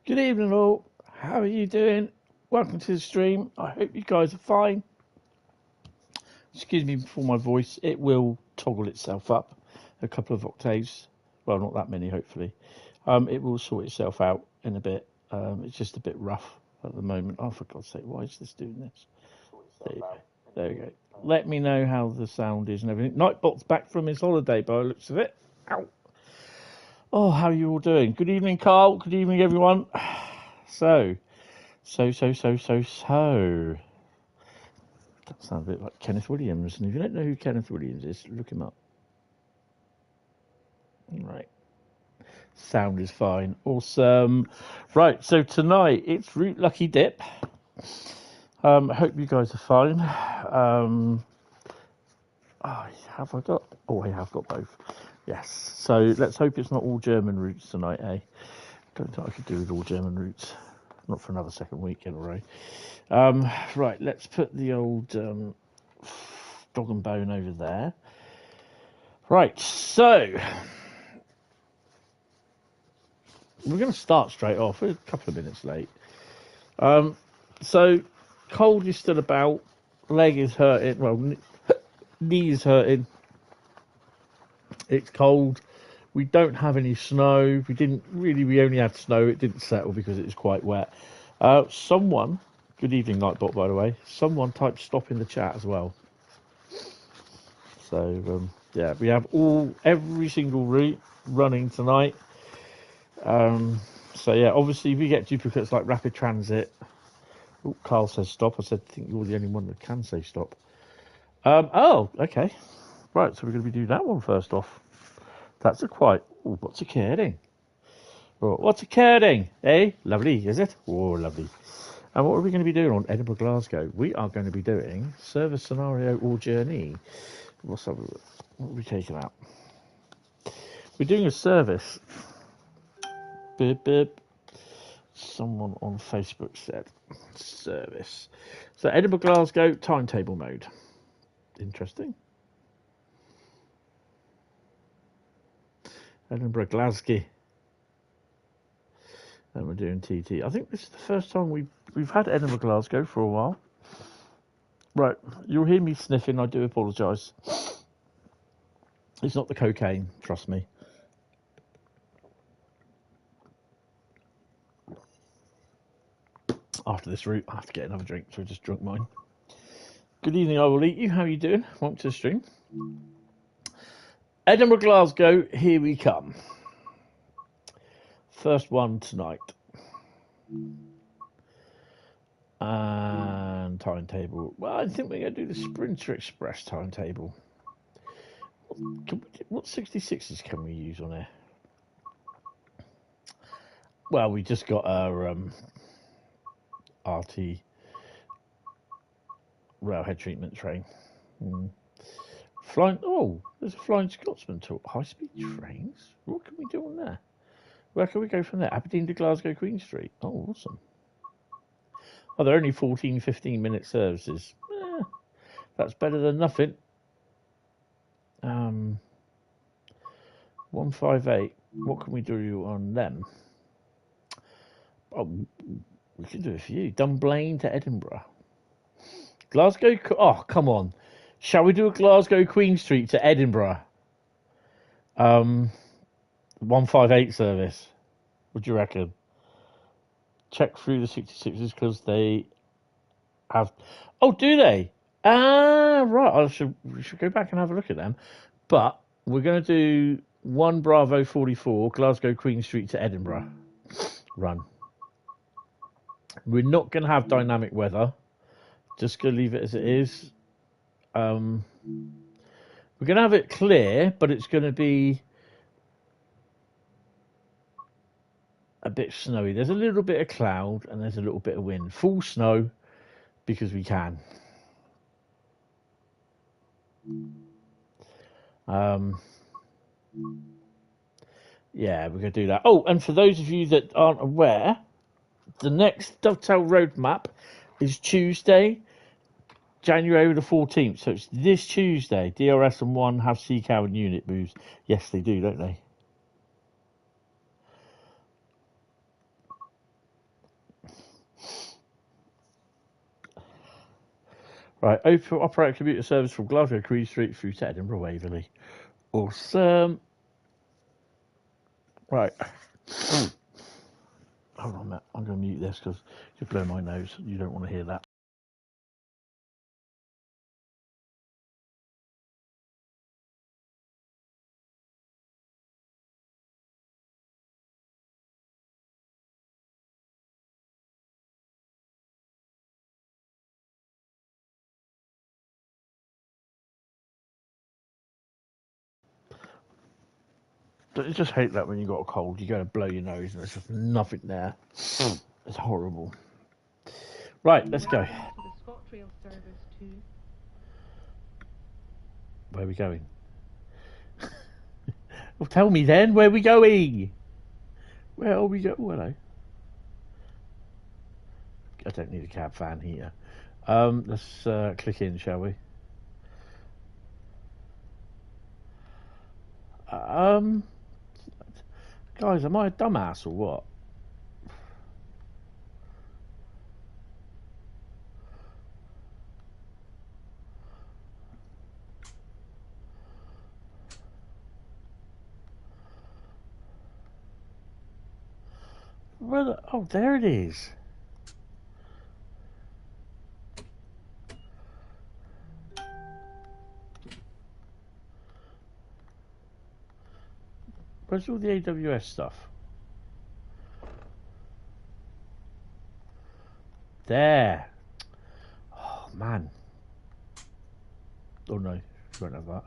Good evening all, how are you doing? Welcome to the stream, I hope you guys are fine. Excuse me for my voice, it will toggle itself up a couple of octaves, well not that many hopefully. It will sort itself out in a bit, it's just a bit rough at the moment. Oh for God's sake, why is this doing this? There we go. Let me know how the sound is and everything. Nightbot's back from his holiday by the looks of it. Ow. Oh, how are you all doing? Good evening, Carl. Good evening, everyone. So. That sounds a bit like Kenneth Williams. And if you don't know who Kenneth Williams is, look him up. Right. Sound is fine. Awesome. Right, so tonight it's Root Lucky Dip. I hope you guys are fine. Have I got? Oh, I have got both. Yes. So let's hope it's not all German roots tonight, eh? Don't think I could do with all German roots. Not for another second week in a row. Right, let's put the old dog and bone over there. Right, so we're going to start straight off. We're a couple of minutes late. So cold is still about. Leg is hurting. Well, knee is hurting. It's cold. We don't have any snow. We only had snow. It didn't settle because it was quite wet. Someone, good evening, Nightbot, by the way. Someone typed stop in the chat as well. So, yeah, we have every single route running tonight. So, yeah, obviously, we get duplicates like rapid transit. Oh, Carl says stop. I think you're the only one that can say stop. Oh, okay. Right, so we're going to be doing that one first off. That's what's occurring? Oh, what's occurring? Eh? Lovely, is it? Oh, lovely. And what are we going to be doing on Edinburgh Glasgow? We are going to be doing service scenario or journey. What are we taking out? We're doing a service. Beep, beep. Someone on Facebook said service. So Edinburgh Glasgow timetable mode. Interesting. Edinburgh Glasgow. And we're doing TT. I think this is the first time we've had Edinburgh Glasgow for a while. Right, you'll hear me sniffing. I do apologise. It's not the cocaine, trust me. After this route, I have to get another drink, so I just drunk mine. Good evening, I will eat you. How are you doing? Welcome to the stream. Edinburgh Glasgow, here we come. First one tonight. And timetable. Well, I think we're going to do the Sprinter Express timetable. What 66s can we use on here? Well, we just got our RT railhead treatment train. Flying. Oh, there's a Flying Scotsman to high-speed trains. What can we do on there? Where can we go from there? Aberdeen to Glasgow Queen Street. Oh, awesome. Oh, they're only 14, 15-minute services. That's better than nothing. 158. What can we do on them? Oh, we can do a few. Dunblane to Edinburgh. Glasgow. Oh, come on. Shall we do a Glasgow Queen Street to Edinburgh? 158 service. What do you reckon? Check through the 66s because they have. Oh, do they? Right. We should go back and have a look at them. But we're going to do 1 Bravo 44 Glasgow Queen Street to Edinburgh run. We're not going to have dynamic weather. Just going to leave it as it is. We're going to have it clear, but it's going to be a bit snowy. There's a little bit of cloud and there's a little bit of wind. Full snow because we can. Yeah, we're going to do that. Oh, and for those of you that aren't aware, the next Dovetail roadmap is Tuesday, January the 14th. So it's this Tuesday. DRS and 1 have CCAL and unit moves. Yes, they do, don't they? Right, operate a commuter service from Glasgow Crewe Street through to Edinburgh Waverley. Awesome. Right. Hold on a minute. I'm going to mute this because you blow my nose. You don't want to hear that. I just hate that when you got a cold, you go to blow your nose and there's just nothing there. It's horrible. Right, let's go. Where are we going? Well, tell me then, where are we going? Where are we going? Oh, hello. I don't need a cab fan here. Let's click in, shall we? Guys, am I a dumbass or what? Oh, there it is. Where's all the AWS stuff? There. Oh, man. Oh, no. You won't have that.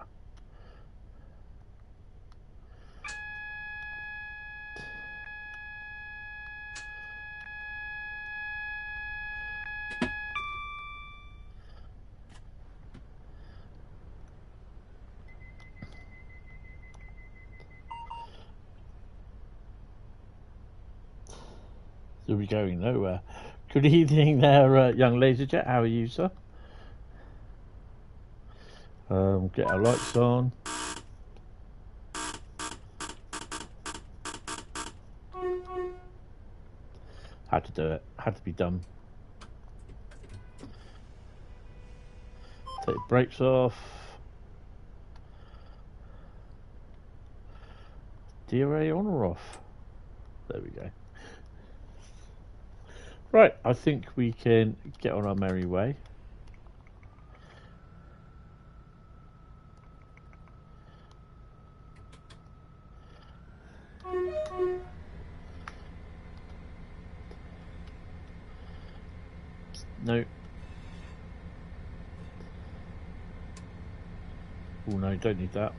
So we're going nowhere. Good evening there, young laserjet. How are you, sir? Get our lights on. Had to do it. Had to be done. Take the brakes off. DRA on or off? There we go. Right, I think we can get on our merry way. No. Oh no, don't need that.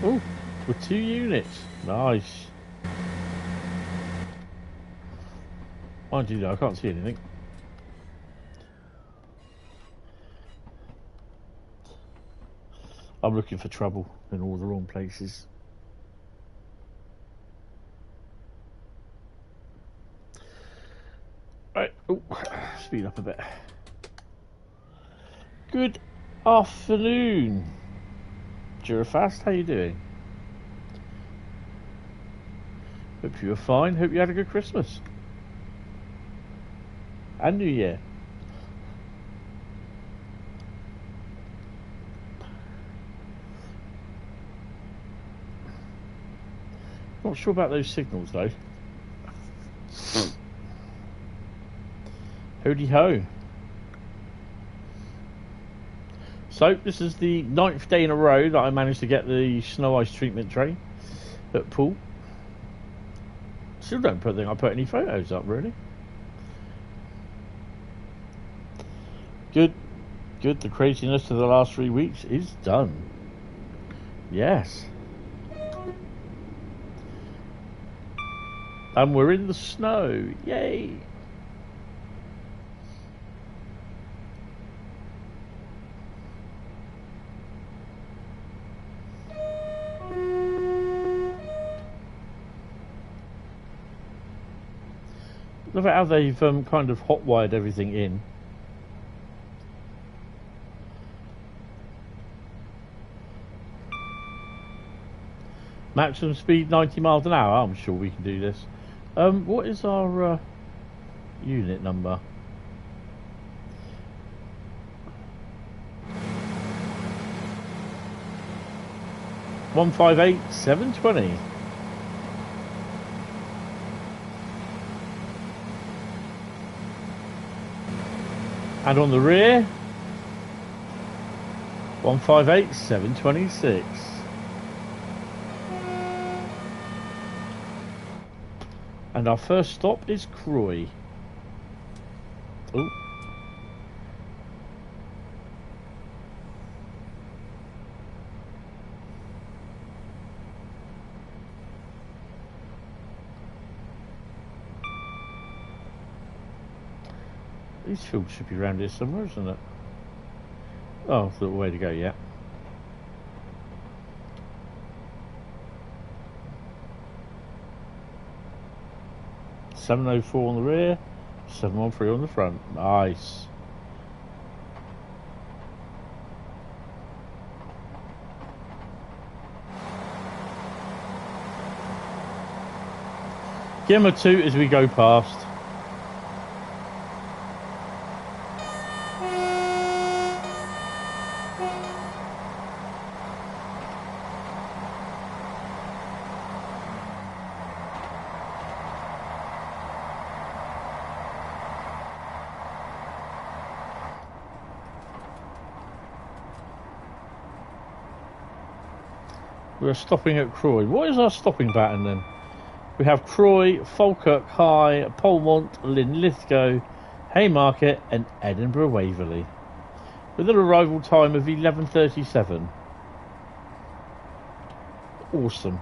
Oh, with 2 units. Nice. Mind you, though, I can't see anything. I'm looking for trouble in all the wrong places. Right, oh, speed up a bit. Good afternoon, Durafast. How you doing? Hope you were fine. Hope you had a good Christmas and New Year. Not sure about those signals though. Howdy ho. So this is the 9th day in a row that I managed to get the snow ice treatment train at Poole. Still don't think I put any photos up really. Good. The craziness of the last 3 weeks is done. Yes. And we're in the snow. Yay. Look at how they've kind of hot-wired everything in. Maximum speed 90 miles an hour. I'm sure we can do this. What is our unit number? $158,720. And on the rear, $158,726. And our first stop is Crewe. Oh. These fields should be around here somewhere, isn't it? Oh, the way to go, yeah. $704 on the rear, 713 on the front. Nice. Give him a toot as we go past. We're stopping at Crewe. What is our stopping pattern then? We have Crewe, Falkirk High, Polmont, Linlithgow, Haymarket and Edinburgh Waverley. With an arrival time of 11:37. Awesome.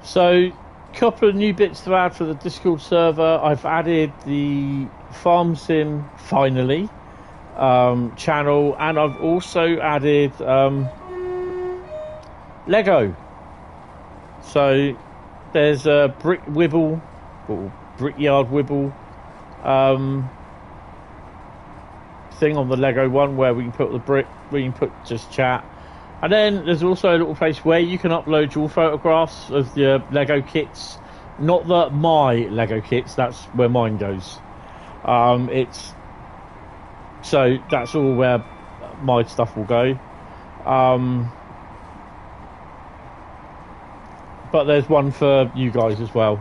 So, couple of new bits to add for the Discord server. I've added the Farm Sim finally channel, and I've also added Lego. So there's a brick wibble or brickyard wibble thing on the Lego one where we can put the brick, we can put just chat. And then there's also a little place where you can upload your photographs of the Lego kits. Not that my Lego kits, that's where mine goes. It's so that's all where my stuff will go. But there's one for you guys as well.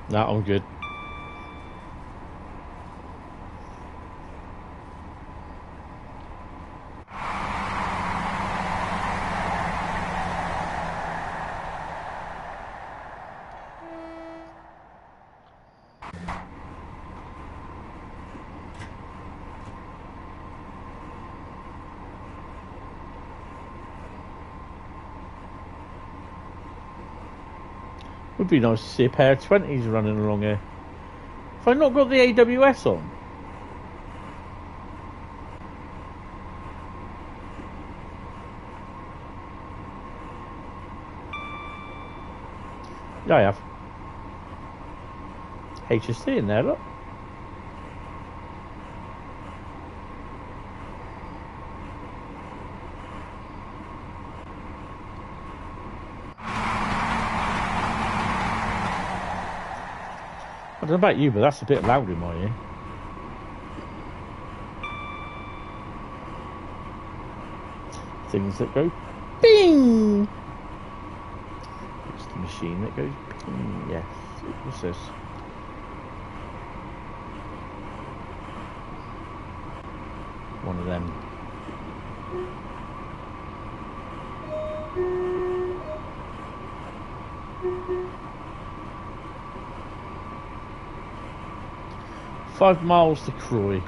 No, I'm good. Would be nice to see a pair of 20s running along here. Have I not got the AWS on? Yeah, I have. HST in there, look. I don't know about you, but that's a bit loud in my ear. Things that go bing! It's the machine that goes bing, yes. What's this? one of them. "5 miles to Crewe."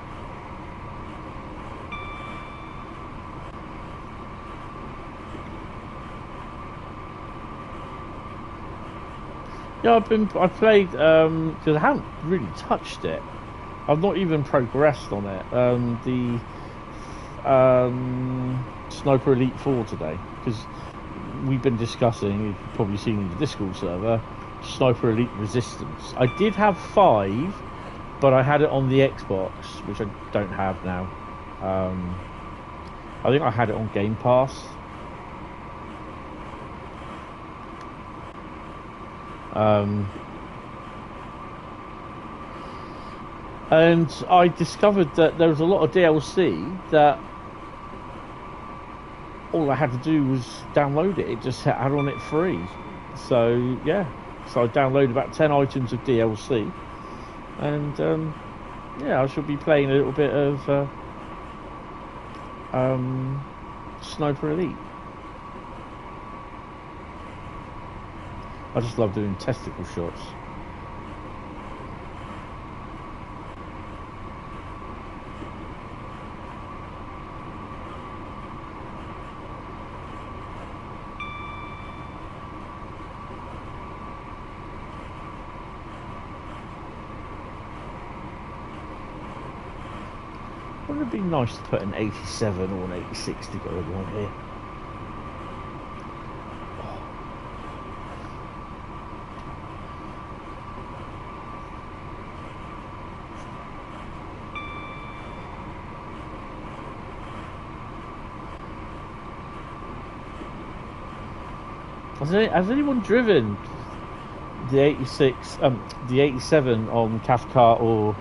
Yeah, I played because I haven't really touched it. I've not even progressed on it. The Sniper Elite 4 today, because we've been discussing, you've probably seen in the Discord server, Sniper Elite Resistance. I did have 5, but I had it on the Xbox, which I don't have now. I think I had it on Game Pass. And I discovered that there was a lot of DLC that all I had to do was download it. It just had on it free. So yeah, so I downloaded about 10 items of DLC, and yeah, I shall be playing a little bit of Sniper Elite. I just love doing testicle shots. Wouldn't it be nice to put an 87 or an 86 together on here? Has anyone driven the 86, the 87 on Cathcart or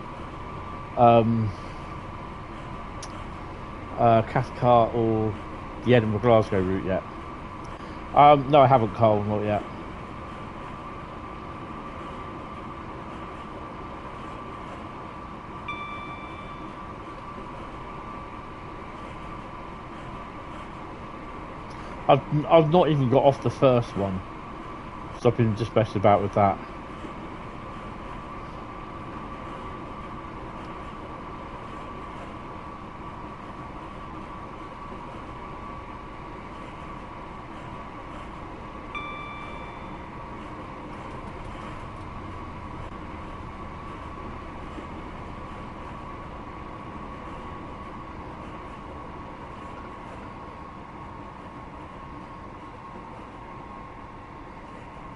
Cathcart or the Edinburgh Glasgow route yet? No, I haven't, Carl, not yet. I've not even got off the first one, so I've been just messing about with that.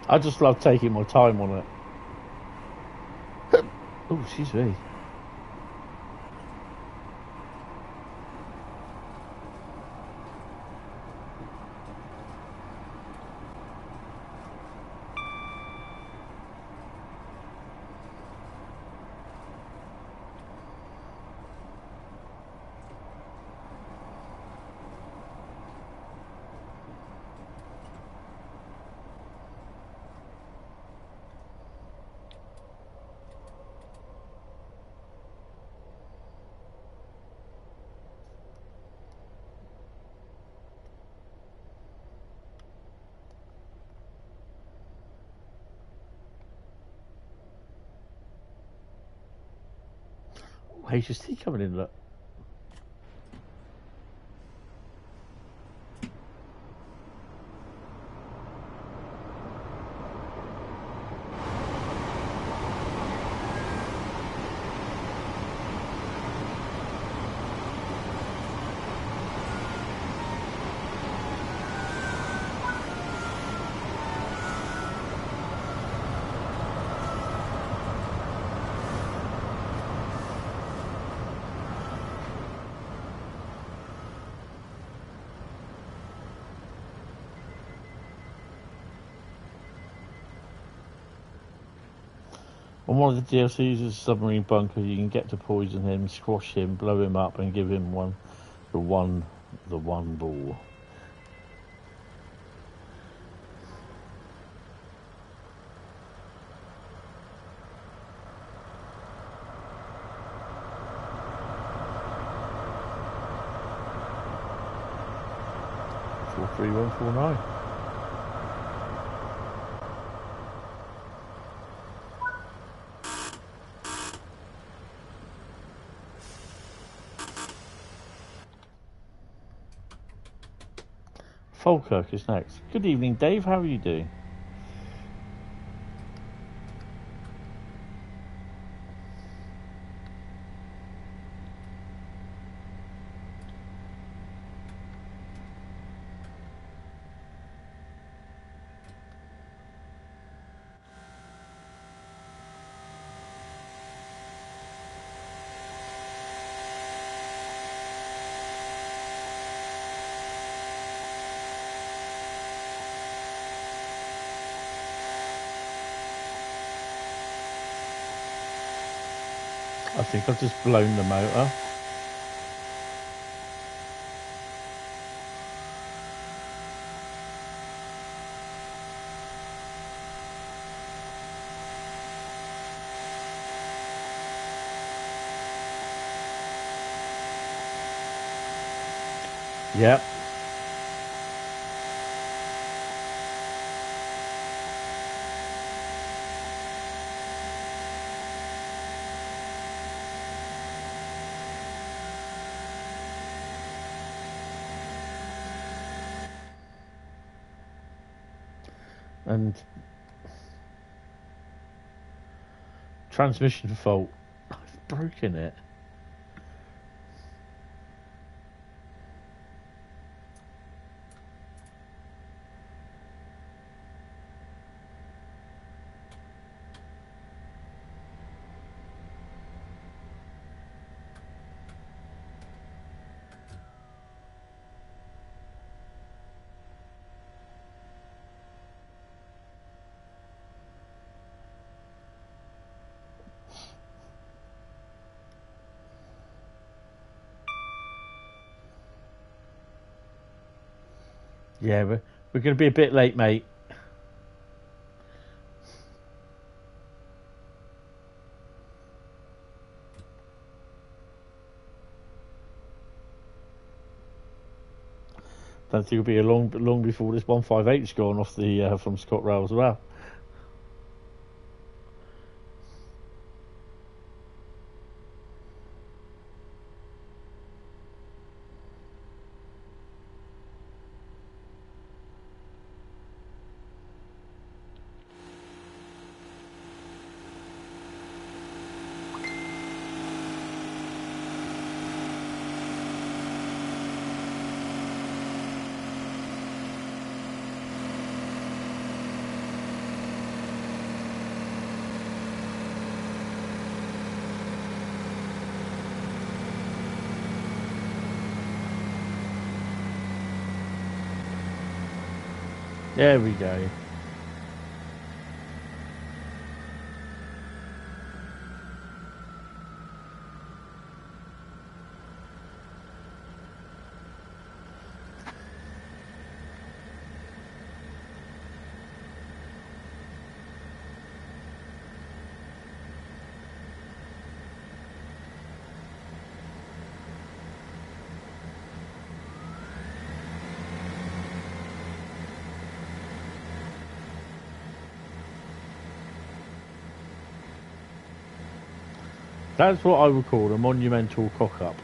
I just love taking my time on it. Oh, excuse me. HST coming in, look. On one of the DLCs is a submarine bunker. You can get to poison him, squash him, blow him up, and give him the one ball. 43149. Falkirk is next. Good evening, Dave. How are you doing? I think I've just blown the motor. Yep. And transmission fault. I've broken it. Yeah, we're going to be a bit late, mate. Don't think it'll be long before this 158's gone off the from ScotRail as well. There we go. That's what I would call a monumental cock-up.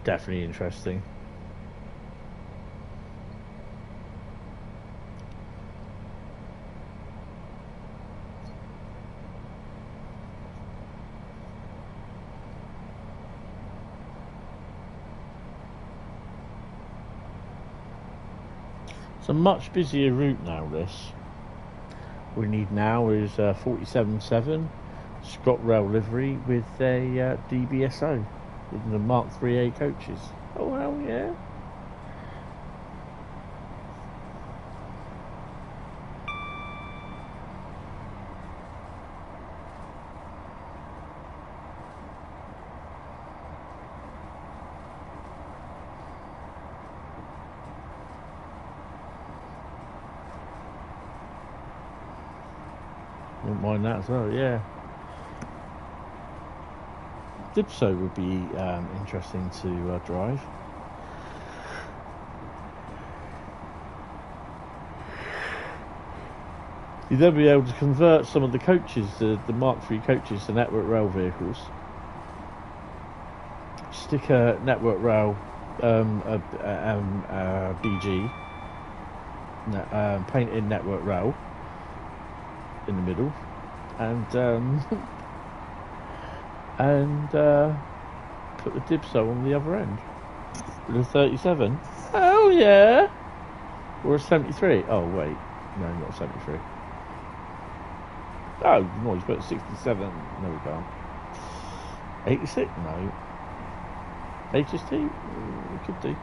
Definitely interesting. It's a much busier route now, this. What we need now is 47.7 ScotRail livery with a DBSO with the Mark 3A coaches. Oh, hell yeah. Wouldn't mind that as well, yeah. Dipso would be interesting to drive. You'd then be able to convert some of the coaches, the Mark III coaches, to Network Rail vehicles. Stick a Network Rail BG, paint in Network Rail in the middle, and put the Dipso on the other end with a 37. Oh yeah, or a 73. Oh wait, no, not 73. Oh, no, he's put 67. No, we can't. 86? No. HST? We could do.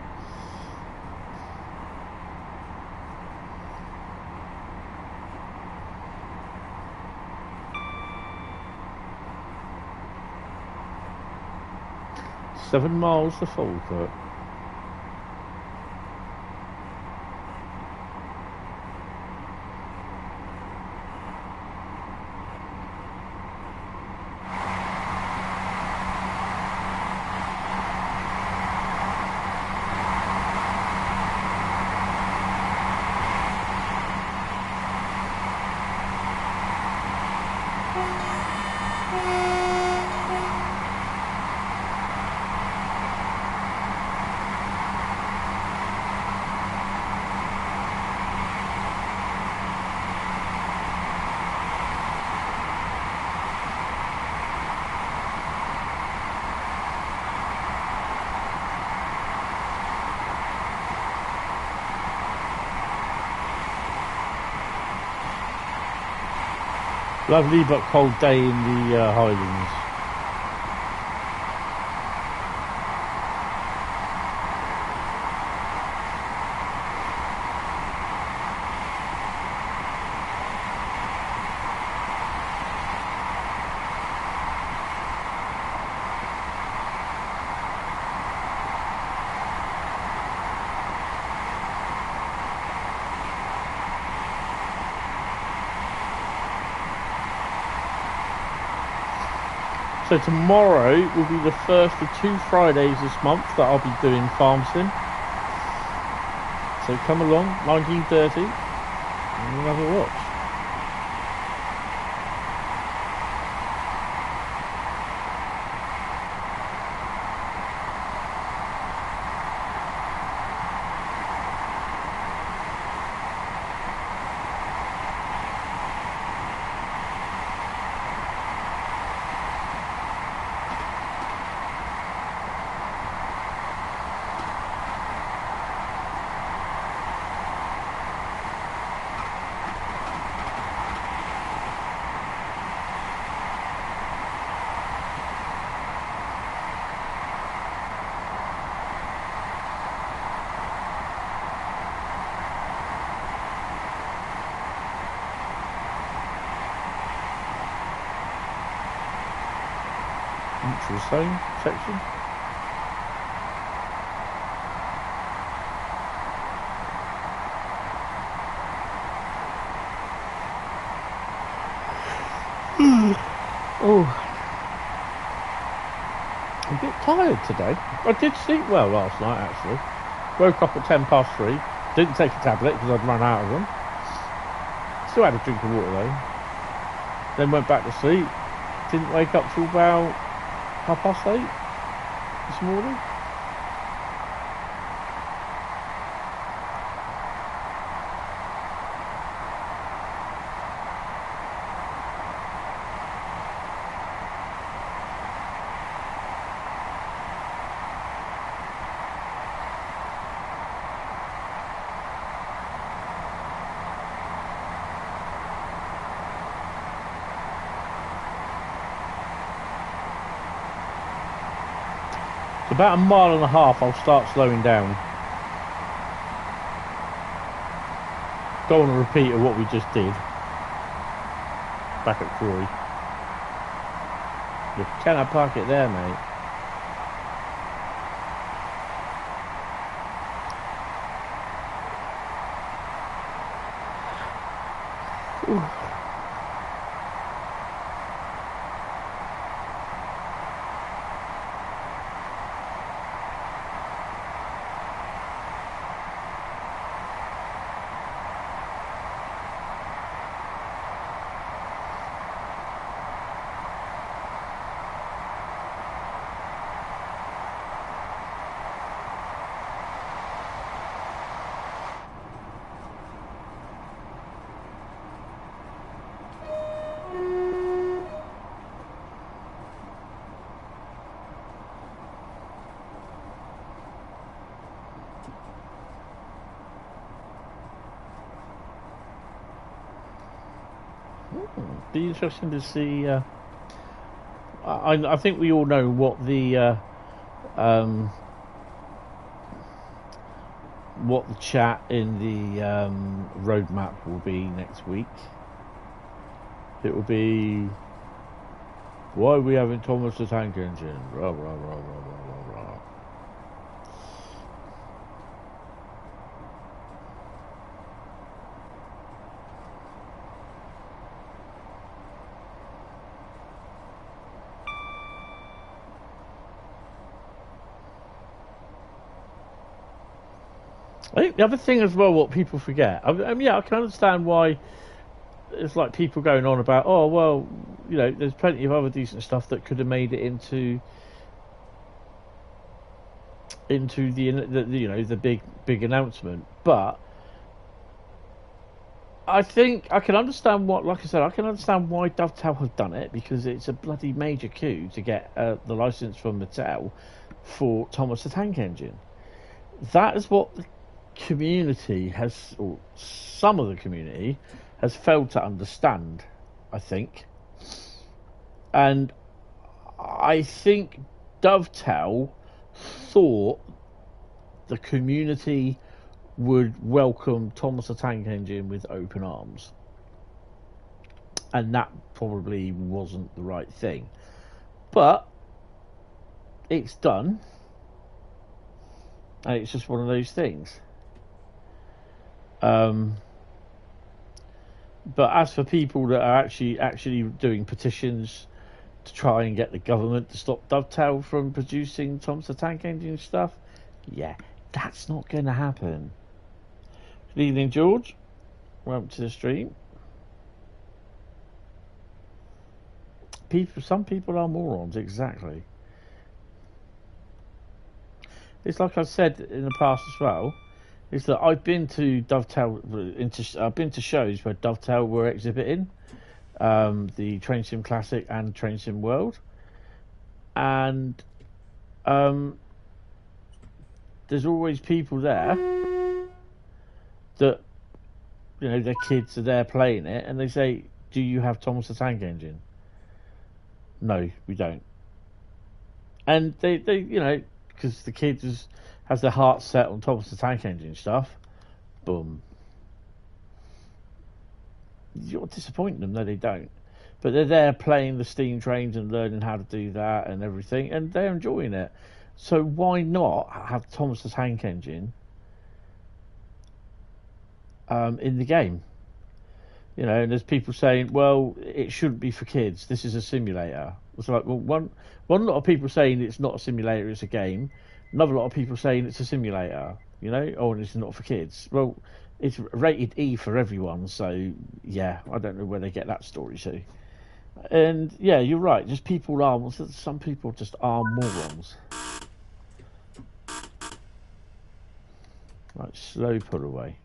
$7 miles to Falkirk. Lovely but cold day in the Highlands. So tomorrow will be the first of 2 Fridays this month that I'll be doing Farm Sim. So come along, 19:30, and we'll have a watch. Neutral zone section. Oh, I'm a bit tired today. I did sleep well last night actually. Woke up at 3:10. Didn't take a tablet because I'd run out of them. Still had a drink of water though. Then went back to sleep. Didn't wake up till about 8:30 this morning. About a mile and a half, I'll start slowing down. Don't want a repeat of what we just did back at Crewe. You cannot park it there, mate. Ooh. Be interesting to see. I think we all know what the chat in the roadmap will be next week. It will be, why are we having Thomas the Tank Engine? Rah, rah, rah, rah, rah, rah, rah. I think the other thing as well, what people forget, I can understand why it's like people going on about, oh, well, you know, there's plenty of other decent stuff that could have made it into the you know, the big announcement. But I think I can understand what, like I said, I can understand why Dovetail have done it, because it's a bloody major coup to get the license from Mattel for Thomas the Tank Engine. That is what the community has, or some of the community has failed to understand, I think. And I think Dovetail thought the community would welcome Thomas the Tank Engine with open arms, and that probably wasn't the right thing, but it's done, and it's just one of those things. But as for people that are actually doing petitions to try and get the government to stop Dovetail from producing Thomas the Tank Engine stuff, yeah, that's not going to happen. Good evening, George. Welcome to the stream. Some people are morons, exactly. It's like I've said in the past as well, is that I've been to Dovetail, I've been to shows where Dovetail were exhibiting, the Train Sim Classic and Train Sim World, and there's always people there that, you know, their kids are there playing it, and they say, do you have Thomas the Tank Engine? No, we don't. And they you know, because the kids has their heart set on Thomas the Tank Engine stuff, boom. You're disappointing them, no they don't. But they're there playing the steam trains and learning how to do that and everything, and they're enjoying it. So why not have Thomas the Tank Engine in the game? You know, and there's people saying, well, it shouldn't be for kids, this is a simulator. It's like, well, one lot of people saying it's not a simulator, it's a game. Another lot of people saying it's a simulator, you know, or it's not for kids. Well, it's rated E for everyone, so yeah, I don't know where they get that story to. And yeah, you're right, just some people just are morons. Right, slow put away.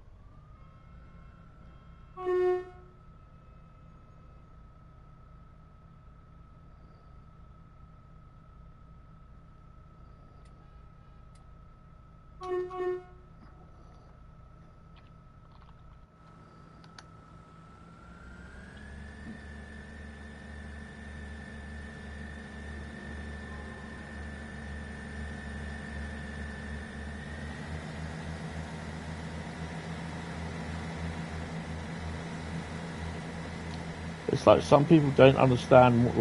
It's like some people don't understand what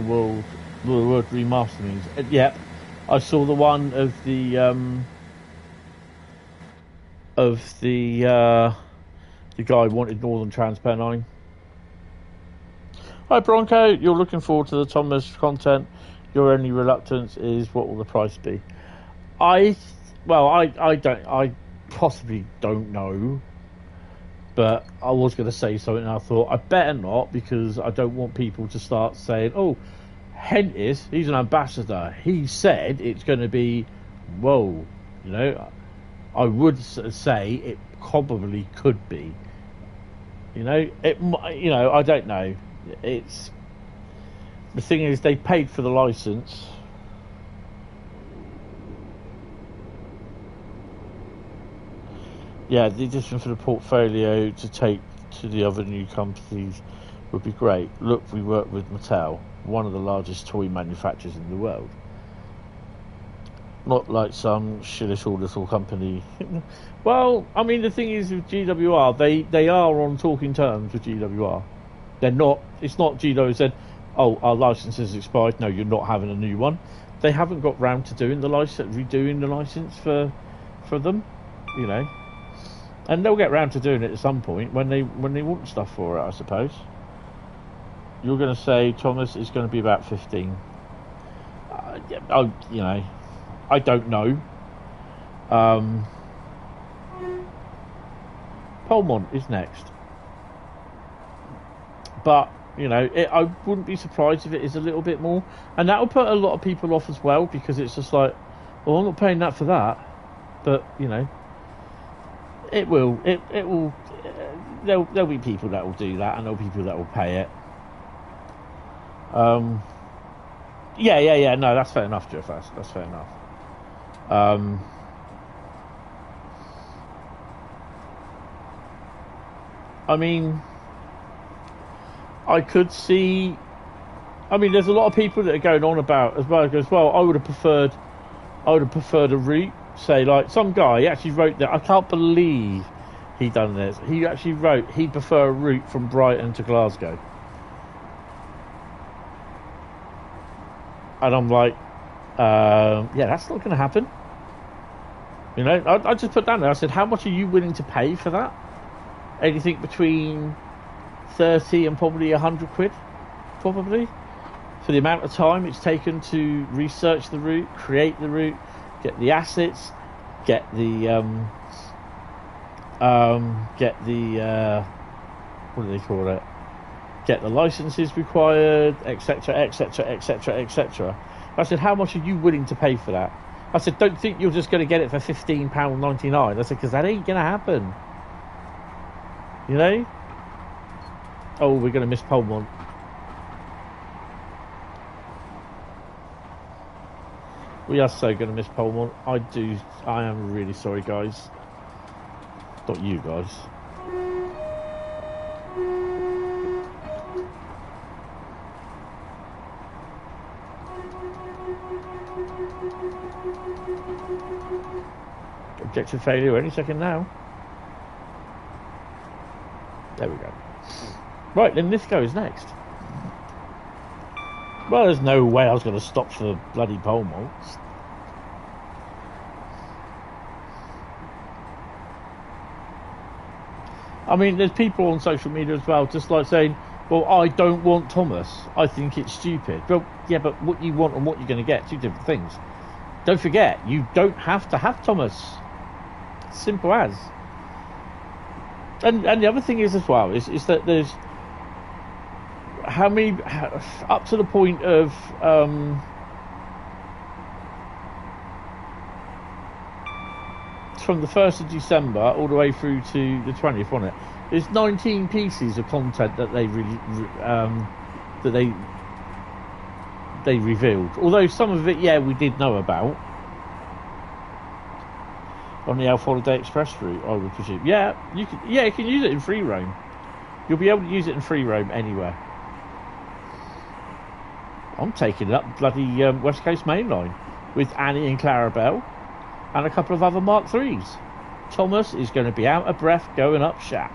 the word remaster means. Yep, I saw the one of the guy wanted Northern Trans Pennine. Hi Bronco, you're looking forward to the Thomas content. Your only reluctance is what will the price be? I possibly don't know, but I was going to say something and I thought I better not, because I don't want people to start saying, oh, Hentis, he's an ambassador, he said it's going to be, whoa, you know. I would say it probably could be, you know, I don't know. It's, the thing is, they paid for the license. Yeah, the addition for the portfolio to take to the other new companies would be great. Look, we work with Mattel, one of the largest toy manufacturers in the world. Not like some shillish or little company. Well, I mean, the thing is with GWR, they are on talking terms with GWR. They're not, it's not GWR said, oh, our license is expired, no, you're not having a new one. They haven't got round to doing the license, redoing the license for them, you know. And they'll get round to doing it at some point when they want stuff for it, I suppose. You're going to say, Thomas, it's going to be about 15. You know, I don't know. Polmont is next. But, you know, I wouldn't be surprised if it is a little bit more. And that will put a lot of people off as well, because it's just like, well, I'm not paying that for that. But, you know, it will. There'll be people that will do that, and there'll be people that will pay it. Yeah. No, that's fair enough, Jeff. That's fair enough. I mean, I could see. I mean, there's a lot of people that are going on about as well. Goes, well, I would have preferred a route. Say, like, some guy actually wrote that. I can't believe he done this. He actually wrote he'd prefer a route from Brighton to Glasgow. And I'm like, yeah, that's not going to happen. You know, I just put down there, I said, how much are you willing to pay for that? Anything between 30 and probably 100 quid, probably, for the amount of time it's taken to research the route, create the route, get the assets, get the what do they call it? Get the licenses required, etc., etc., etc., etc. I said, how much are you willing to pay for that? I said, don't think you're just going to get it for £15.99. I said, because that ain't going to happen. You know? Oh, we're going to miss Polmont. We are so going to miss Polmont. I am really sorry, guys. Not you guys. Objective failure any second now. There we go. Right, then this goes next. Well, there's no way I was going to stop for bloody Polmont. I mean, there's people on social media as well, just like saying, well, I don't want Thomas. I think it's stupid. Well, yeah, but what you want and what you're going to get, two different things. Don't forget, you don't have to have Thomas. Simple as. And the other thing is as well, is that there's how many, up to the point of from the 1st of December all the way through to the 20th, wasn't it? There's 19 pieces of content that they they revealed. Although some of it, yeah, we did know about on the Alpha Holiday Express route, I would presume. Yeah, you can use it in free roam. You'll be able to use it in free roam anywhere. I'm taking up bloody West Coast Main Line with Annie and Clarabelle and a couple of other Mark IIIs. Thomas is going to be out of breath going up Shap.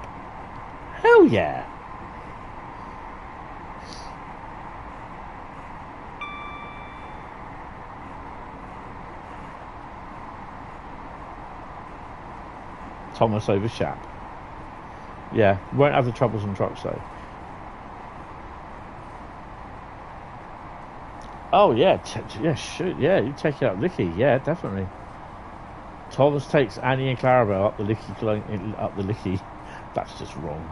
Hell yeah. Thomas over Shap. Yeah, won't have the troubles on trucks though. Oh yeah, yeah, shoot, yeah, you take it up Licky, yeah, definitely. Thomas takes Annie and Clarabelle up the Licky. That's just wrong.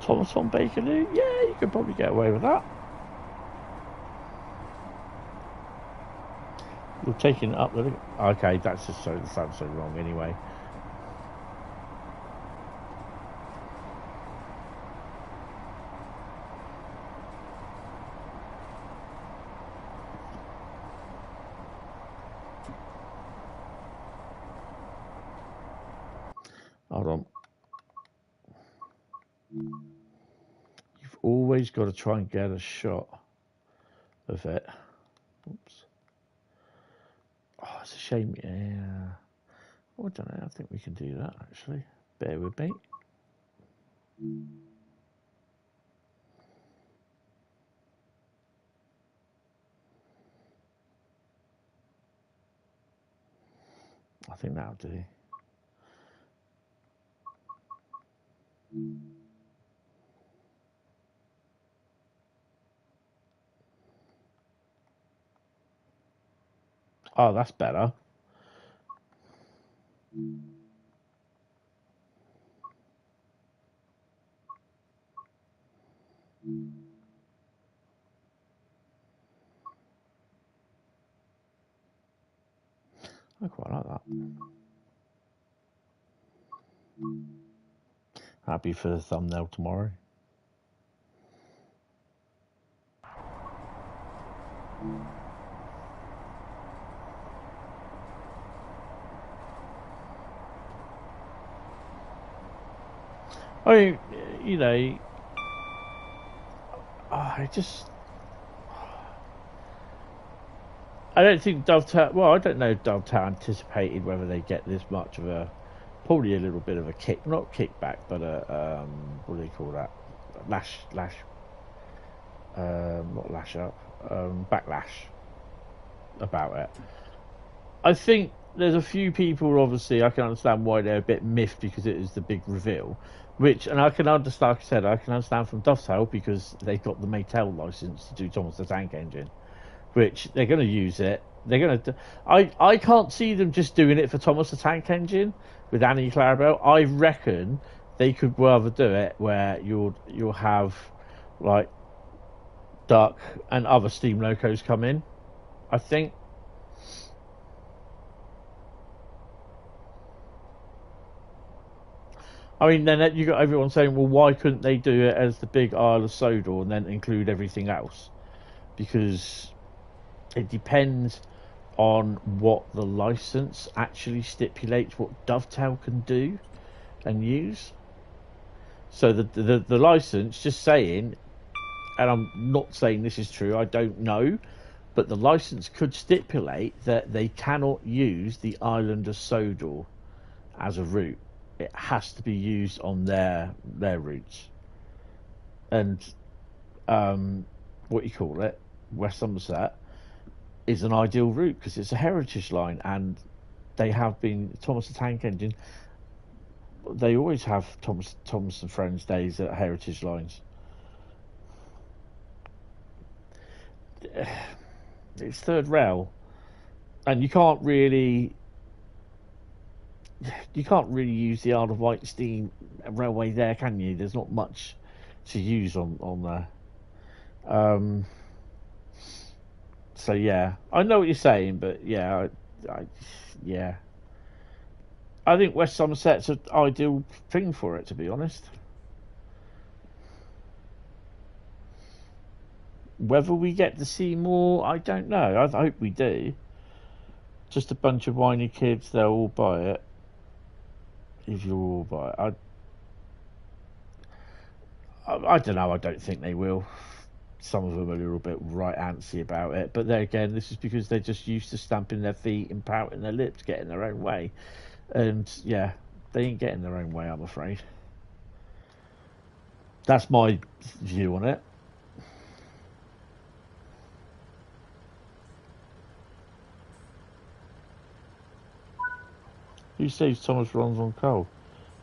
Thomas on Bakerloo? Yeah, you could probably get away with that. You're taking it up the... Okay, that's just so... That sounds so wrong anyway. Hold on. You've always got to try and get a shot of it. Oops. Oh, it's a shame. Yeah. Oh, I don't know. I think we can do that, actually. Bear with me. I think that'll do. Oh, that's better. I quite like that. Happy for the thumbnail tomorrow. I mean, you know, I don't think Dovetail, well, I don't know if Dovetail anticipated whether they get this much of a, probably a little bit of a kick, not kickback, but a, what do they call that? Not lash up, backlash about it. I think there's a few people, obviously, I can understand why they're a bit miffed because it is the big reveal. Which, and I can understand, like I said, I can understand from Dovetail because they got the Maytel license to do Thomas the Tank Engine, which they're going to use it. They're going to. I can't see them just doing it for Thomas the Tank Engine with Annie Clarabelle. I reckon they could rather do it where you'll have like Duck and other steam locos come in. I think. I mean, then you got everyone saying, well, why couldn't they do it as the big Isle of Sodor and then include everything else? Because it depends on what the license actually stipulates what Dovetail can do and use. So the license, just saying, and I'm not saying this is true, I don't know, but the license could stipulate that they cannot use the island of Sodor as a route. It has to be used on their routes. And what you call it, West Somerset, is an ideal route because it's a heritage line, and they have been Thomas the Tank Engine. They always have Thomas and Friends days at heritage lines. It's third rail, and you can't really use the Isle of Wight steam railway there, can you? There's not much to use on there. So yeah, I know what you're saying, but yeah, yeah, I think West Somerset's an ideal thing for it, to be honest. Whether we get to see more, I don't know. I hope we do. Just a bunch of whiny kids, they'll all buy it. If you all buy it, I don't know. I don't think they will. Some of them are a little bit right antsy about it, but then again, this is because they're just used to stamping their feet and pouting their lips, getting their own way, and yeah, they ain't getting their own way, I'm afraid. That's my view on it. Who says Thomas runs on coal?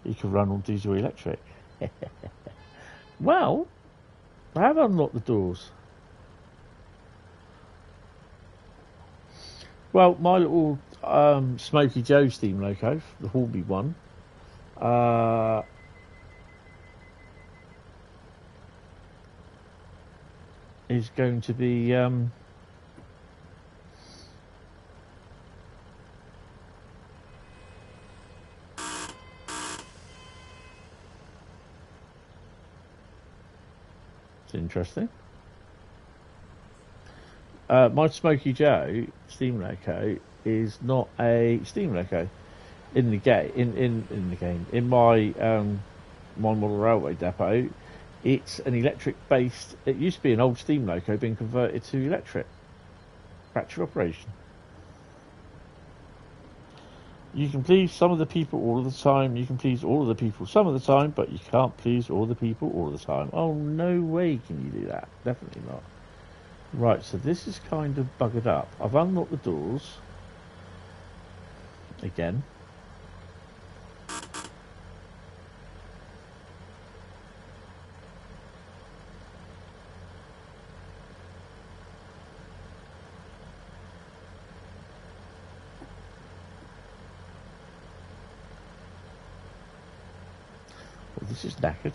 He could run on diesel electric. Well, I have unlocked the doors. Well, my little Smoky Joe steam loco, the Horby one, is going to be it's interesting. My Smoky Joe steam loco is not a steam loco in the game. In the game, in my my model railway depot, it's an electric based. It used to be an old steam loco being converted to electric factory operation. You can please some of the people all of the time. You can please all of the people some of the time, but you can't please all the people all the time. Oh, no way can you do that. Definitely not. Right, so this is kind of buggered up. I've unlocked the doors. Again. Well, this is knackered.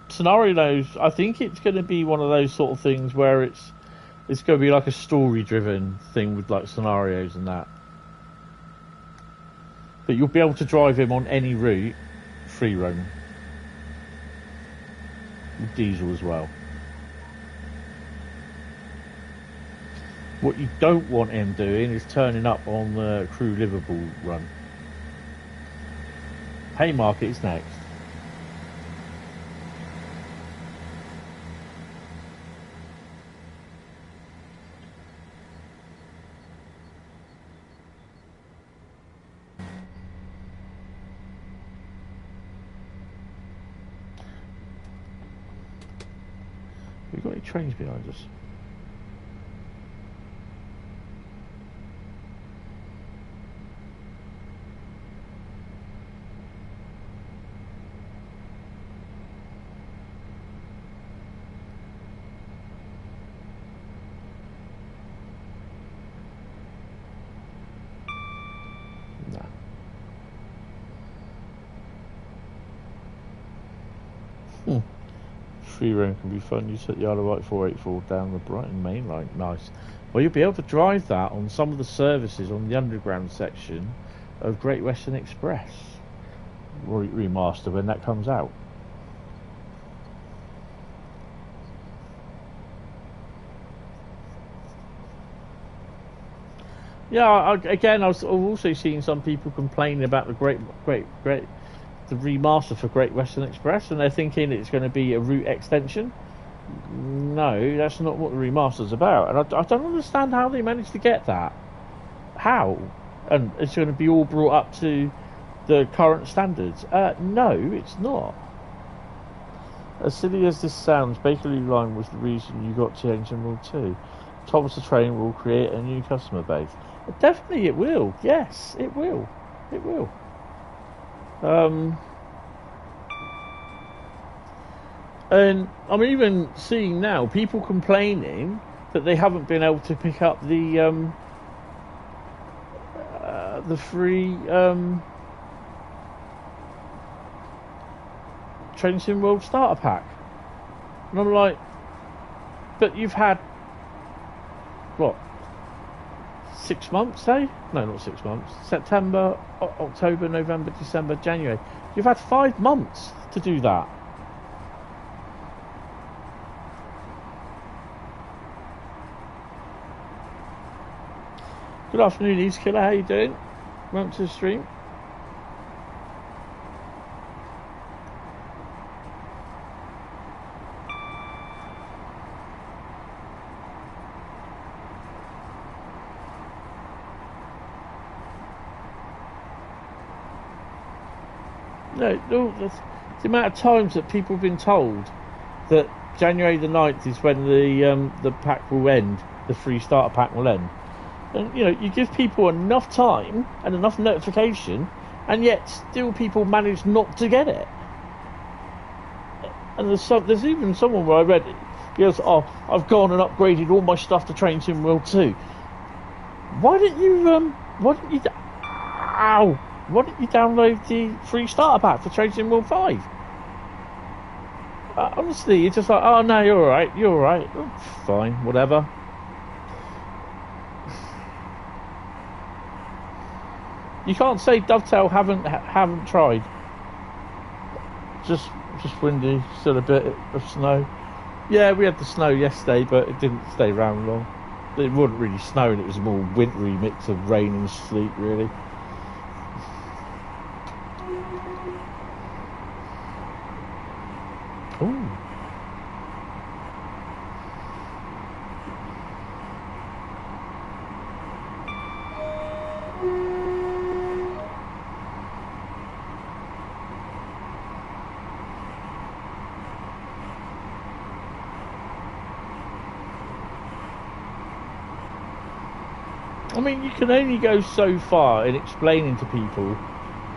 Scenarios, I think it's going to be one of those sort of things where it's going to be like a story-driven thing with like scenarios and that. But you'll be able to drive him on any route, free roam, with diesel as well. What you don't want him doing is turning up on the Crewe Liverpool run. Haymarket is next. We've got any trains behind us? No. Free roam can be fun. You set the Isle of Wight 484 down the Brighton main line. Nice. Well, you'll be able to drive that on some of the services on the underground section of Great Western Express remaster when that comes out. Yeah, again, I've also seen some people complaining about the the remaster for Great Western Express, and they're thinking it's going to be a route extension. No, that's not what the remaster's about, and I don't understand how they managed to get that. How? And it's going to be all brought up to the current standards. No, it's not. As silly as this sounds, Bakerloo Line was the reason you got to Engine World 2. Thomas the Train will create a new customer base. Definitely it will. Yes, it will. It will. And I'm even seeing now people complaining that they haven't been able to pick up the the free Train Sim World starter pack. And I'm like, but you've had, what, 6 months, say? No, not 6 months. September, October, November, December, January. You've had 5 months to do that. Good afternoon, East Killer. How you doing? Welcome to the stream. No, the amount of times that people have been told that January the 9th is when the pack will end, the free starter pack will end. And, you know, you give people enough time and enough notification, and yet still people manage not to get it. And there's even someone where I read it, he goes, oh, I've gone and upgraded all my stuff to Train Sim World 2. Why didn't you download the free starter pack for Train Sim World 5? Honestly, it's just like, oh no, you're alright, oh, fine, whatever. You can't say Dovetail haven't tried. Just windy, still a bit of snow. Yeah, we had the snow yesterday, but it didn't stay around long. It wasn't really snowing, it was a more wintry mix of rain and sleet, really. Ooh. I mean, you can only go so far in explaining to people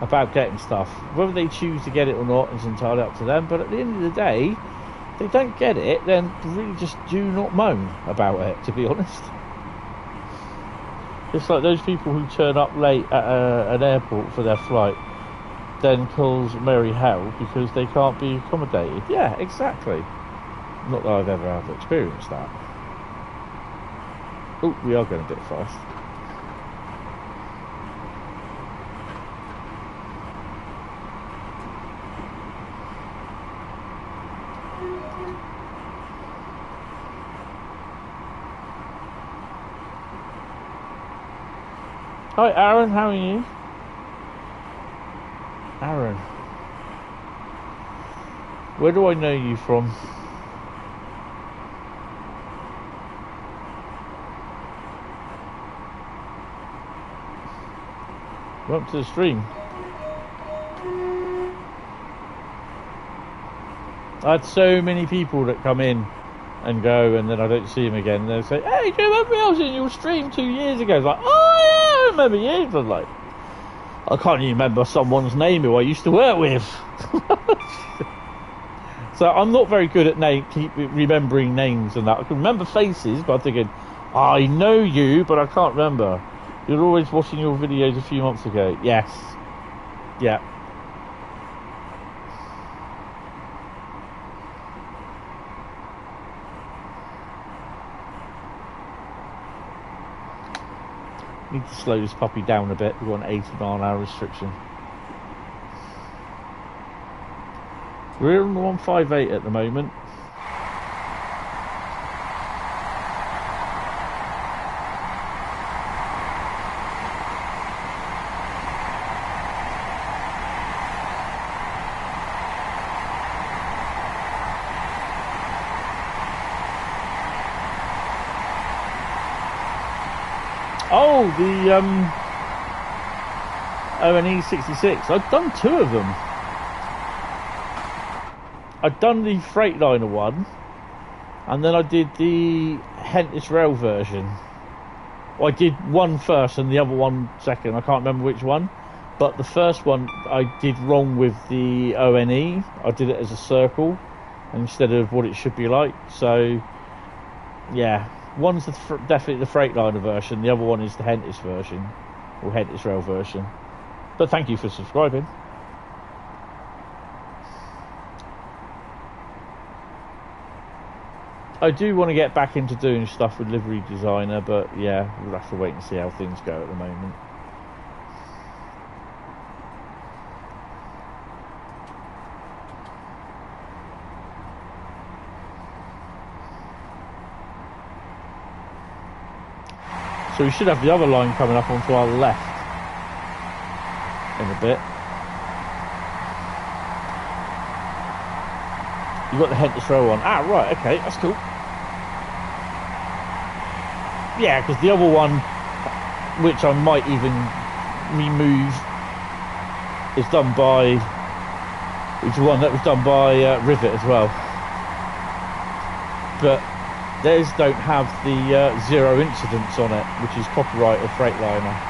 about getting stuff. Whether they choose to get it or not is entirely up to them, but at the end of the day, if they don't get it, then really just do not moan about it, to be honest. It's like those people who turn up late at an airport for their flight, then calls Mary hell because they can't be accommodated. Yeah, exactly. Not that I've ever experienced that. Oh, we are going a bit fast. Hi Aaron, how are you? Aaron. Where do I know you from? Welcome to the stream. I had so many people that come in and go, and then I don't see them again. They'll say, "Hey, do you remember me? I was in your stream 2 years ago." It's like, "Oh yeah, I remember you." But like, I can't even remember someone's name who I used to work with. So I'm not very good at keep remembering names and that. I can remember faces, but I'm thinking, I know you, but I can't remember. You're always watching your videos a few months ago. Yes. Yeah. Need to slow this puppy down a bit. We've got an 80 mile/hour restriction. We're on the 158 at the moment. Oh, the ONE 66. I've done 2 of them. I'd done the Freightliner one, and then I did the Hentis Rail version. Well, I did one first and the other one second. I can't remember which one, but the first one I did wrong with the ONE. I did it as a circle instead of what it should be like. So, yeah. One's definitely the Freightliner version, the other one is the Hentis version. or Hentis rail version. But thank you for subscribing. I do want to get back into doing stuff with Livery Designer, but yeah, we'll have to wait and see how things go at the moment. So we should have the other line coming up onto our left in a bit. You've got the Hentis row on. Ah, right, okay, that's cool. Yeah, because the other one, which I might even remove, is done by, which is one that was done by Rivet as well. But theirs don't have the zero incidents on it, which is copyright of Freightliner.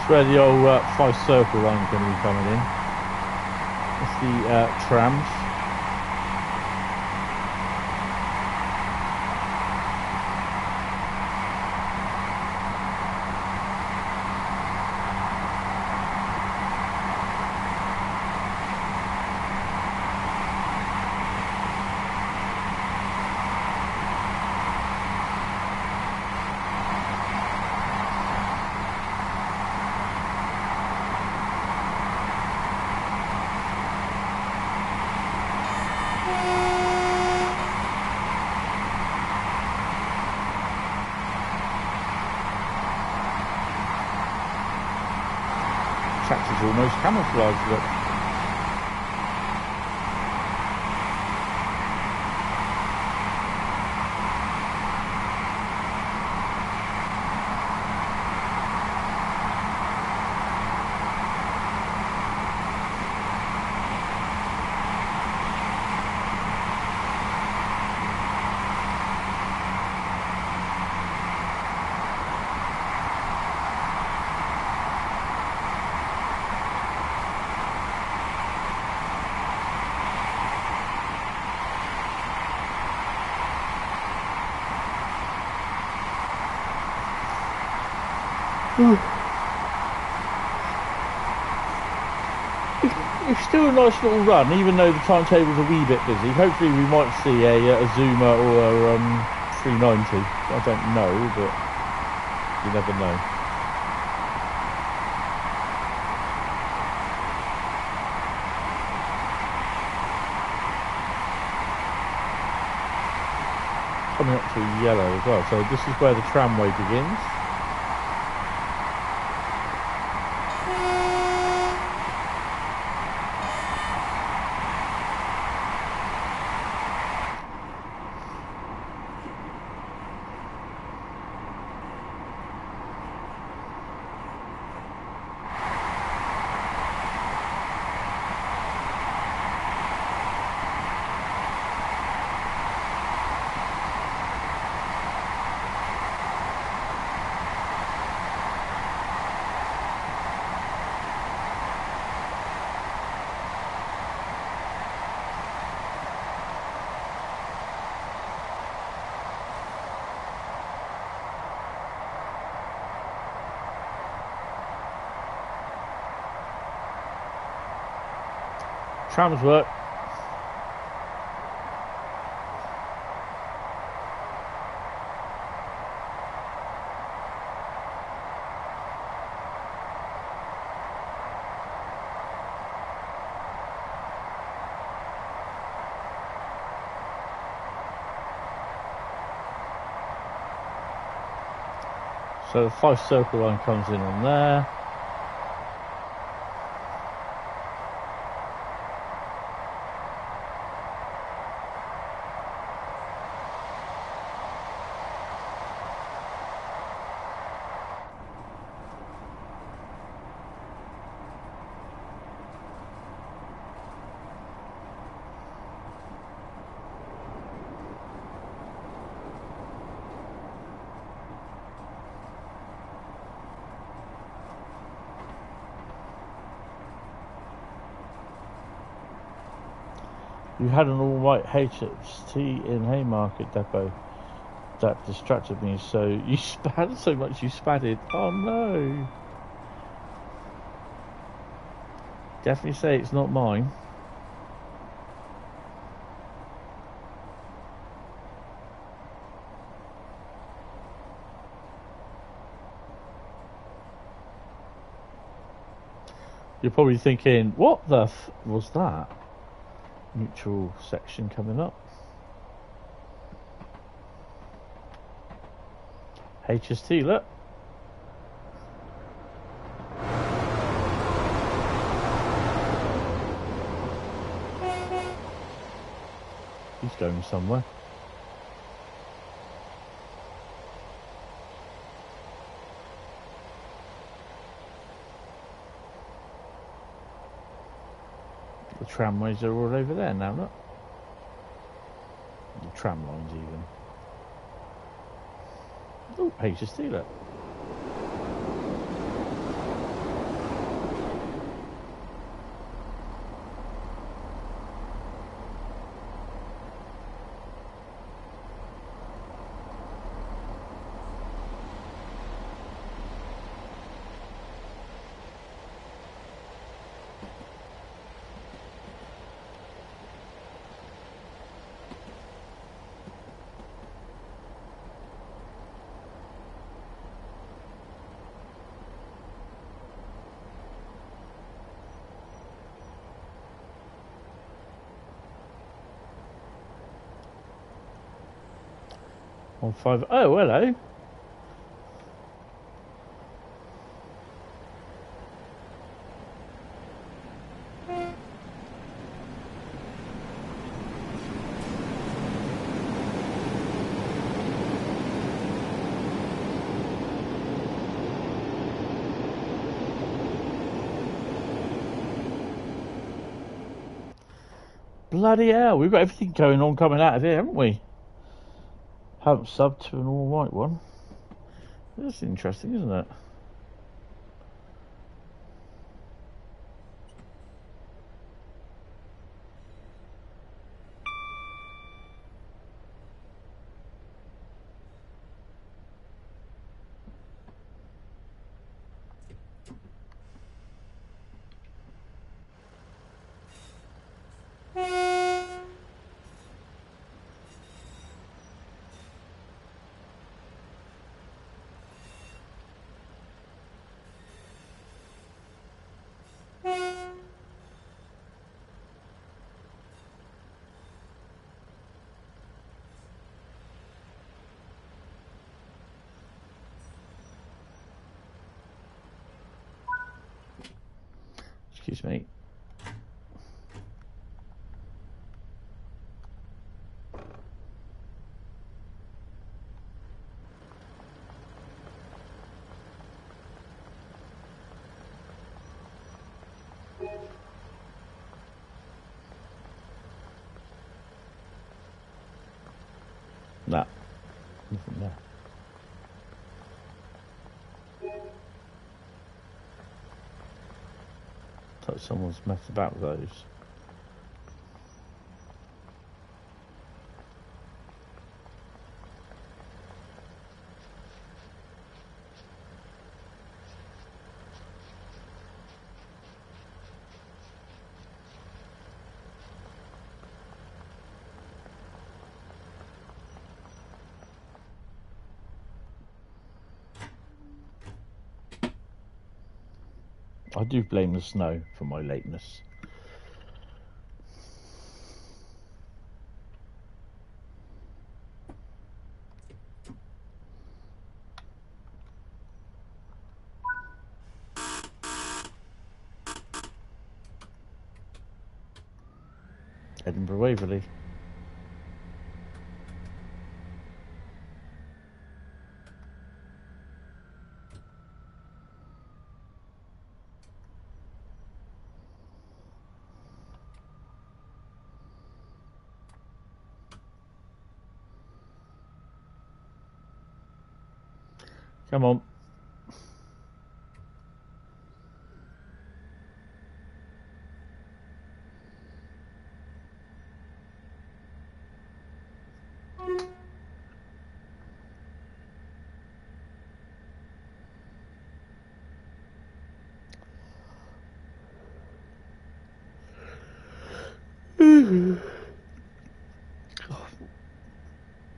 Where the old 5 circle line is going to be coming in. It's the trams. Almost camouflaged, look. It's still a nice little run, even though the timetable's a wee bit busy. Hopefully we might see a Zuma or a 390. I don't know, but you never know. Coming up to yellow as well, so this is where the tramway begins. Trams work. So the 5 circle line comes in on there. You had an all-white HST in Haymarket depot. That distracted me, so you spat so much you spatted. Oh no. Definitely say it's not mine. You're probably thinking, what the f was that? Neutral section coming up. HST, look. He's going somewhere. The tramways are all over there now, look. The tram lines even. Oh, HST, look. On 5. Oh, hello. Bloody hell, we've got everything going on coming out of here, haven't we? Haven't subbed to an all-white one. That's interesting, isn't it? Excuse me. Nah, nothing there. Like someone's messed about with those. I do blame the snow for my lateness. Edinburgh Waverley. Come on.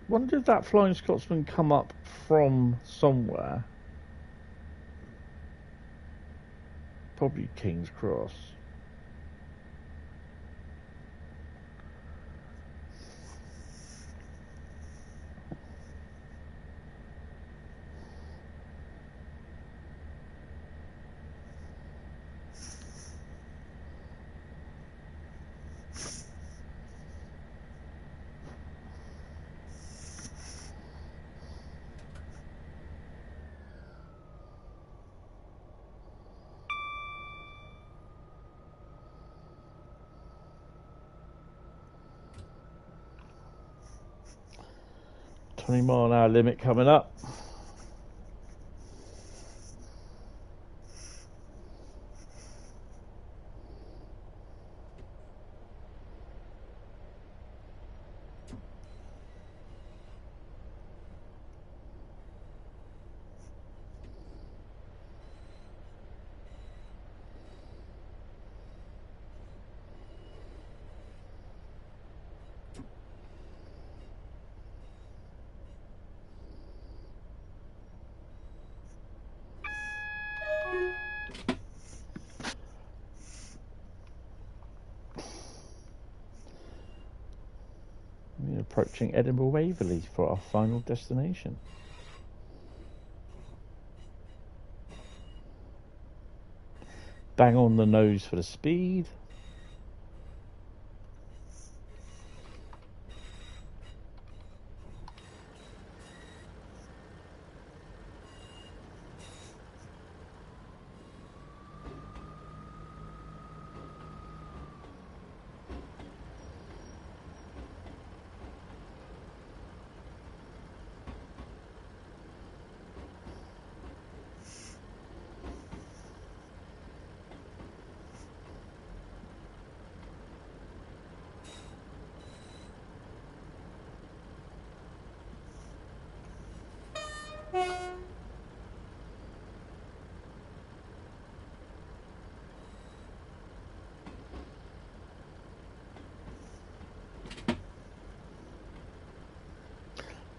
Wonder if that Flying Scotsman come up from somewhere. Probably King's Cross. $20-mile-an-hour limit coming up. We're approaching Edinburgh Waverley for our final destination. Bang on the nose for the speed.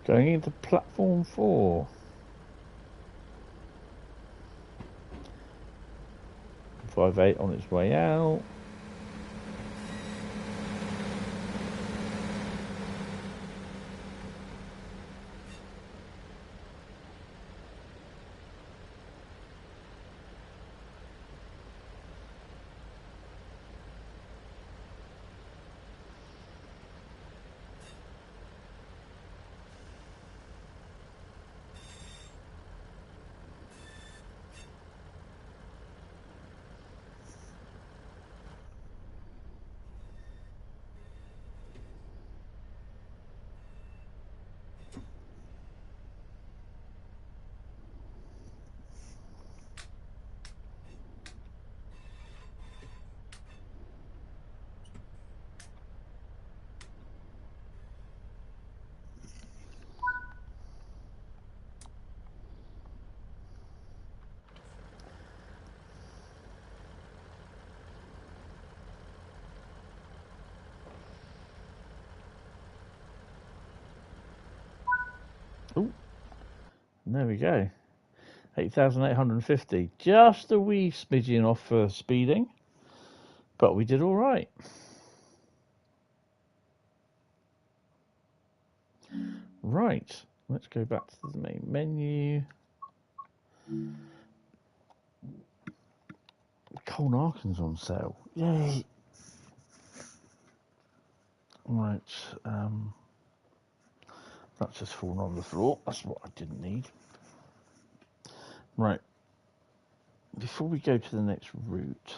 Going into platform 4. '58 on its way out. Ooh, there we go. 8,850. Just a wee smidgen off for speeding, but we did all right. Right, let's go back to the main menu. Colnarken's on sale. Yay! Right, that's just fallen on the floor. That's what I didn't need. Right, before we go to the next route,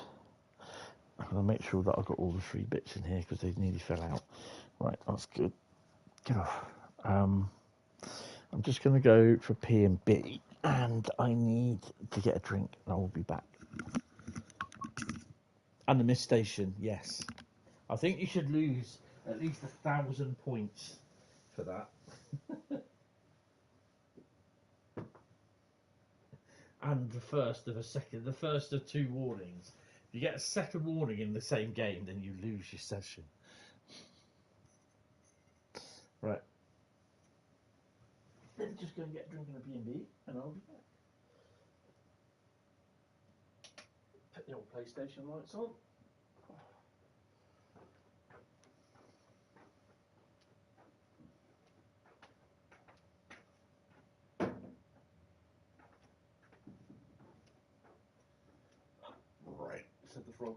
I'm going to make sure that I've got all the 3 bits in here because they nearly fell out. Right, that's good. Get off. I'm just going to go for P&B, and I need to get a drink, and I will be back. And the missed station, yes. I think you should lose at least 1,000 points for that. And the first of 2 warnings. If you get a second warning in the same game, then you lose your session. just go and get a drink in a B&B, and I'll be back. Put the old PlayStation lights on. Right, said the frog.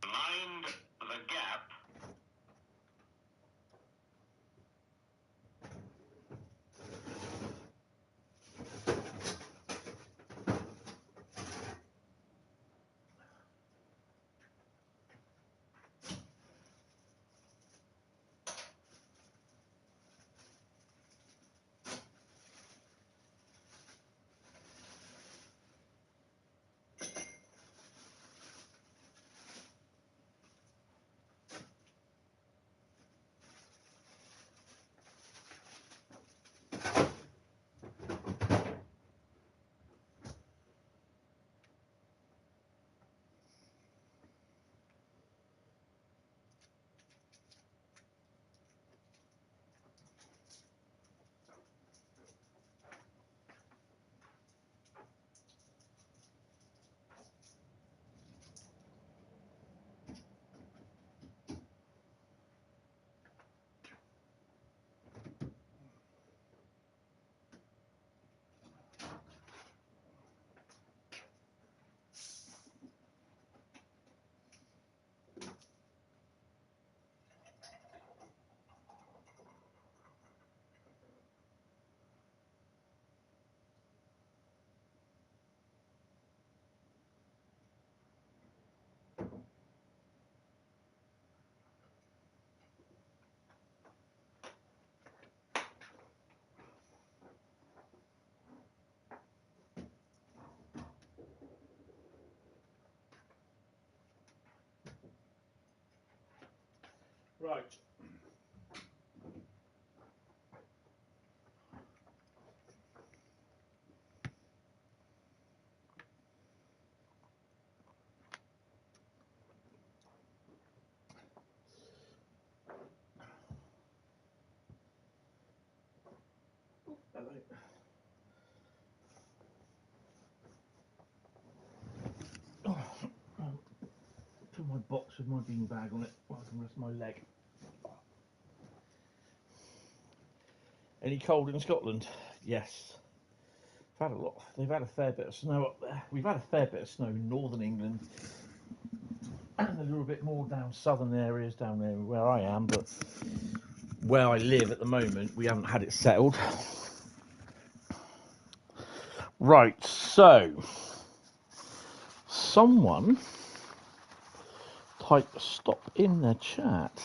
Mind the gap. Right. Hello. Put my box with my bean bag on it while I can rest my leg. Any cold in Scotland? Yes. I've had a lot. They've had a fair bit of snow up there. We've had a fair bit of snow in northern England and a little bit more down southern areas down there where I am, but where I live at the moment, we haven't had it settled. Right, so someone type stop in the chat.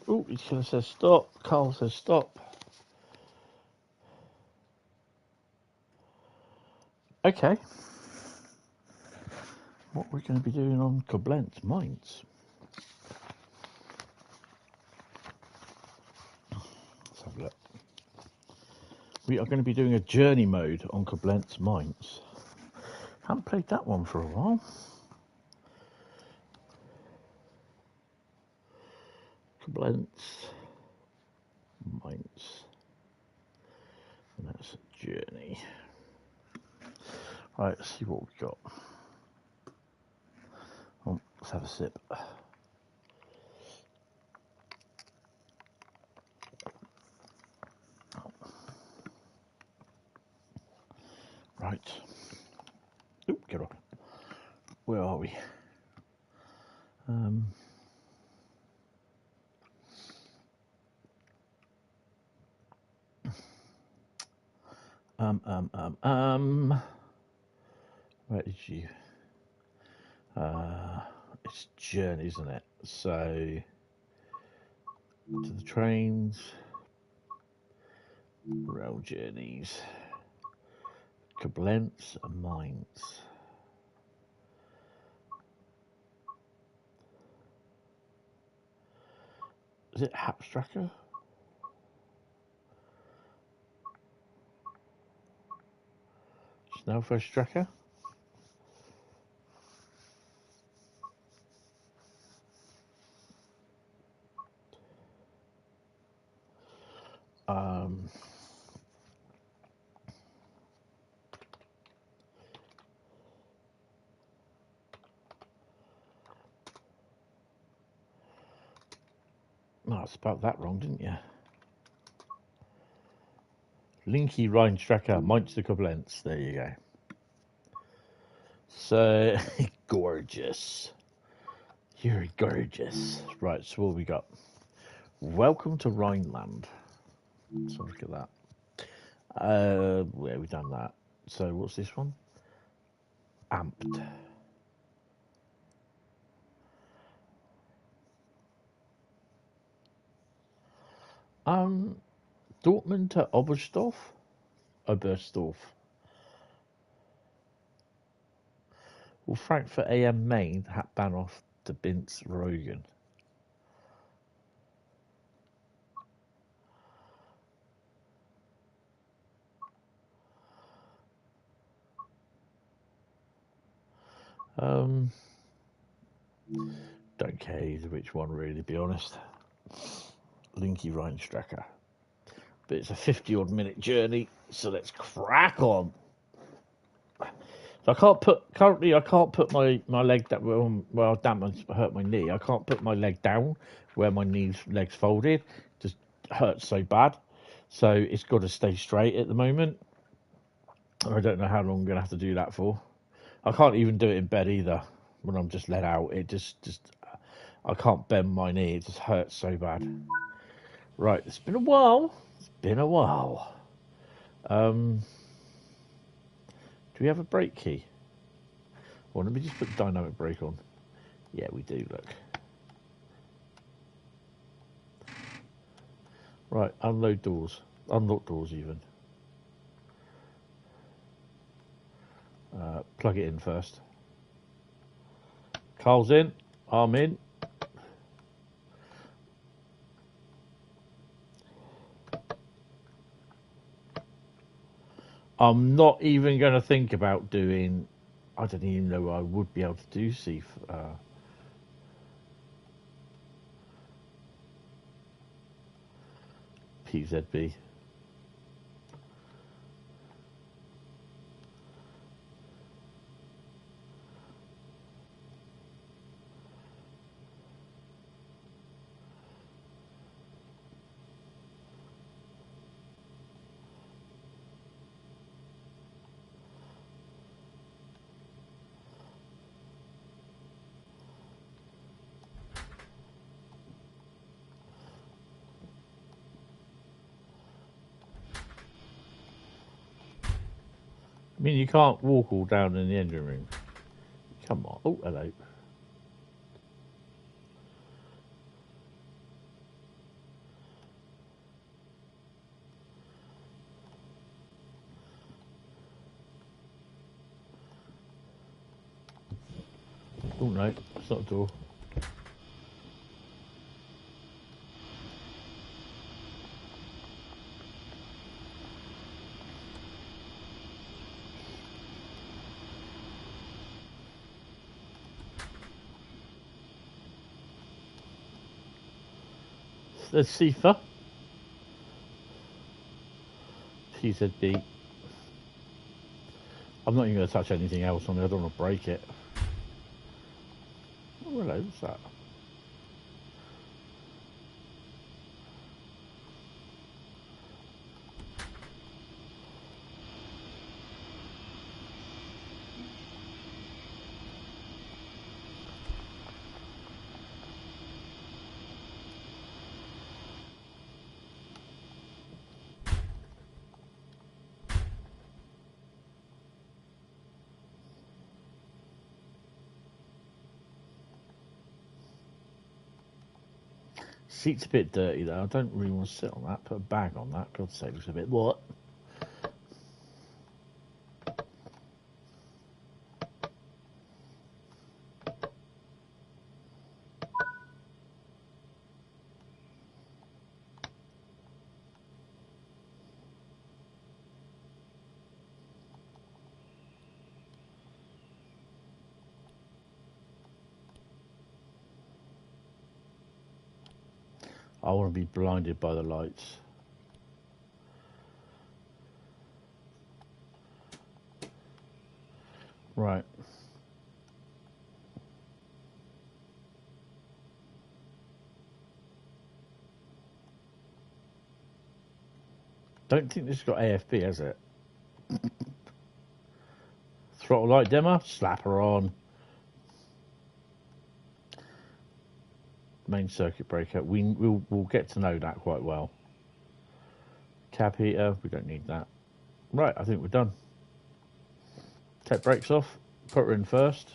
Oh, he's going to say stop. Carl says stop. Okay. What we're going to be doing on Kobblenz Mainz. Let's have a look. We are going to be doing a journey mode on Kobblenz Mainz. Haven't played that one for a while. Kobblenz Mainz. And that's a journey. Right, let's see what we've got. Oh, let's have a sip. Right. Oop, get on. Where are we? Where did you? It's journey, isn't it? So to the trains, rail journeys, Kobblenz and Mainz. Is it Hauptstrecke? Schnellverstrecke? No, I spelled that wrong, didn't you? Linky Rheinstrecke, Mainz to Kobblenz. There you go. So, gorgeous. You're gorgeous. Right, so what have we got? Welcome to Rhineland. So look at that. Where we done that? So what's this one? Amped. Dortmund to Oberstdorf. Well, Frankfurt AM Main, Hauptbahnhof to Binz Rogen. Don't care either which one, really, to be honest. Linky Rheinstrecke. But it's a 50-odd minute journey, so let's crack on. So I can't put my leg down. Well, damn, I hurt my knee. I can't put my leg down where my legs folded. It just hurts so bad. So it's got to stay straight at the moment. I don't know how long I'm going to have to do that for. I can't even do it in bed either when I'm just let out. It just I can't bend my knee. It just hurts so bad. Right, it's been a while. Do we have a brake key? Well, let me just put the dynamic brake on. Yeah, we do, look. Right, unload doors. Unlock doors even. Plug it in first. Carl's in. I'm in. I'm not even going to think about doing... I don't even know I would be able to do PZB. mean you can't walk all down in the engine room? Come on. Oh, hello. Oh no, it's not a door. There's Sifa. PZB. I'm not even going to touch anything else on it. I don't want to break it. Oh, hello, what's that? Seat's a bit dirty though. I don't really want to sit on that. Put a bag on that. God's sake, looks a bit what? I want to be blinded by the lights. Right. Don't think this has got AFB, has it? Throttle light dimmer, slap her on. Main circuit breaker. We'll get to know that quite well. Cab heater, we don't need that. Right, I think we're done. Take brakes off, put her in first.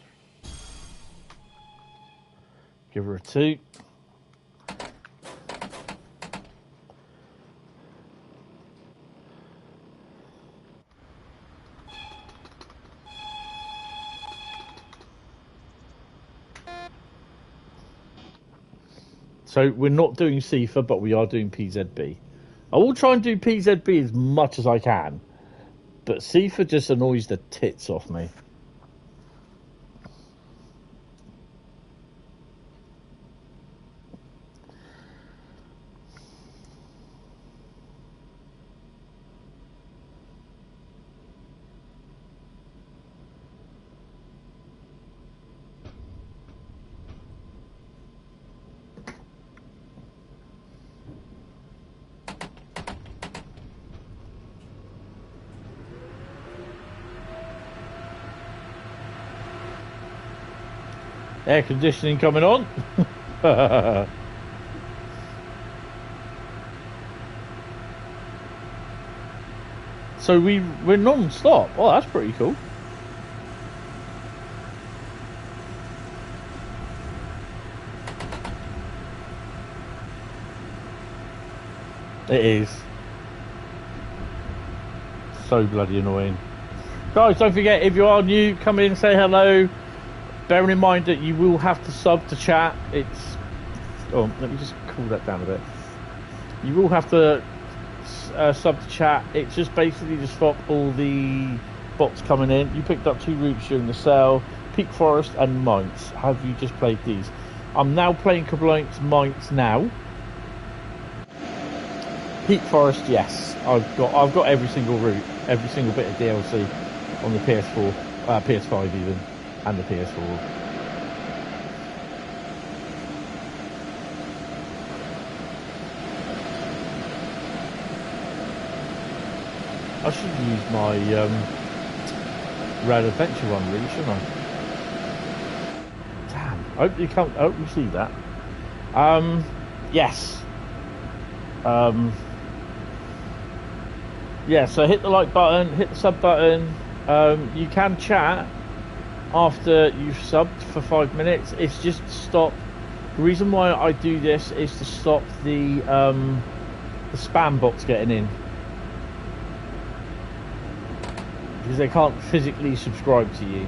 Give her a 2. So we're not doing CIFA, but we are doing PZB. I will try and do PZB as much as I can, but CIFA just annoys the tits off me. Air conditioning coming on. So we're non-stop. Oh, that's pretty cool. It is. So bloody annoying. Guys, don't forget, if you are new, come in and say hello. Bearing in mind that you will have to sub to chat. It's... Oh, let me just cool that down a bit. You will have to sub to chat. It's just basically to stop all the bots coming in. You picked up 2 routes during the sale. Peak Forest and Mainz. Have you just played these? I'm now playing Kobblenz Mainz now. Peak Forest, yes. I've got every single route, every single bit of DLC on the PS4, PS5 even. And the PS4. I should use my Rail Adventure one, really, shouldn't I? Damn. I hope you see that. Yes. Yeah, so hit the like button, hit the sub button. You can chat after you've subbed for 5 minutes. It's just to stop. The reason why I do this is to stop the spam bots getting in, because they can't physically subscribe to you.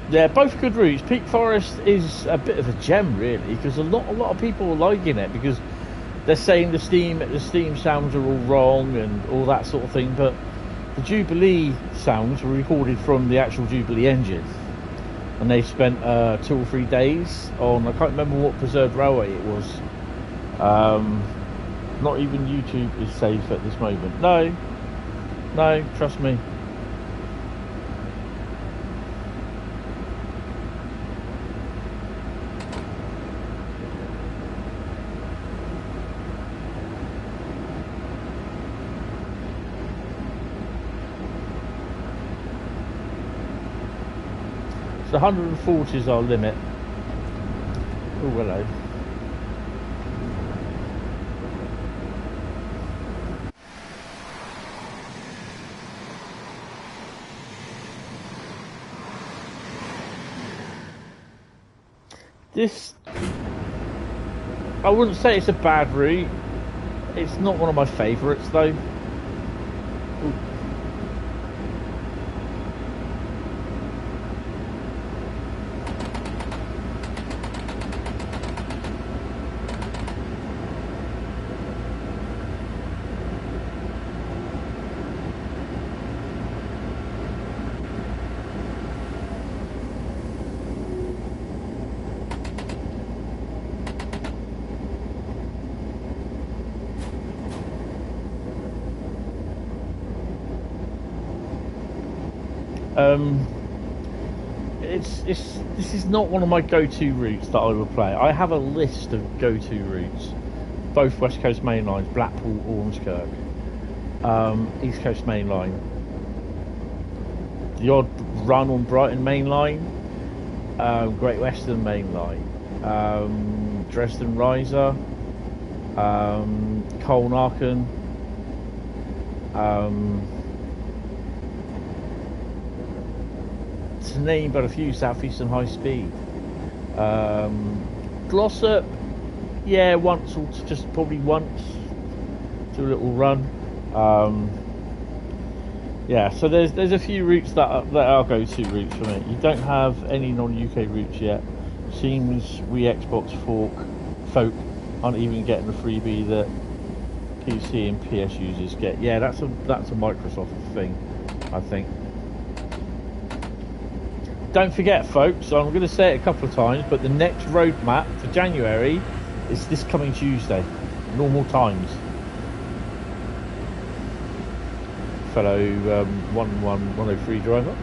Yeah, both good routes. Peak Forest is a bit of a gem, really, because a lot of people are liking it, because they're saying the steam sounds are all wrong and all that sort of thing. But the Jubilee sounds were recorded from the actual Jubilee engine, and they spent 2 or 3 days on, I can't remember what preserved railway it was. Not even YouTube is safe at this moment. No, trust me. So 140 is our limit. Oh, hello. This, I wouldn't say it's a bad route. It's not one of my favourites though. Ooh. This is not one of my go-to routes that I would play. I have a list of go-to routes, both West Coast main lines, Blackpool, Ormskirk, East Coast main line, the odd run on Brighton main line, Great Western main line, Dresden Riesa, Colnarken, to name but a few, Southeastern Highspeed, Glossop, yeah, once or just probably once, do a little run. Yeah, so there's a few routes that are go-to routes for me. You don't have any non-UK routes yet. Seems we Xbox folk aren't even getting the freebie that PC and PS users get. Yeah, that's a Microsoft thing, I think. Don't forget, folks, I'm going to say it a couple of times, but the next roadmap for January is this coming Tuesday, normal times. Fellow 11103 driver.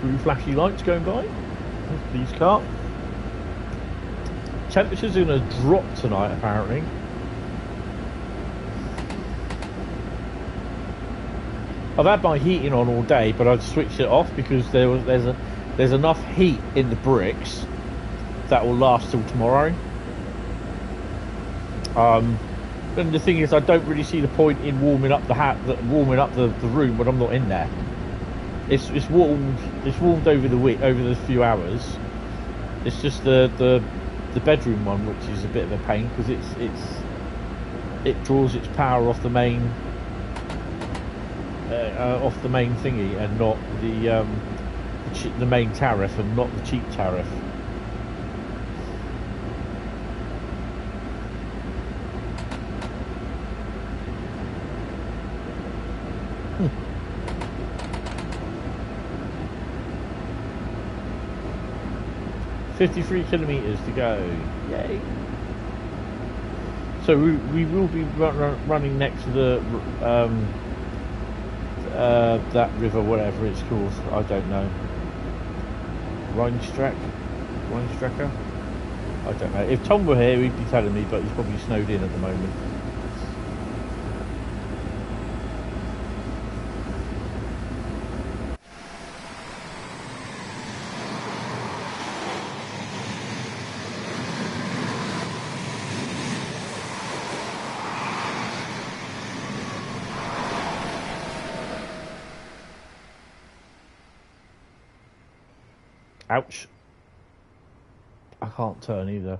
Blue flashy lights going by. Police car. Temperatures are going to drop tonight, apparently. I've had my heating on all day, but I've switched it off because there's enough heat in the bricks that will last till tomorrow. And the thing is, I don't really see the point in warming up the room when I'm not in there. It's warmed over the week, over the few hours. It's just the bedroom one, which is a bit of a pain because it draws its power off the main thingy and not the main tariff and not the cheap tariff. Hmm. 53 kilometers to go. Yay! So we will be running next to the that river, whatever it's called, I don't know. Rheinstrecke? I don't know. If Tom were here, he'd be telling me, but he's probably snowed in at the moment. Ouch. I can't turn either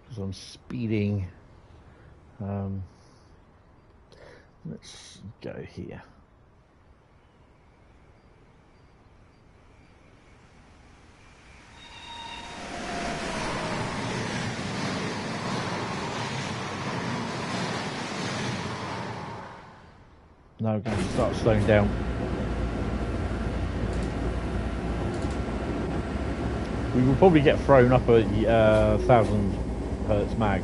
because I'm speeding. Let's go here. Now we're going to start slowing down. We will probably get thrown up a 1000 hertz mag.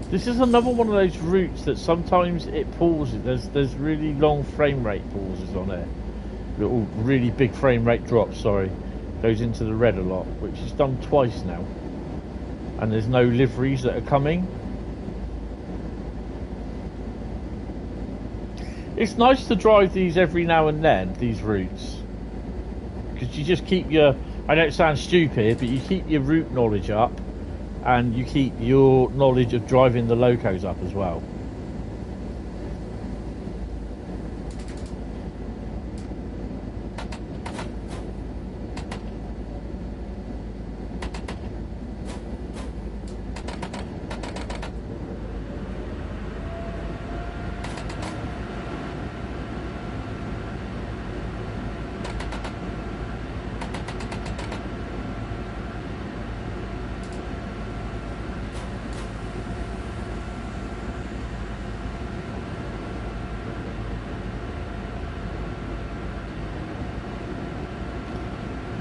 This is another one of those routes that sometimes it pauses. There's really long frame rate pauses on it. Little really big frame rate drops, sorry. Goes into the red a lot, which is done twice now. And there's no liveries that are coming. It's nice to drive these every now and then, these routes. Because you just keep your, I know it sounds stupid, but you keep your route knowledge up. And you keep your knowledge of driving the locos up as well.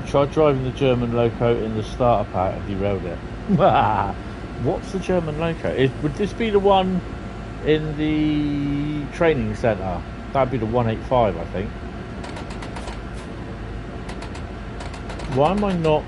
Tried driving the German loco in the starter pack and derailed it. What's the German loco? Would this be the one in the training centre? That'd be the 185, I think. Why am I not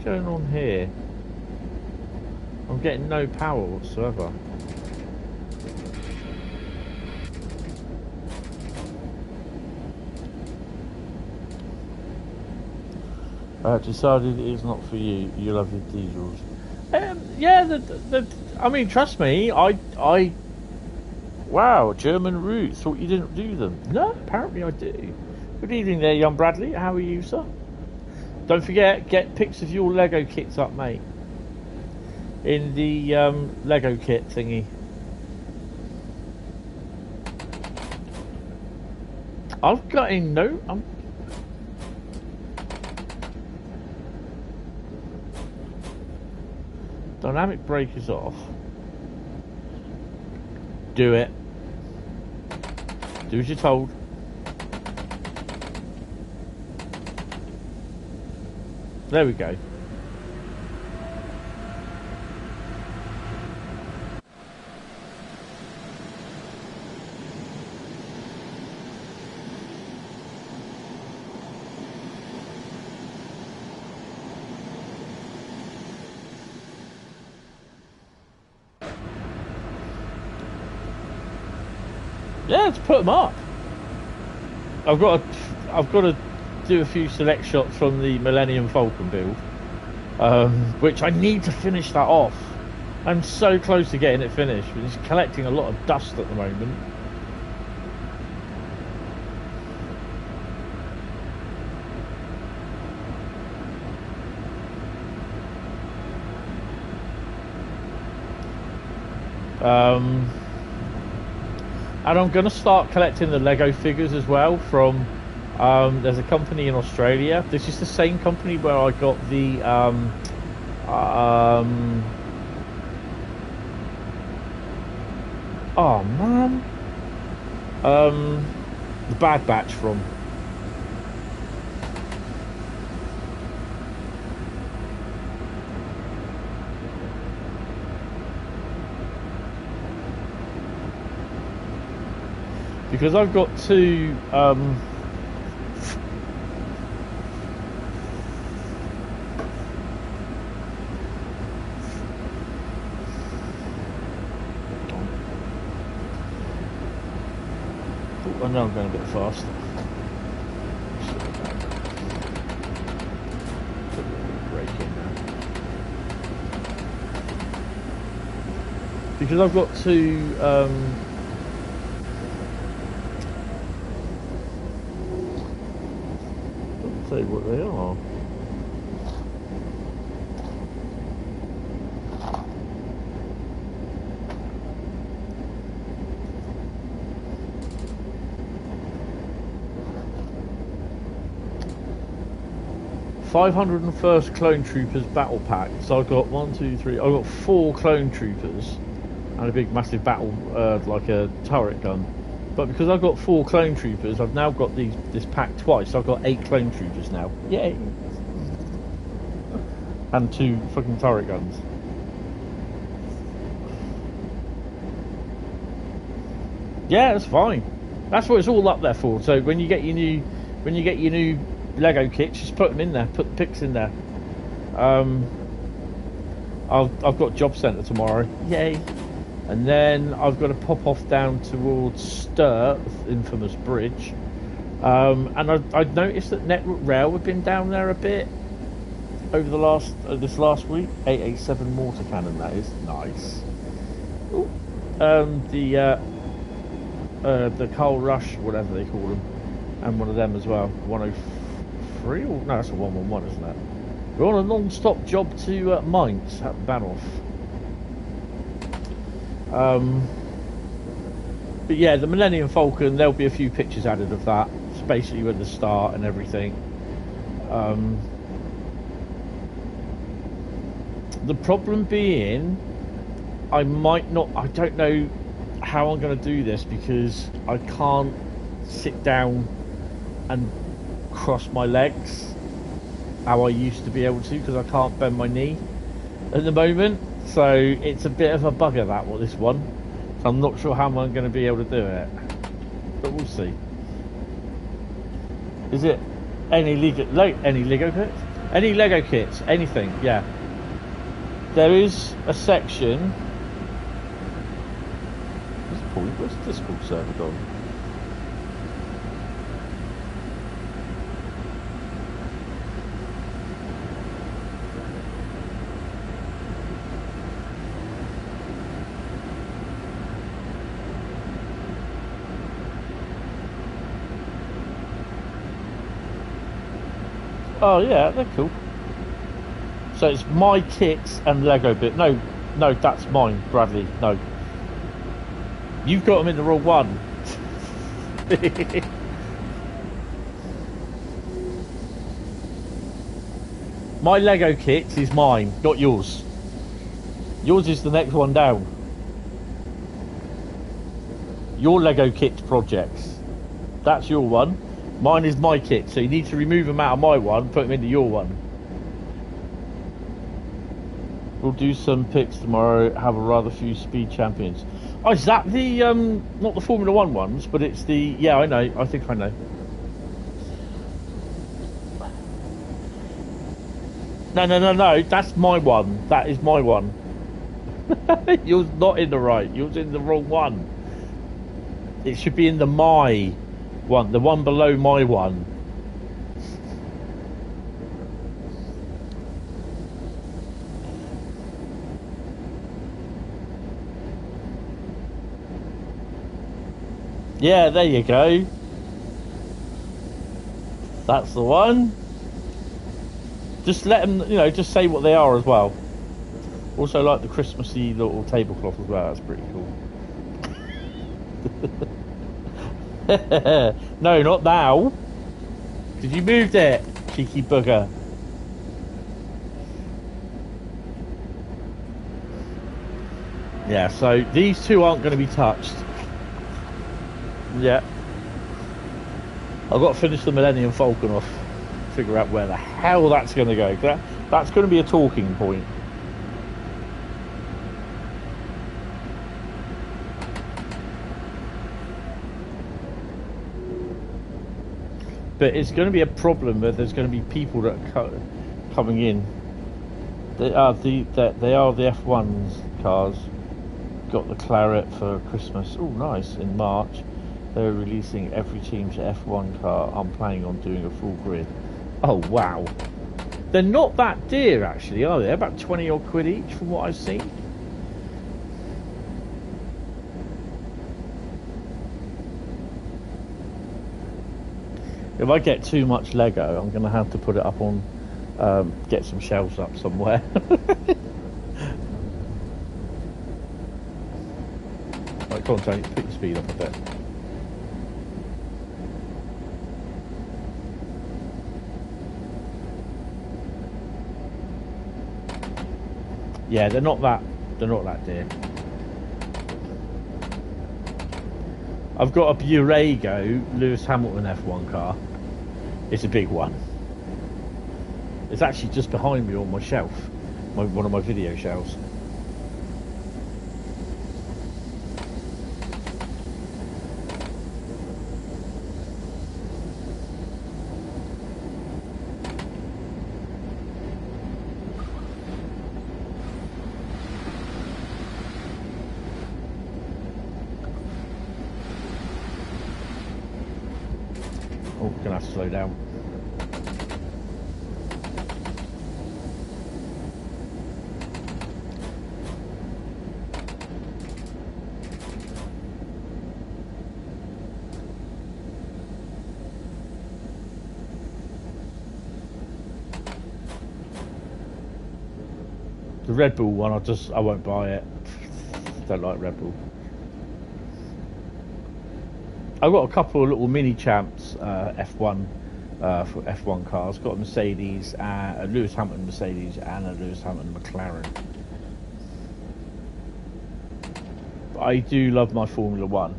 going on here? I'm getting no power whatsoever. Decided it is not for you. You love your diesels. Yeah, I mean, trust me. I. Wow, German roots. Thought you didn't do them. No, apparently I do. Good evening there, young Bradley. How are you, sir? Don't forget, get pics of your Lego kits up, mate. In the Lego kit thingy. I've got a note. Dynamic brake is off. Do it. Do as you're told. There we go. Yeah, let's put them up. I've got to do a few select shots from the Millennium Falcon build, which I need to finish that off. I'm so close to getting it finished, but it's collecting a lot of dust at the moment. And I'm going to start collecting the Lego figures as well from there's a company in Australia. This is the same company where I got the oh man, the Bad Batch from. because I've got two. I know I'm going a bit fast. Put a little bit of brake in now. Because I've got two I'll tell you what they are. "501st Clone Troopers Battle Pack." So I've got 1, 2, 3. I've got 4 Clone Troopers and a big, massive battle, like a turret gun. But because I've got 4 Clone Troopers, I've now got this pack twice. So I've got 8 Clone Troopers now. Yay! And 2 fucking turret guns. Yeah, that's fine. That's what it's all up there for. So when you get your new Lego kits, just put them in there. Put the pics in there. I've got job centre tomorrow. Yay! And then I've got to pop off down towards Sturt, the infamous bridge. And I'd noticed that Network Rail had been down there a bit over the this last week. 887 mortar cannon, that is nice. Ooh. The Coal Rush, whatever they call them, and one of them as well. 103? No, that's a 111, isn't it? We're on a non-stop job to Mainz at Bahnhof. But yeah, the Millennium Falcon, there'll be a few pictures added of that. It's basically with the start and everything. The problem being, I don't know how I'm going to do this, because I can't sit down and cross my legs how I used to be able to, because I can't bend my knee at the moment. So it's a bit of a bugger, this one. So I'm not sure how I'm going to be able to do it, but we'll see. Is it any Lego kits? Any Lego kits? Anything? Yeah. There is a section. Where's the Discord server gone? Oh yeah, they're cool. So it's my kits and Lego bit. No, that's mine, Bradley. No. You've got them in the wrong one. My Lego kit is mine, not yours. Yours is the next one down. Your Lego kit projects. That's your one. Mine is my kit, so you need to remove them out of my one, put them into your one. We'll do some picks tomorrow, have a rather few speed champions. Oh, is that the, not the Formula 1 ones, but it's the, yeah, I know, I think I know. No, that's my one. That is my one. Yours not in the right, yours in the wrong one. It should be in the my one, the one below my one. Yeah, there you go. That's the one. Just let them, just say what they are as well. Also like the Christmassy little tablecloth as well. That's pretty cool. No, not now. Because you moved it, cheeky bugger. Yeah, so these two aren't going to be touched. Yeah. I've got to finish the Millennium Falcon off. Figure out where the hell that's going to go. That's going to be a talking point. But it's going to be a problem where there's going to be people that are coming in. They are the F1's cars. Got the Claret for Christmas. Oh, nice! In March, they're releasing every team's F1 car. I'm planning on doing a full grid. Oh wow! They're not that dear actually, are they? They're about 20 odd quid each from what I've seen. If I get too much Lego, I'm going to have to put it up on, get some shelves up somewhere. Right, go on, Tony, pick the speed up a bit. Yeah, they're not that dear. I've got a Borrego Lewis Hamilton F1 car. It's a big one. It's actually just behind me on my shelf, one of my video shelves. Oh, gonna have to slow down. The Red Bull one, I won't buy it. Don't like Red Bull. I've got a couple of little mini champs F1 for F1 cars. Got a Mercedes, a Lewis Hamilton Mercedes, and a Lewis Hamilton McLaren. But I do love my Formula One.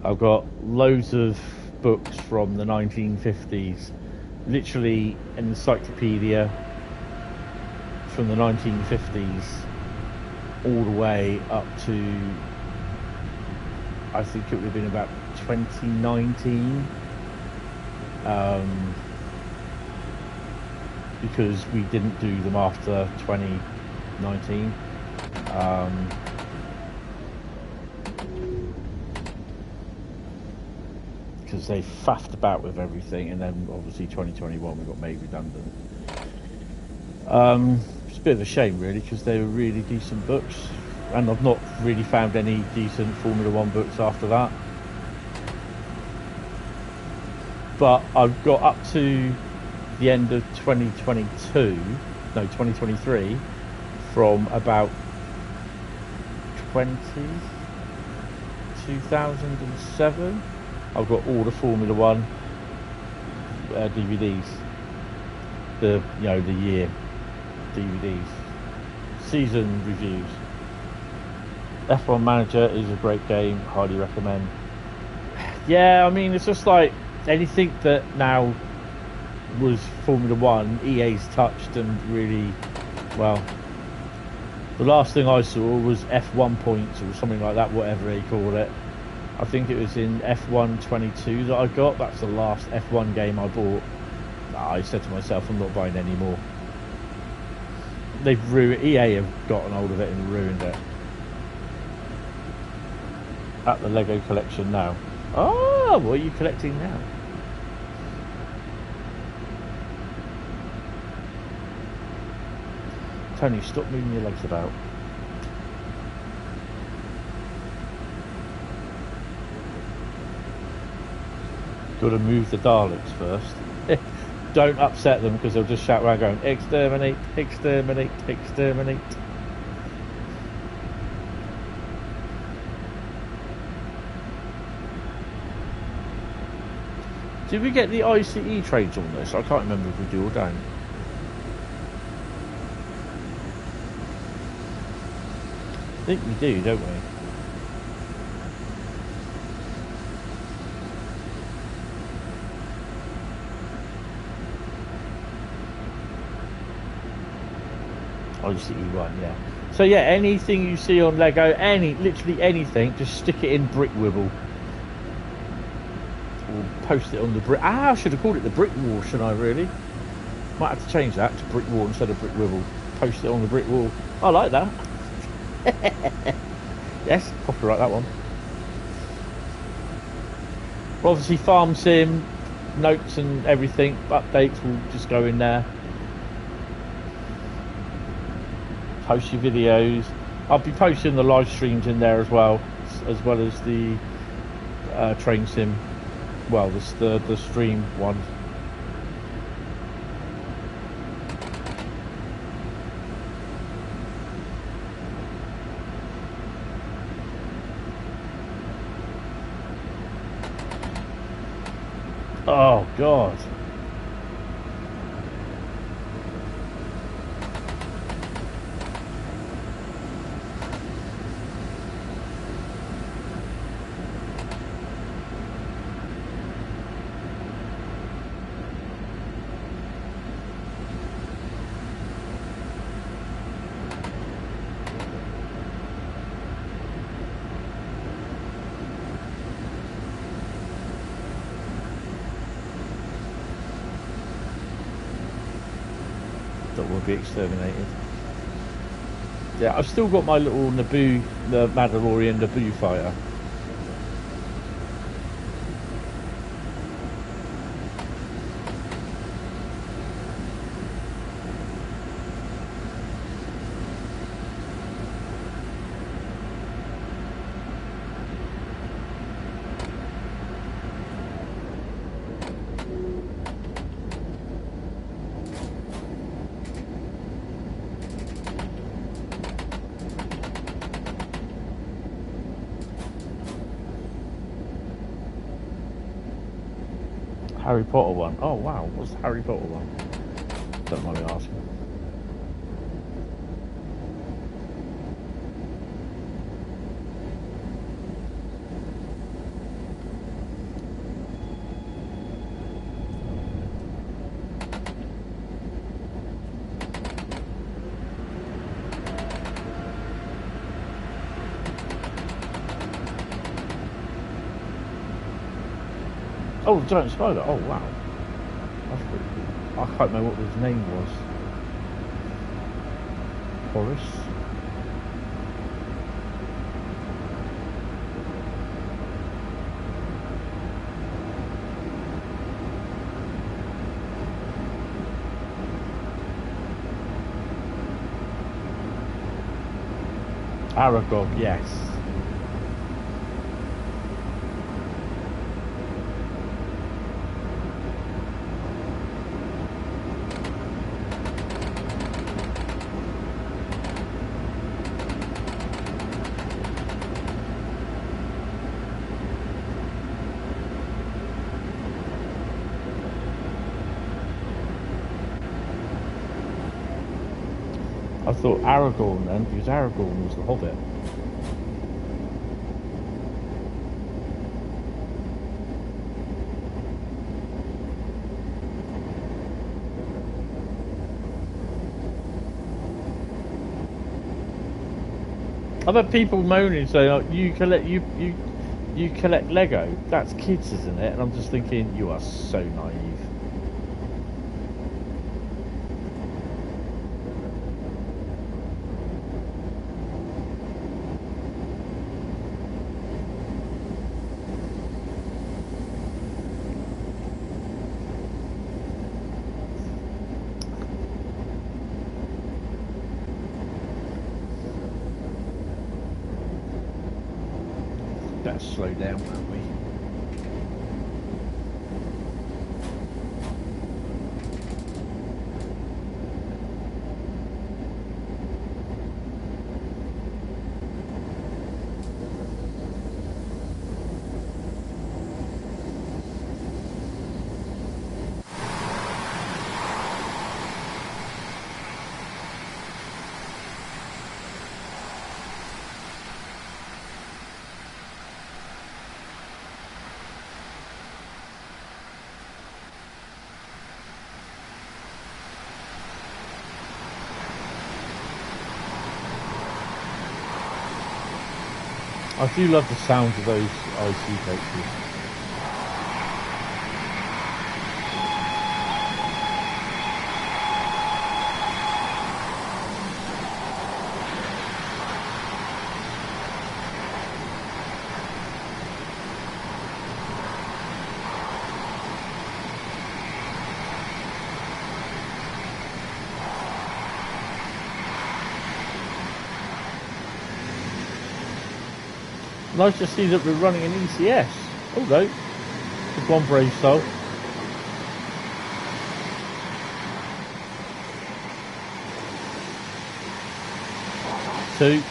I've got loads of books from the 1950s, literally an encyclopedia from the 1950s all the way up to, I think it would have been about 2019, because we didn't do them after 2019. Because they faffed about with everything, and then obviously 2021 we got made redundant. It's a bit of a shame really, because they were really decent books. And I've not really found any decent Formula One books after that. But I've got up to the end of 2023, from about 2007. I've got all the Formula One DVDs. The year DVDs, season reviews. F1 Manager is a great game, highly recommend. Yeah, I mean, it's just like anything that now was Formula One, EA's touched and really, well, the last thing I saw was F1 points or something like that, whatever they call it. I think it was in F1 22 that I got. That's the last F1 game I bought. I said to myself, I'm not buying any more. They've ruined, EA have gotten hold of it and ruined it. At the Lego collection now. Oh, what are you collecting now? Tony, stop moving your legs about. Got to move the Daleks first. Don't upset them, because they'll just shout around going, exterminate, exterminate, exterminate. Did we get the ICE trades on this? I can't remember if we do or don't. I think we do, don't we? ICE one, yeah. So yeah, anything you see on Lego, literally anything, just stick it in brick wibble. We'll post it on the brick. I should have called it the brick wall, shouldn't I? Really? Might have to change that to brick wall instead of brick wibble. Post it on the brick wall. I like that. Yes, copyright that one. Well, obviously, farm sim, notes and everything, updates will just go in there. Post your videos. I'll be posting the live streams in there as well as the train sim. Well, the stream one. Oh God. That will be exterminated. Yeah, I've still got my little Naboo, the Mandalorian Naboo fighter. Harry Potter one. Oh wow, what's the Harry Potter one? Don't mind me asking. Oh, the giant spider. Oh, wow. That's pretty cool. I can't remember what his name was. Horace. Aragog, yes. I thought Aragorn then, because Aragorn was the Hobbit. I've had people moaning saying, "Oh, you collect Lego. That's kids, isn't it?" And I'm just thinking, you are so naive. Better slow down, won't we? I do love the sound of those IC coaches. Nice to see that we're running an ECS. Oh no, just one brave soul. Two.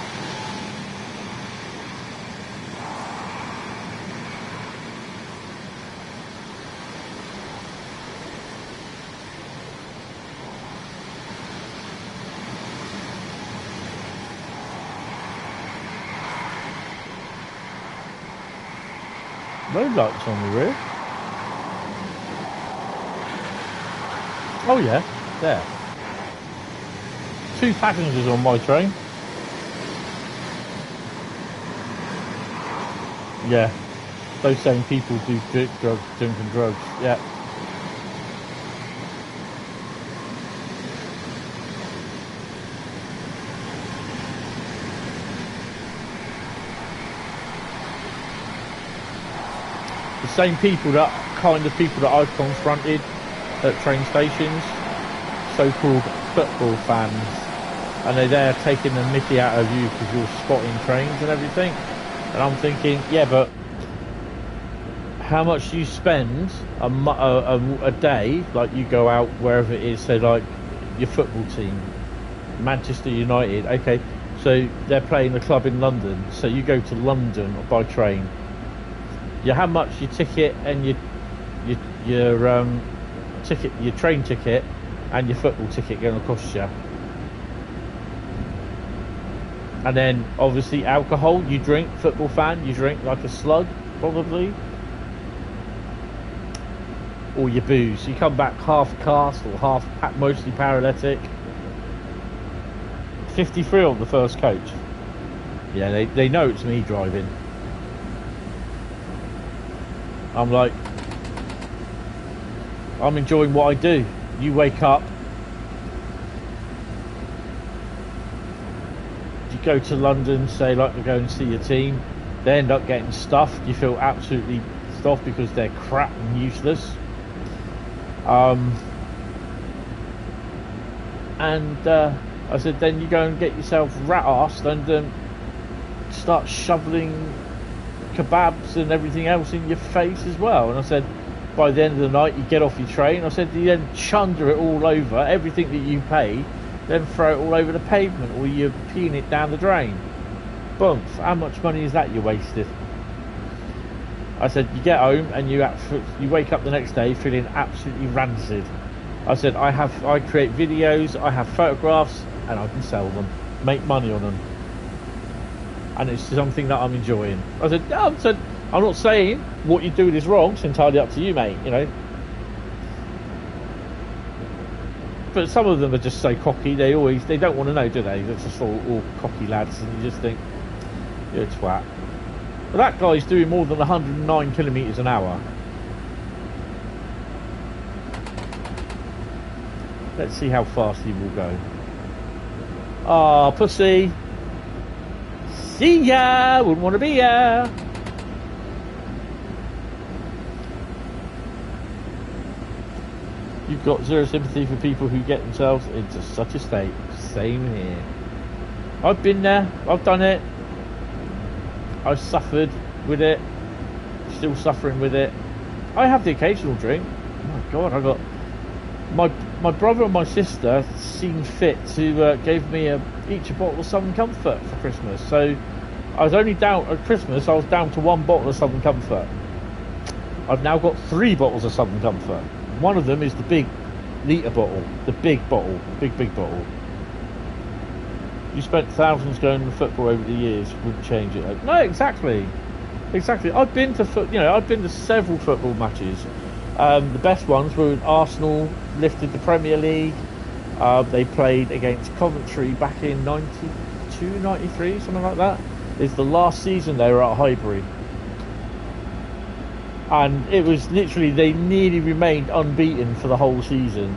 No lights on the rear. Oh yeah, there. 2 passengers on my train. Yeah, those same people do drinking drugs. Yeah. The same people that I've confronted at train stations, so-called football fans, and they're there taking the mickey out of you because you're spotting trains and everything. And I'm thinking, yeah, but how much do you spend a day, like you go out wherever it is, say like your football team, Manchester United, okay, so they're playing the club in London, so you go to London by train. How much your ticket and your train ticket and your football ticket going to cost you? And then obviously alcohol, you drink, football fan, you drink like a slug probably, or your booze, you come back half cast or half mostly paralytic. 53 on the first coach. Yeah, they know it's me driving. I'm like, I'm enjoying what I do. You wake up, you go to London, say like to go and see your team, they end up getting stuffed. You feel absolutely stuffed because they're crap and useless. I said, then you go and get yourself rat-arsed and start shoveling kebabs and everything else in your face as well. And I said, by the end of the night, you get off your train. I said, you then chunder it all over, everything that you pay, then throw it all over the pavement, or you're peeing it down the drain. Boom, how much money is that you wasted? I said, you get home and you wake up the next day feeling absolutely rancid. I said, I create videos, I have photographs, and I can sell them, make money on them. And it's something that I'm enjoying. I said, I'm not saying what you're doing is wrong, it's entirely up to you, mate, you know. But some of them are just so cocky, they don't want to know, do they? They're just all cocky lads, and you just think, you're a twat. But that guy's doing more than 109 kilometres an hour. Let's see how fast he will go. Ah, pussy. See ya! Wouldn't want to be ya! You've got zero sympathy for people who get themselves into such a state. Same here. I've been there. I've done it. I've suffered with it. Still suffering with it. I have the occasional drink. Oh my God, I got... My brother and my sister seemed fit to give me each a bottle of Southern Comfort for Christmas. So I was only down at Christmas. I was down to 1 bottle of Southern Comfort. I've now got 3 bottles of Southern Comfort. One of them is the big litre bottle, the big bottle, big bottle. You spent thousands going to football over the years, wouldn't change it. No, exactly. I've been to several football matches. The best ones were when Arsenal lifted the Premier League. They played against Coventry back in 92, 93, something like that. It's the last season they were at Highbury. And it was literally, they nearly remained unbeaten for the whole season.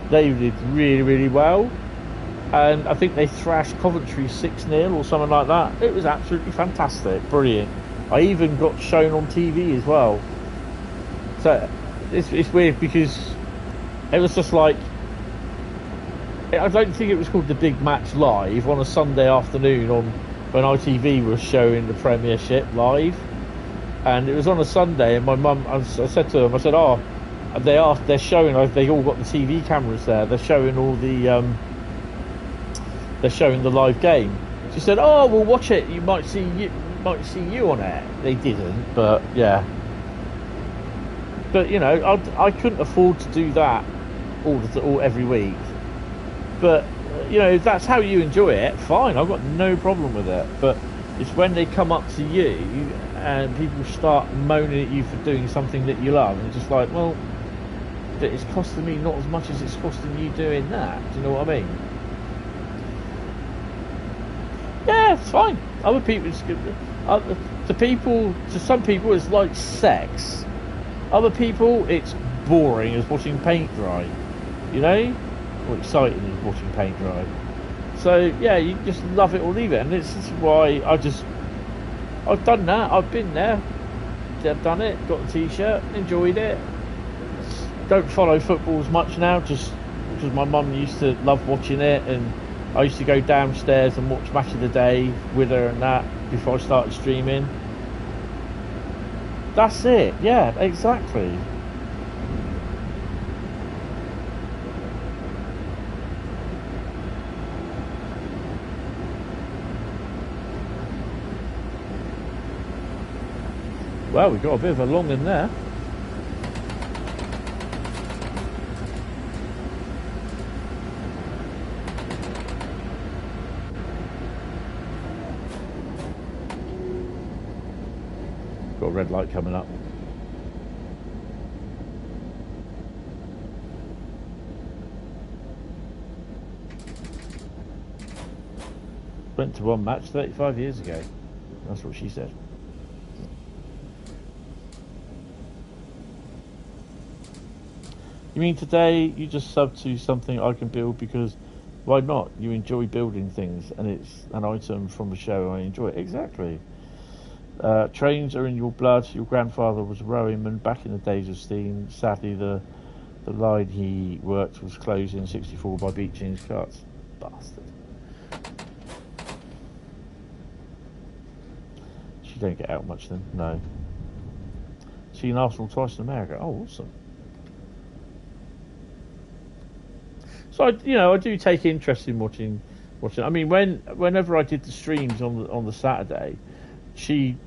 They did really, really well. And I think they thrashed Coventry 6-0 or something like that. It was absolutely fantastic, brilliant. I even got shown on TV as well. So it's weird because it was just like, I don't think it was called the Big Match Live on a Sunday afternoon on when ITV was showing the Premiership live, and it was on a Sunday. And my mum, I said to them, I said, "Oh, they're showing. They all got the TV cameras there. They're showing all the they're showing the live game." She said, "Oh, we'll watch it. You might see you on it." They didn't, but yeah. But you know, I couldn't afford to do that all every week. But you know, if that's how you enjoy it, fine. I've got no problem with it. But it's when they come up to you and people start moaning at you for doing something that you love, and it's just like, well, it's costing me not as much as it's costing you doing that. Do you know what I mean? Yeah, it's fine. Other people, to some people, it's like sex. Other people, it's boring as watching paint dry. You know, or exciting as watching paint dry. So yeah, you just love it or leave it, and this is why I've done that. I've been there. I've done it. Got the T-shirt. Enjoyed it. Don't follow football as much now, just because my mum used to love watching it, and I used to go downstairs and watch Match of the Day with her and that before I started streaming. That's it. Yeah, exactly. Well, we got a bit of a long in there. Got a red light coming up. Went to one match 35 years ago. That's what she said. You mean today you just sub to something I can build because why not? You enjoy building things and it's an item from a show I enjoy it. Exactly. Trains are in your blood. Your grandfather was a rowingman back in the days of steam. Sadly, the line he worked was closed in '64 by Beeching's carts. Bastard. She don't get out much then. No. Seen Arsenal twice in America. Oh, awesome. So I do take interest in watching. I mean, whenever I did the streams on the Saturday, she'd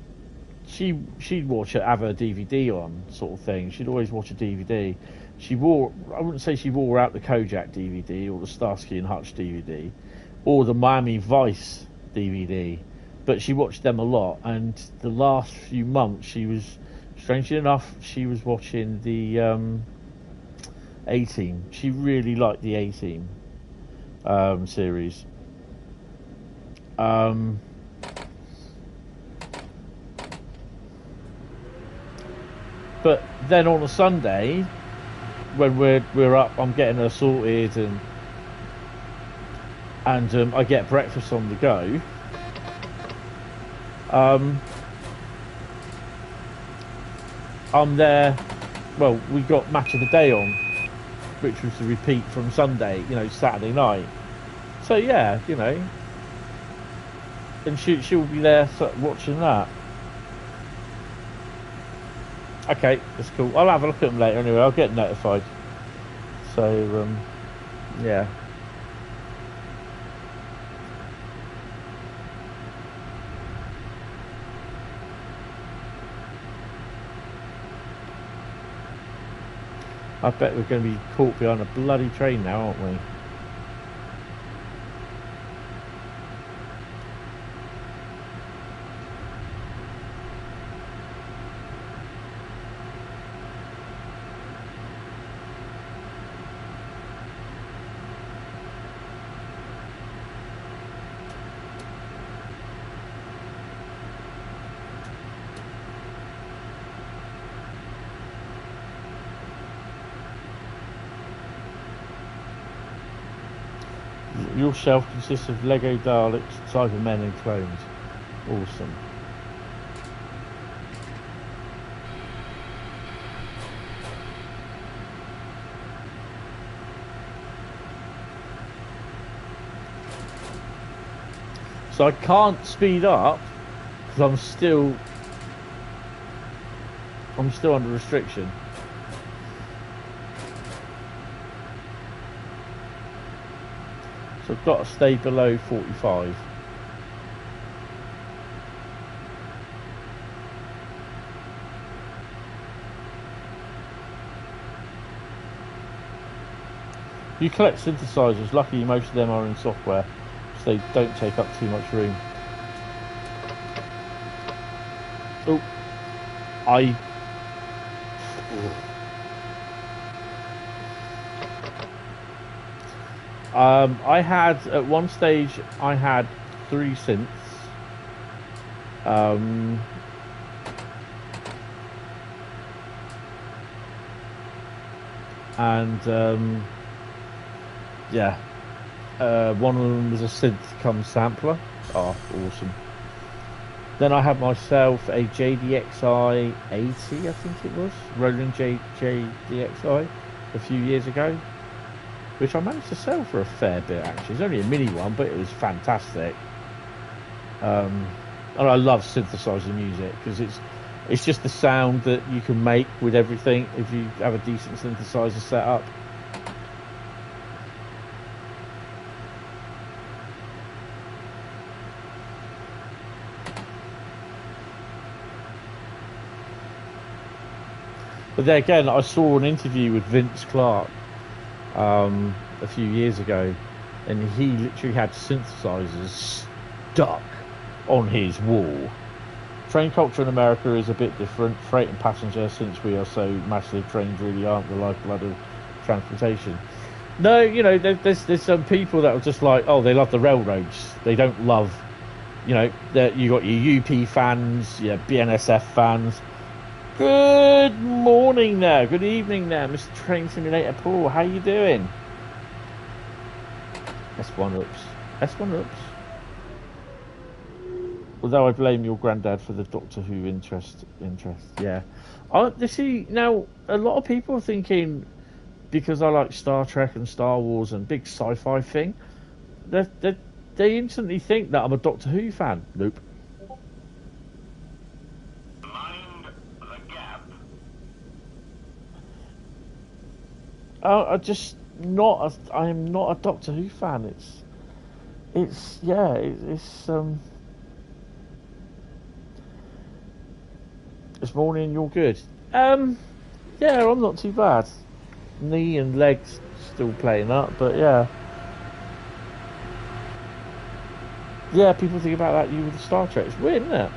watch it, have a DVD on, sort of thing. She'd always watch a DVD. I wouldn't say she wore out the Kojak DVD or the Starsky and Hutch DVD or the Miami Vice DVD, but she watched them a lot. And the last few months, strangely enough, she was watching the A-Team. She really liked the A-Team series. But then on a Sunday, when we're up, I'm getting her sorted, and I get breakfast on the go. I'm there. Well, we got Match of the Day on, which was the repeat from Sunday, Saturday night. So yeah, and she'll be there watching that. Okay, that's cool. I'll have a look at them later anyway. I'll get notified. So yeah. I bet we're going to be caught behind a bloody train now, aren't we? Your shelf consists of Lego Daleks, Cybermen and clones. Awesome. So I can't speed up because I'm still under restriction. So I've got to stay below 45. You collect synthesizers. Luckily, most of them are in software, so they don't take up too much room. Oh, I had at one stage I had 3 synths. Yeah, one of them was a synth cum sampler. Oh, awesome. Then I had myself a JDXI 80, I think it was, Roland JDXI a few years ago, which I managed to sell for a fair bit actually. It's only a mini one, but it was fantastic. And I love synthesizer music because it's just the sound that you can make with everything if you have a decent synthesizer set up. But then again, I saw an interview with Vince Clarke a few years ago, and he literally had synthesizers stuck on his wall. Train culture in America is a bit different. Freight and passenger, since we are so massive, trains really aren't the lifeblood of transportation. No, you know, there's some people that are just like, oh, they love the railroads. They don't love, you know, you got your UP fans, your BNSF fans. Good morning now, good evening now, Mr. Train Simulator Paul, how you doing? S1 ups, S1 ups. Although I blame your granddad for the Doctor Who interest, yeah. You see, now, a lot of people are thinking, because I like Star Trek and Star Wars and big sci-fi thing, they instantly think that I'm a Doctor Who fan. Nope. I'm not a Doctor Who fan. This morning you're good. Yeah, I'm not too bad. Knee and legs still playing up, but yeah. Yeah, people think about that you with Star Trek. It's weird, isn't it?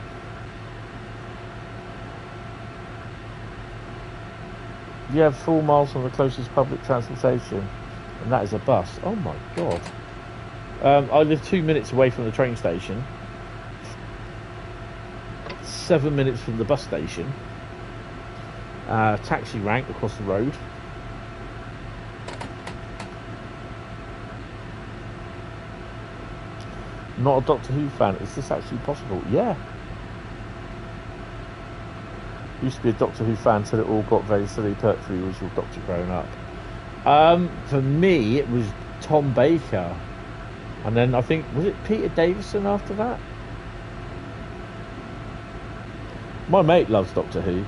You have 4 miles from the closest public transportation, and that is a bus. Oh my god. I live 2 minutes away from the train station, 7 minutes from the bus station, taxi rank across the road. Not a Doctor Who fan. Is this actually possible? Yeah. Used to be a Doctor Who fan till it all got very silly. Pertwee was your Doctor growing up. For me, it was Tom Baker, and then I think, was it Peter Davison after that? My mate loves Doctor Who.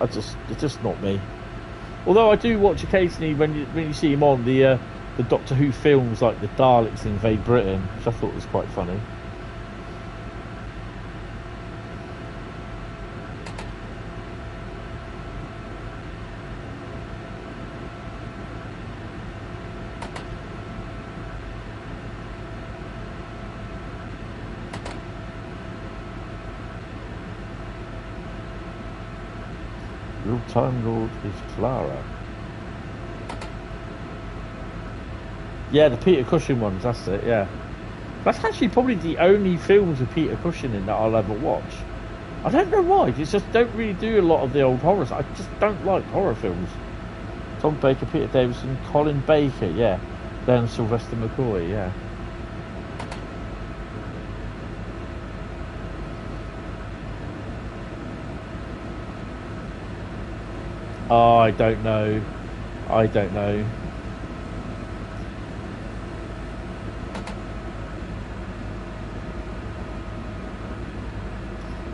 It's just not me. Although I do watch occasionally when you see him on the Doctor Who films, like the Daleks invade Britain, which I thought was quite funny. Your Time Lord is Clara. Yeah, the Peter Cushing ones, that's it, yeah. That's actually probably the only films with Peter Cushing in that I'll ever watch. I don't know why, it's just don't really do a lot of the old horrors. I just don't like horror films. Tom Baker, Peter Davison, Colin Baker, yeah. Then Sylvester McCoy, yeah. Oh, I don't know.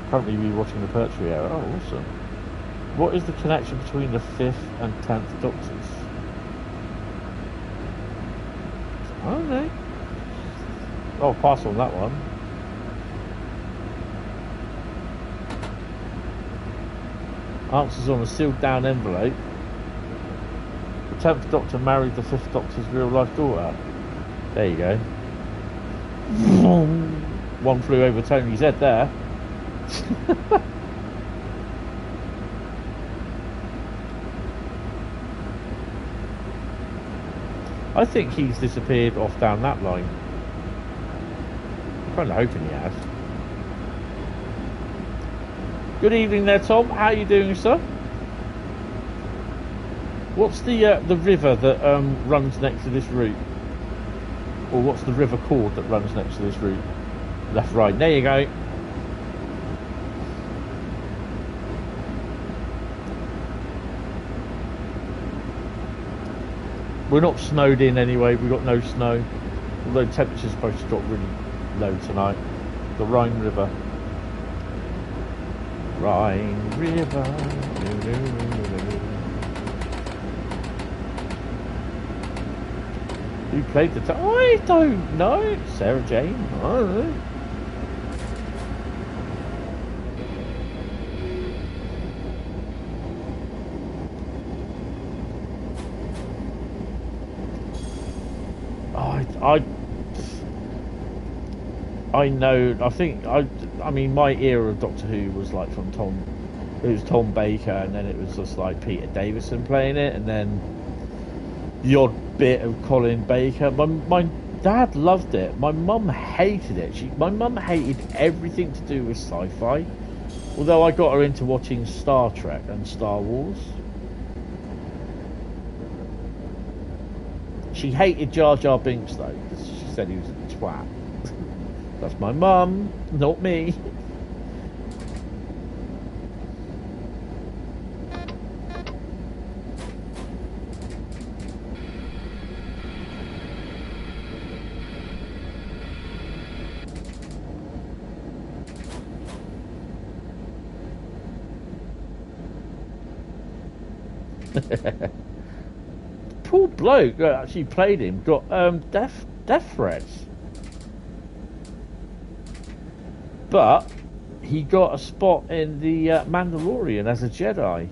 Currently rewatching the Pertwee era. Oh, awesome. What is the connection between the 5th and 10th Doctors? I don't know. I'll pass on that one. Answers on a sealed down envelope. The 10th Doctor married the 5th Doctor's real life daughter. There you go. One flew over Tony's head there. I think he's disappeared off down that line. I'm kind of hoping he has. Good evening there, Tom. How are you doing, sir? What's the river that runs next to this route? Or what's the river called that runs next to this route? Left, right. There you go. We're not snowed in anyway. We've got no snow. Although temperature's supposed to drop really low tonight. The Rhine River. Rhine River. Who played the I don't know. Sarah Jane. I don't know. I know. I mean, my era of Doctor Who was like from Tom. It was Tom Baker, and then it was just like Peter Davison playing it, and then the odd bit of Colin Baker. My dad loved it. My mum hated it. My mum hated everything to do with sci-fi. Although I got her into watching Star Trek and Star Wars. She hated Jar Jar Binks though, because she said he was a twat. That's my mum, not me. Poor bloke that actually played him got death threats, but he got a spot in the Mandalorian as a Jedi.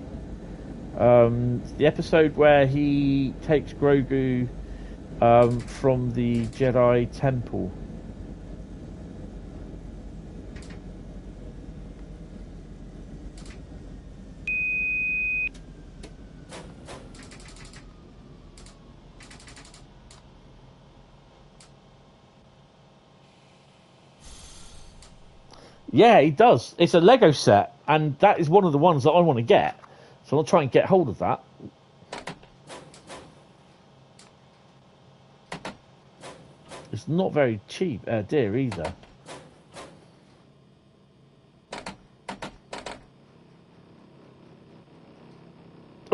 The episode where he takes Grogu from the Jedi Temple. Yeah, he does. It's a Lego set, and that is one of the ones that I want to get. So I'll try and get hold of that. It's not very cheap, dear either.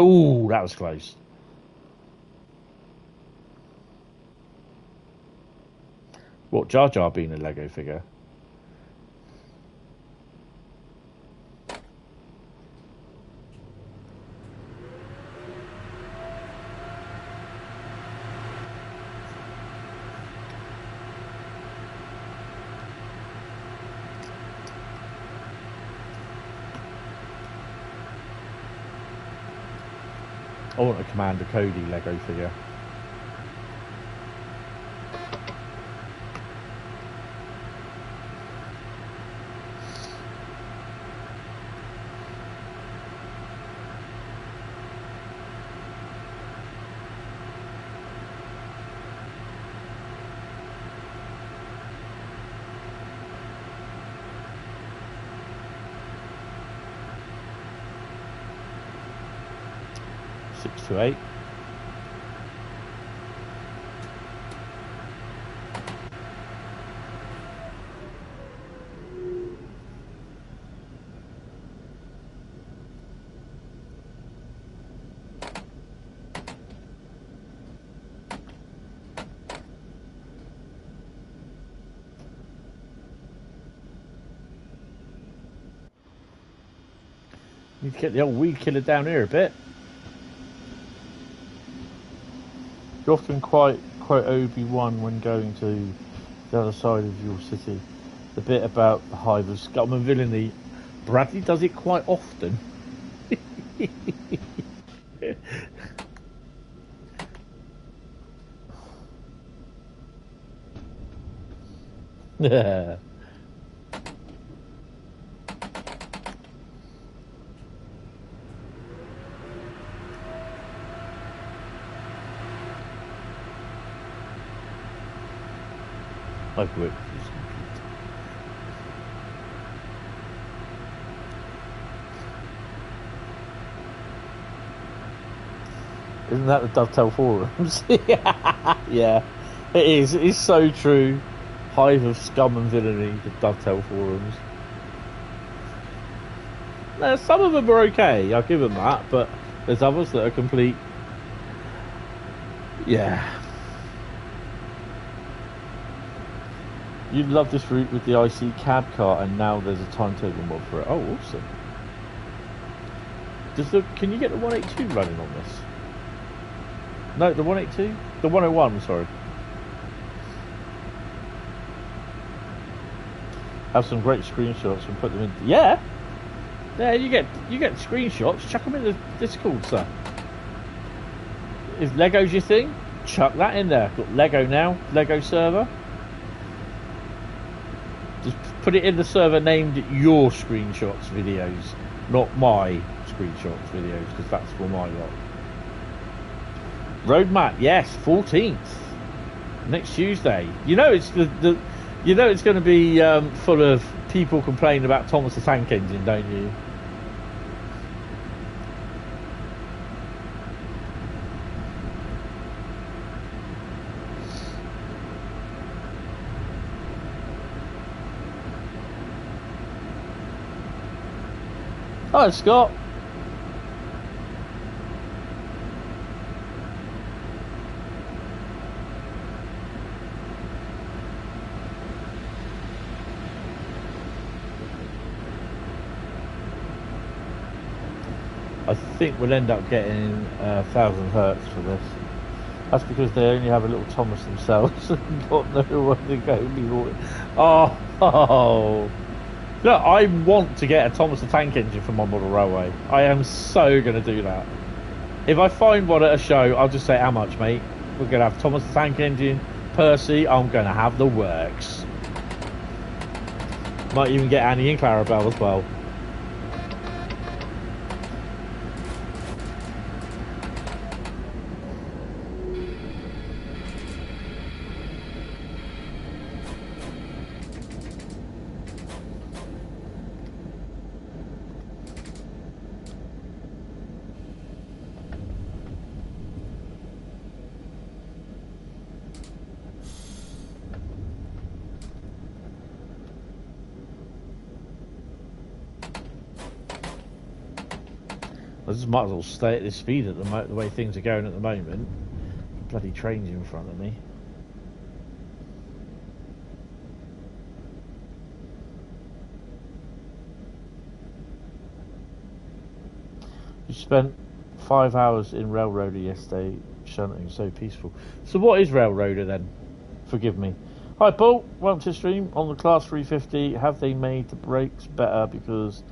Ooh, that was close. What, Jar Jar being a Lego figure? I want a Commander Cody Lego figure. To 8. Need to get the old weed killer down here a bit. You're often quite Obi-Wan when going to the other side of your city. The bit about the hive of scum and villainy. Bradley does it quite often. Yeah. I've worked with this computer. Isn't that the Dovetail forums? Yeah, it is. It is so true. Hive of scum and villainy, the Dovetail forums. Now, some of them are okay, I'll give them that, but there's others that are complete. Yeah. You'd love this route with the IC cab car, and now there's a timetable mod for it. Oh, awesome. Can you get the 182 running on this? No, the 182? The 101, sorry. Have some great screenshots and put them in. Yeah, you get screenshots. Chuck them in the Discord, sir. If Lego's your thing, chuck that in there. Got Lego now, Lego server. Just put it in the server named your screenshots videos, not my screenshots videos, because that's for my lot. Roadmap, yes, 14th, next Tuesday. You know it's you know it's going to be full of people complaining about Thomas the Tank Engine, don't you? Hi, Scott. I think we'll end up getting 1000 hertz for this. That's because they only have a little Thomas themselves and not know what they're going to be doing. Oh. Look, I want to get a Thomas the Tank Engine for my model railway. I am so going to do that. If I find one at a show, I'll just say, how much, mate? We're going to have Thomas the Tank Engine, Percy, I'm going to have the works. Might even get Annie and Clarabelle as well. I just might as well stay at this speed at the way things are going at the moment. Bloody trains in front of me. You spent 5 hours in Railroader yesterday, shunting, so peaceful. So what is Railroader then? Forgive me. Hi Paul, welcome to the stream. On the Class 350, have they made the brakes better because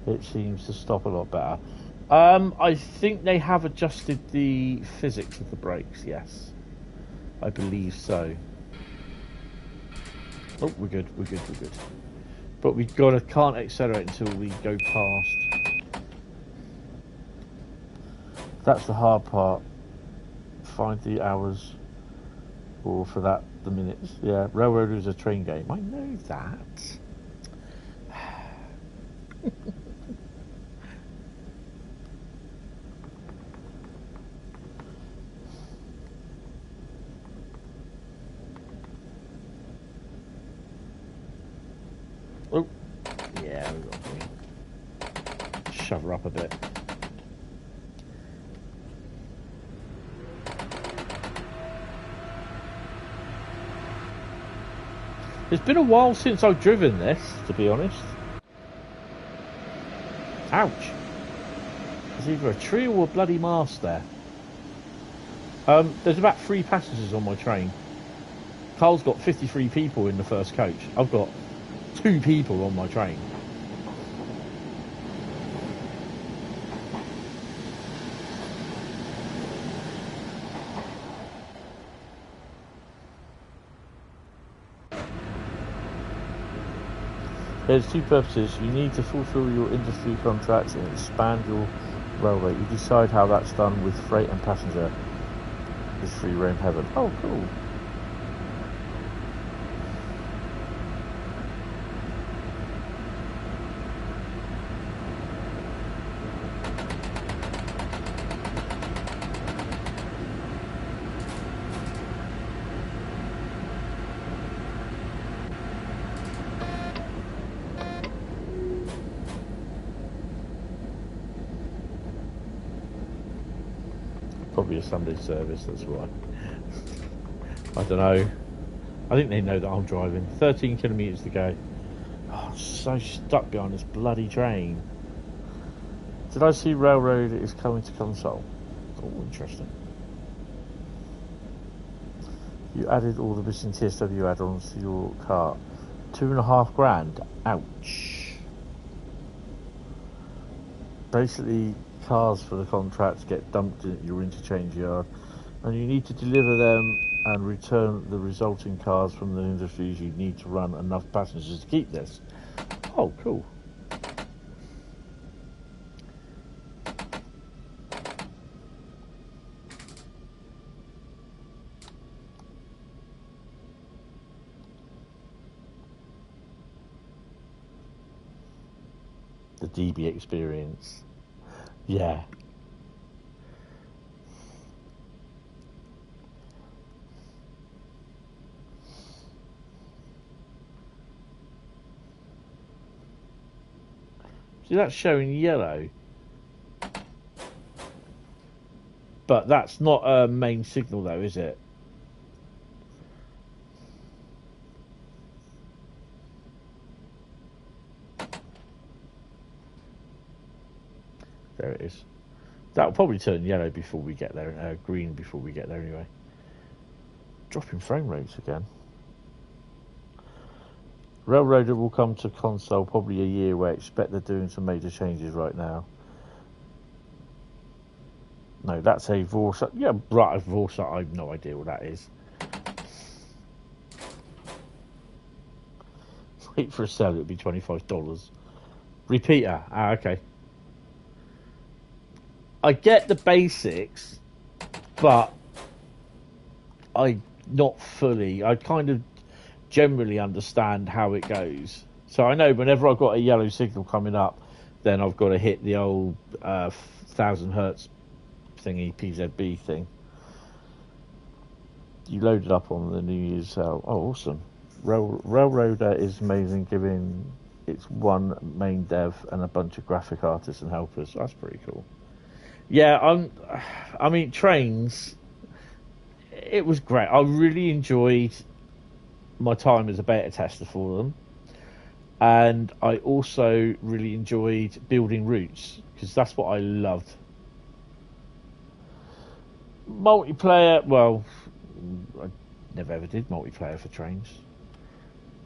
it seems to stop a lot better? I think they have adjusted the physics of the brakes, yes. I believe so. Oh, we're good. But we can't accelerate until we go past. That's the hard part. Find the hours, or for that, the minutes. Yeah, Railroader is a train game. I know that. Oh, yeah, we've got to shove her up a bit. It's been a while since I've driven this, to be honest. Ouch. There's either a tree or a bloody mast there. There's about 3 passengers on my train. Carl's got 53 people in the first coach. I've got 2 people on my train. There's 2 purposes. You need to fulfill your industry contracts and expand your railway. You decide how that's done with freight and passenger. It's free reign heaven. Oh, cool. Probably a Sunday service, that's why. I don't know. I think they know that I'm driving. 13 kilometres to go. Oh, I'm so stuck behind this bloody train. Did I see Railroad is coming to console? Oh, interesting. You added all the missing TSW add-ons to your car. $2.5 grand. Ouch. Basically, cars for the contracts get dumped at your interchange yard, and you need to deliver them and return the resulting cars from the industries. You need to run enough passengers to keep this. Oh, cool. The DB experience. Yeah. See, that's showing yellow. But that's not a main signal though, is it? There it is. That'll probably turn yellow before we get there, green before we get there anyway. Dropping frame rates again. Railroader will come to console probably a year away. Expect they're doing some major changes right now. No, that's a Vorsa. Yeah, right, a Vorsa. I have no idea what that is. Wait for a sale, it would be $25. Repeater. Ah, okay. I get the basics, but I not fully. I kind of generally understand how it goes. So I know whenever I've got a yellow signal coming up, then I've got to hit the old 1000 hertz thingy, PZB thing. You load it up on the New Year's sale. Oh, awesome. Railroader is amazing, giving its one main dev and a bunch of graphic artists and helpers. That's pretty cool. Yeah, I mean, trains, it was great. I really enjoyed my time as a beta tester for them. And I also really enjoyed building routes, because that's what I loved. Multiplayer, well, I never ever did multiplayer for trains.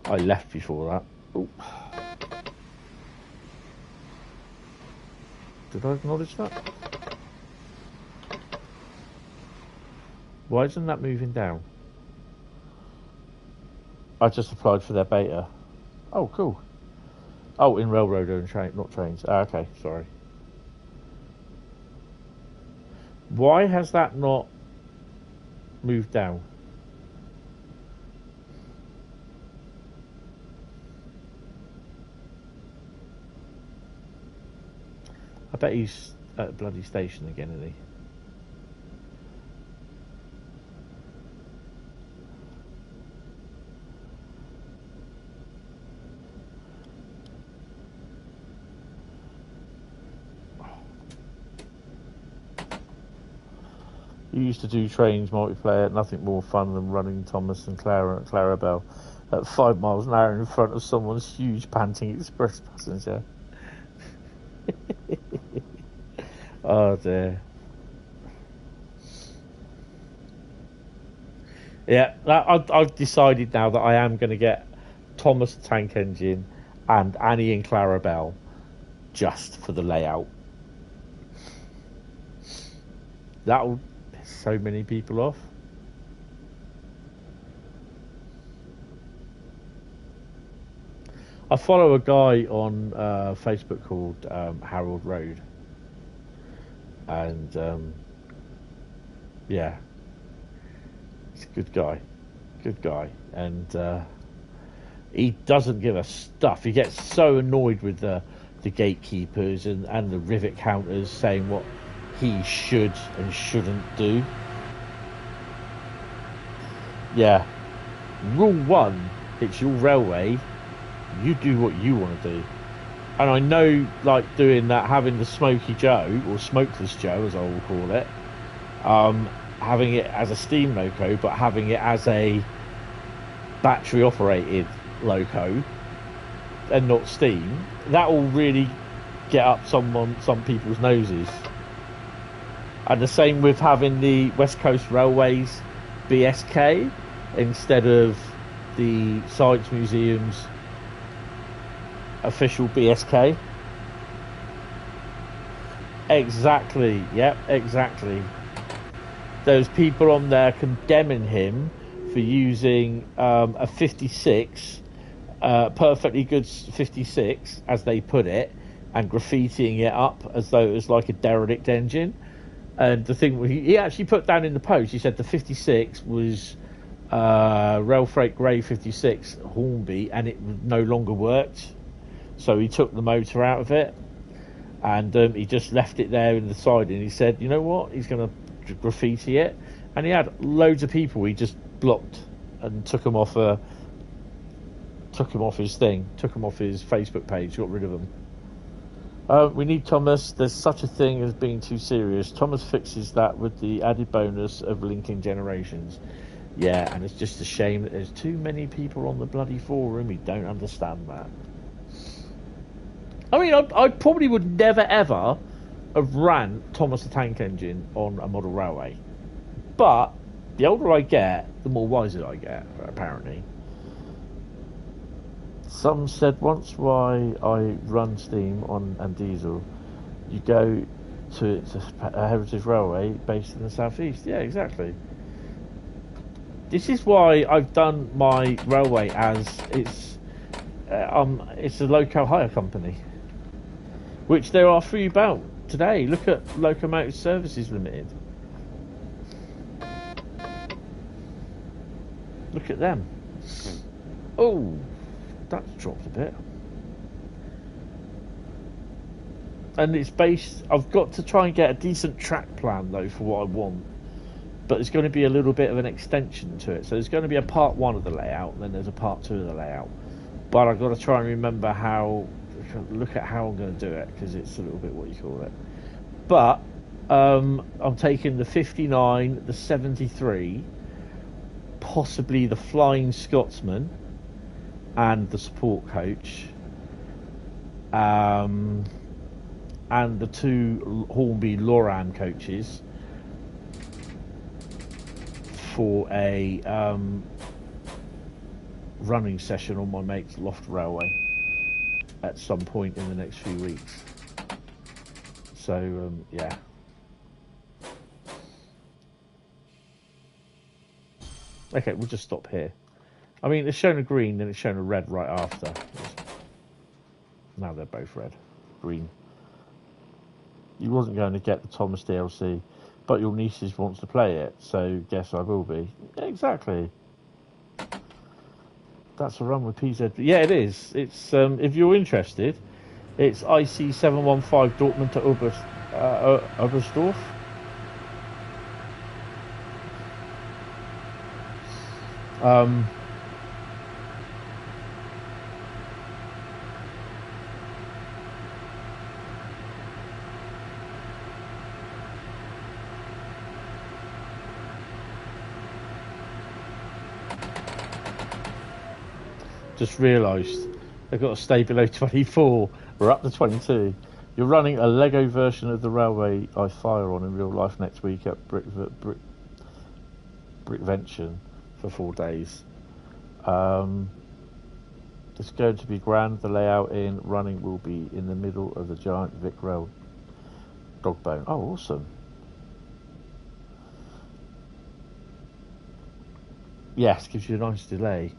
I left before that. Ooh. Did I acknowledge that? Why isn't that moving down? I just applied for their beta. Oh, cool. Oh, in Railroader and train, not trains. Ah, okay, sorry. Why has that not moved down? I bet he's at a bloody station again, isn't he? You used to do trains multiplayer, nothing more fun than running Thomas and Clarabelle at 5 miles an hour in front of someone's huge panting express passenger. Oh dear. Yeah, I've decided now that I am going to get Thomas the Tank Engine and Annie and Clarabelle just for the layout. That'll piss so many people off. I follow a guy on Facebook called Harold Road, and yeah, he's a good guy, and he doesn't give a stuff. He gets so annoyed with the gatekeepers and the rivet counters saying what he should and shouldn't do. Yeah, rule one: it's your railway. You do what you want to do. And I know, like, doing that, having the Smoky Joe, or Smokeless Joe as I will call it, having it as a steam loco, but having it as a battery operated loco and not steam, that will really get up some people's noses. And the same with having the West Coast Railways BSK instead of the Science Museum's official BSK. Exactly. Yep, exactly. There's people on there condemning him for using a 56, perfectly good 56, as they put it, and graffitiing it up as though it was like a derelict engine. And the thing he actually put down in the post, he said the 56 was Rail Freight Grey 56 Hornby, and it no longer worked. So he took the motor out of it, and he just left it there in the side. And he said, "You know what? He's going to graffiti it." And he had loads of people he just blocked and took him off his thing, took him off his Facebook page, got rid of him. We need Thomas. There's such a thing as being too serious. Thomas fixes that with the added bonus of linking generations. Yeah, and it's just a shame that there's too many people on the bloody forum who don't understand that. I mean, I probably would never ever have ran Thomas the Tank Engine on a model railway. But the older I get, the more wiser I get, apparently. Some said once why I run steam on and diesel. You go to a heritage railway based in the southeast. Yeah, exactly. This is why I've done my railway as it's a local hire company, which there are 3 about today. Look at Locomotive Services Limited. Look at them. Oh, that's dropped a bit. And it's based... I've got to try and get a decent track plan, though, for what I want. But there's going to be a little bit of an extension to it. So there's going to be a part 1 of the layout, and then there's a part 2 of the layout. But I've got to try and remember how... Look at how I'm going to do it, because it's a little bit what you call it. But I'm taking the 59, the 73, possibly the Flying Scotsman, and the support coach, and the 2 Hornby Loran coaches for a running session on my mate's loft railway at some point in the next few weeks. So yeah. Okay, we'll just stop here. I mean, it's shown a green, then it's shown a red right after. Now they're both red. Green. You wasn't going to get the Thomas DLC, but your nieces wants to play it, so guess I will be. Yeah, exactly. That's a run with PZ. Yeah, it is. It's if you're interested, it's IC 715 Dortmund to Oberstdorf. Just realised they've got to stay below 24. We're up to 22. You're running a Lego version of the railway I fire on in real life next week at Brickvention for 4 days. It's going to be grand. The layout in running will be in the middle of the giant Vic Rail dog bone. Oh, awesome. Yes, gives you a nice delay.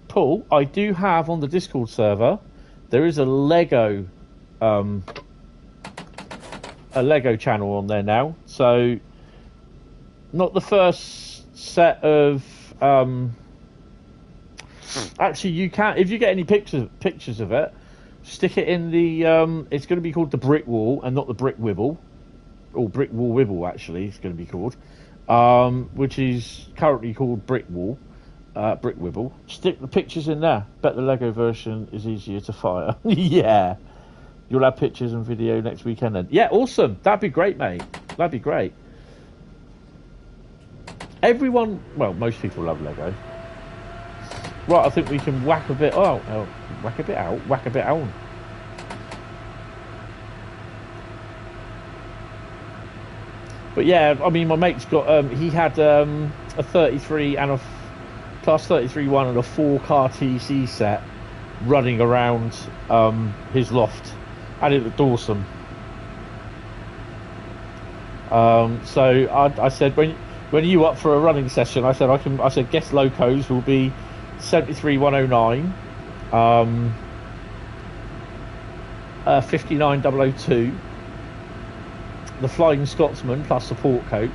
Paul, I do have on the Discord server, there is a Lego channel on there now. So not the first set of actually you can, if you get any pictures of it, stick it in the it's going to be called the Brick Wall and not the Brick Wibble, or Brick Wall Wibble actually it's going to be called, which is currently called Brick Wall. Brick Wibble. Stick the pictures in there. Bet the Lego version is easier to fire. Yeah. You'll have pictures and video next weekend then. Yeah, awesome. That'd be great, mate. That'd be great. Everyone, well, most people love Lego. Right, I think we can whack a bit out. Whack a bit out. Whack a bit out. But yeah, I mean, my mate's got, he had a 33 and a Class 33 one and a 4-car TC set running around his loft, and it looked awesome. So I said, when are you up for a running session? I said guest locos will be 73109, 59002, the Flying Scotsman plus support coach.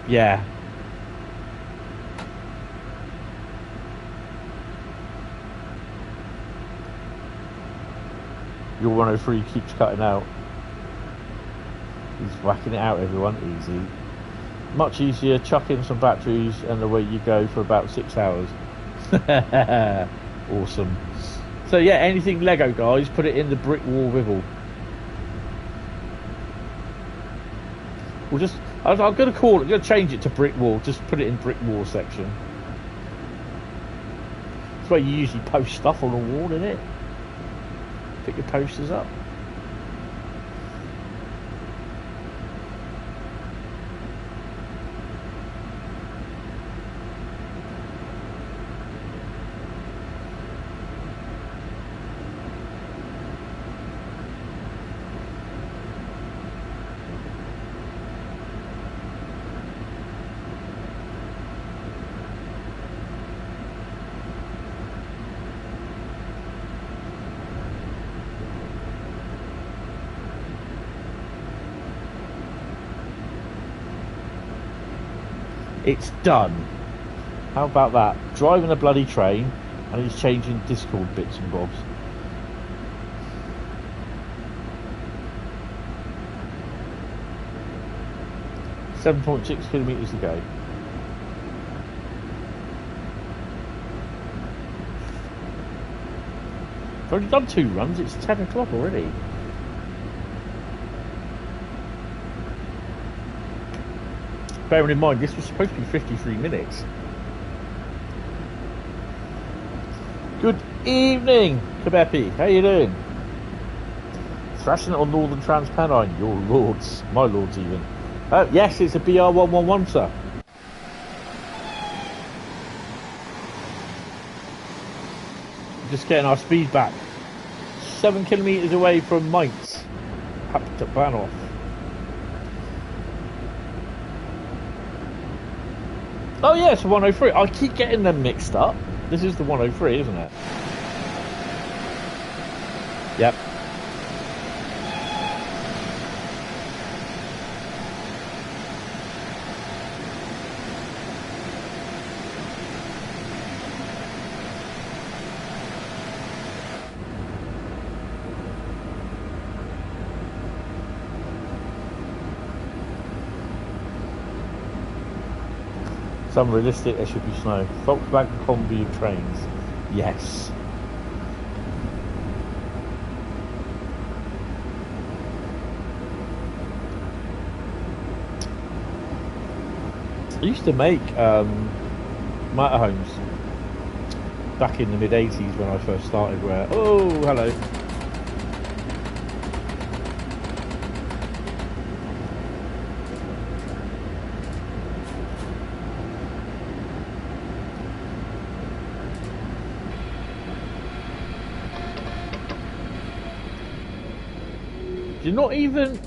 Yeah. Your 103 keeps cutting out. He's whacking it out, everyone. Easy. Much easier. Chuck in some batteries and away you go for about 6 hours. Awesome. So yeah, anything Lego, guys, put it in the Brick Wall Wibble. We'll just... I'm going to change it to Brick Wall. Just put it in Brick Wall section. That's where you usually post stuff on the wall, isn't it? Pick your posters up. It's done. How about that? Driving a bloody train and he's changing Discord bits and bobs. .6 kilometres to go. I've already done 2 runs, it's 10 o'clock already. Bearing in mind, this was supposed to be 53 minutes. Good evening, Kabepi. How you doing? Thrashing it on Northern Trans Pennine. Your lords. My lords, even. Yes, it's a BR111, sir. Just getting our speed back. 7 kilometres away from Mainz. Up to Bahnhof. Oh yeah, it's a 103. I keep getting them mixed up. This is the 103, isn't it? Yep. Some realistic, there should be snow. Volkswagen combi of trains. Yes. I used to make motorhomes back in the mid-80s when I first started where... Oh, hello. You're not even...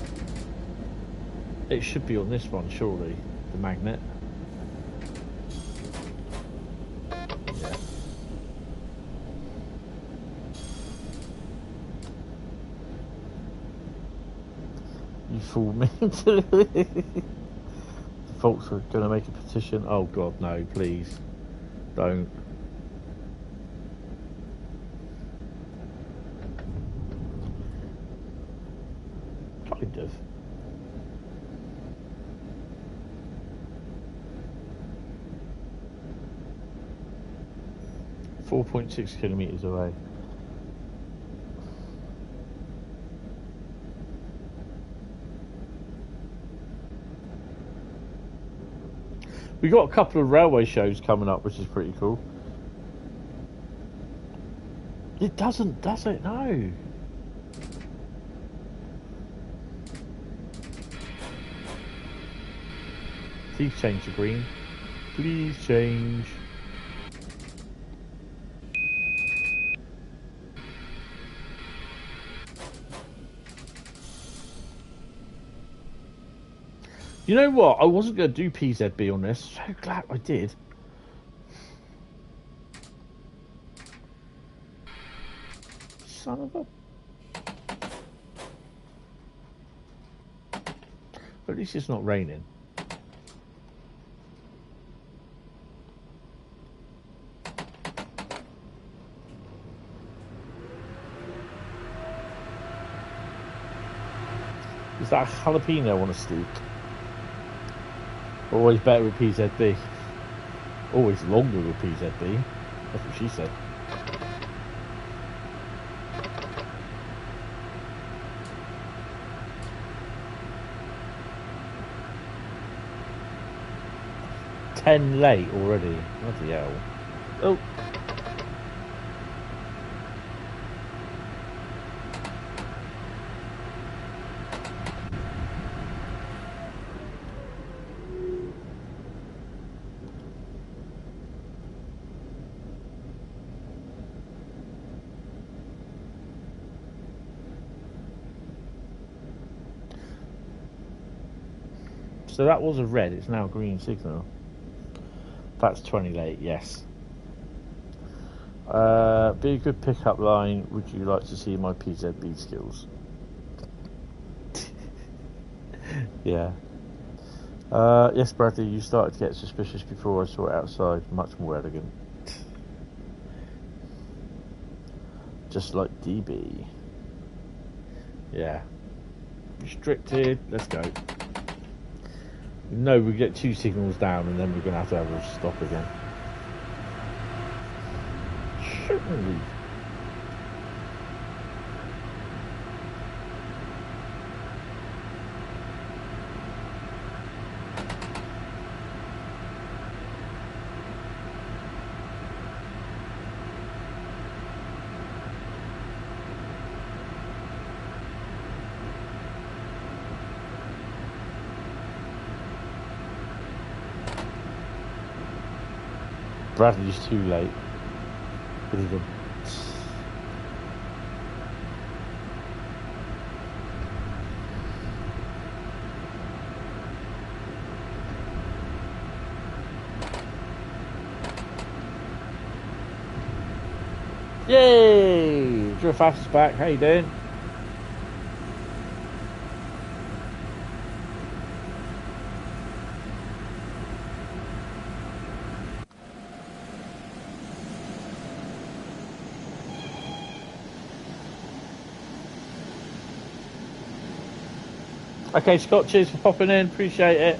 It should be on this one, surely. The magnet. Yeah. You fooled me. The folks are going to make a petition. Oh God, no, please. Don't. Kind of. .6 kilometres away. We got a couple of railway shows coming up, which is pretty cool. It doesn't, does it? No. Please change to green. Please change. You know what? I wasn't going to do PZB on this. So glad I did. Son of a... At least it's not raining. Is that a jalapeno on a steak? Always better with PZB. Always longer with PZB. That's what she said. $10 late already. Bloody hell. Oh. So that was a red, it's now a green signal. That's 20 late, yes. Be a good pickup line. Would you like to see my PZB skills? Yeah. Yes, Bradley, you started to get suspicious before I saw it outside. Much more elegant. Just like DB. Yeah. Restricted, let's go. No, we get 2 signals down and then we're going to have a stop again. Certainly. Bradley's too late. Leave him. Yay! Drew Fast's back. How you doing? Okay, Scott, cheers for popping in, appreciate it.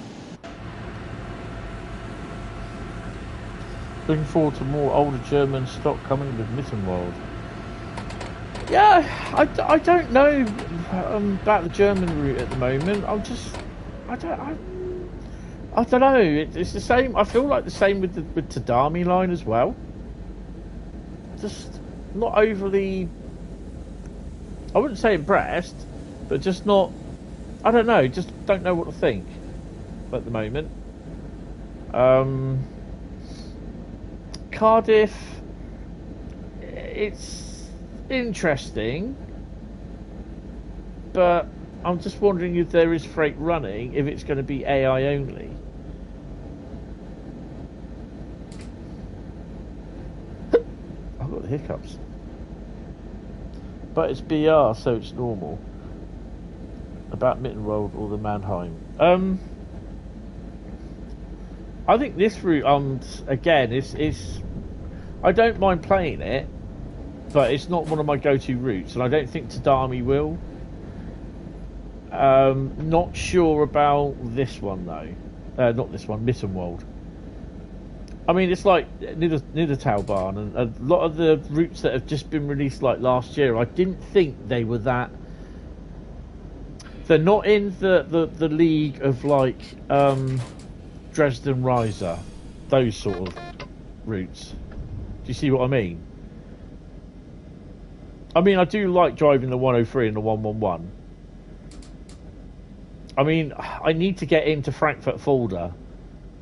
Looking forward to more older German stock coming with Mittenwald. Yeah, I don't know about the German route at the moment. I don't know. It's the same. I feel like the same with the Tadami line as well. just not overly. I wouldn't say impressed, but just not. I don't know. Just don't know what to think at the moment. Cardiff, it's interesting, but I'm just wondering if there is freight running, if it's going to be AI only. I've got the hiccups. But it's BR, so it's normal. About Mittenwald or the Mannheim. I think this route, again, is I don't mind playing it, but it's not one of my go-to routes, and I don't think Tadami will. Not sure about this one though. Not this one, Mittenwald. I mean, it's like Niedertalbahn, and a lot of the routes that have just been released like last year, I didn't think they were that. They're not in the league of like Dresden, Riesa, those sort of routes. Do you see what I mean? I mean, I do like driving the 103 and the 111. I mean, I need to get into Frankfurt Fulda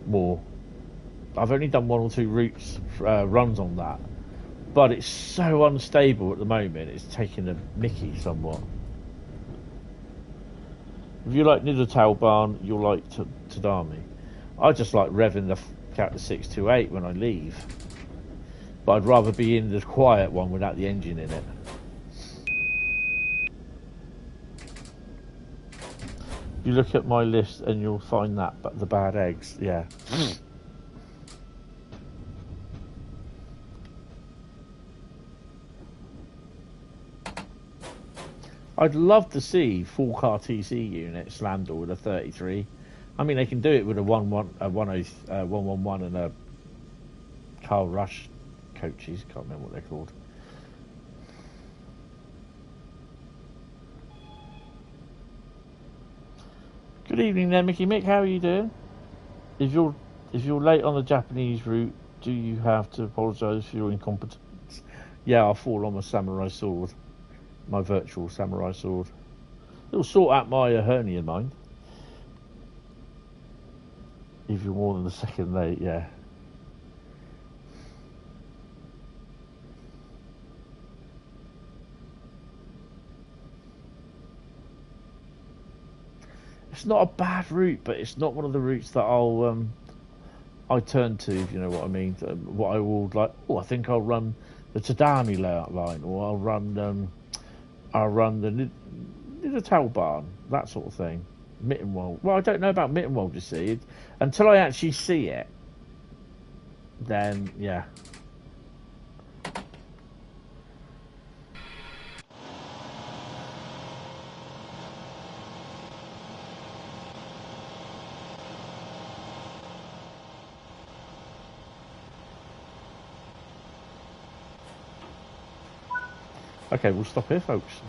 more. I've only done 1 or 2 routes runs on that, but it's so unstable at the moment. It's taking a mickey somewhat. If you like Niedertalbahn, you'll like Tadami. I just like revving the out the 628 when I leave, but I'd rather be in the quiet one without the engine in it. You look at my list and you'll find that, but the bad eggs, yeah. I'd love to see full car TC unit slammed with a 33. I mean, they can do it with a 111 and a Carl Rush coaches. Can't remember what they're called. Good evening there, Mickey Mick. How are you doing? If you're late on the Japanese route, do you have to apologise for your incompetence? Yeah, I'll fall on my samurai sword. My virtual samurai sword. It'll sort out my hernia, mind. If you're more than a second late, yeah. It's not a bad route, but it's not one of the routes that I turn to, if you know what I mean. What I will like. Oh, I think I'll run the Tadami line, or I'll run the Niedertalbahn, that sort of thing. Mittenwald. Well, I don't know about Mittenwald, you see. Until I actually see it, then, yeah. Okay, we'll stop here, folks.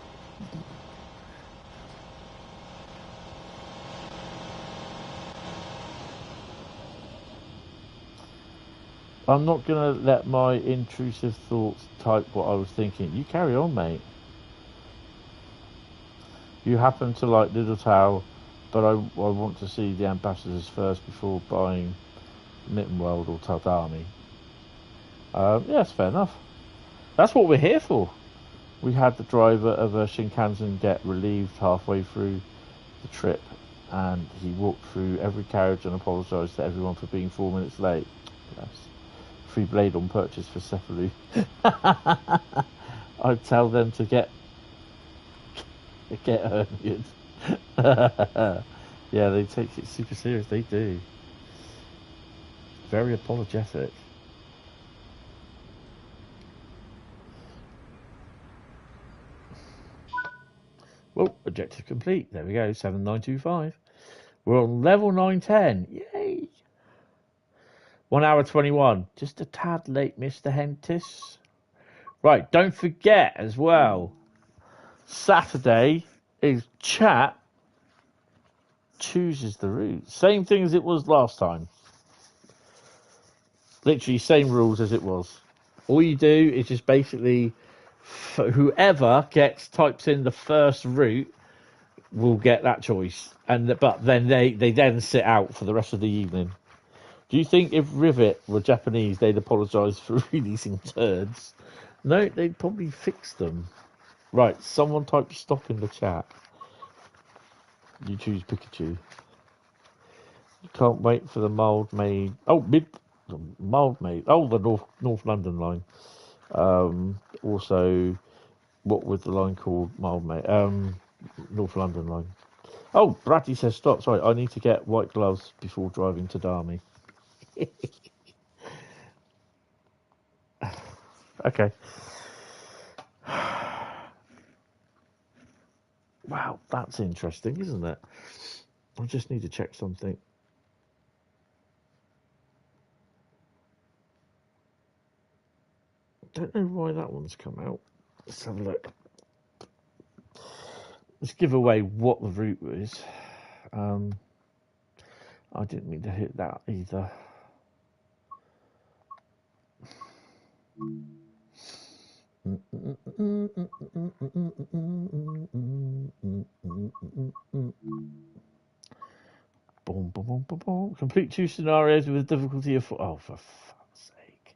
I'm not going to let my intrusive thoughts type what I was thinking. You carry on, mate. You happen to like Little Tower, but I want to see the ambassadors first before buying Mittenwald or Tadami. Yeah, that's fair enough. That's what we're here for. We had the driver of a Shinkansen get relieved halfway through the trip, and he walked through every carriage and apologised to everyone for being 4 minutes late. Yes. Free blade on purchase for Cephalu. I'd tell them to get herniated. Yeah, they take it super serious. They do. Very apologetic. Well, objective complete. There we go, 7925. We're on level 910. Yay! 1 hour 21. Just a tad late, Mr. Hentis. Right, don't forget as well, Saturday is chat chooses the route. Same thing as it was last time. Literally same rules as it was. All you do is just basically whoever types in the first route will get that choice, but then they then sit out for the rest of the evening. Do you think if Rivet were Japanese, they'd apologise for releasing turds? No, they'd probably fix them. Right, someone type stop in the chat. You choose Pikachu. You can't wait for the mild made. Oh, mild made. Oh, the North London line. Also, what was the line called? Mild made. North London line. Oh, Bratty says stop. Sorry, I need to get white gloves before driving to Darmy. Okay. Wow, that's interesting, isn't it? I just need to check something. Don't know why that one's come out. Let's have a look. Let's give away what the route is. I didn't mean to hit that either. Boom, boom, boom, boom, boom. Complete 2 scenarios with a difficulty of 4. Oh, for fuck's sake.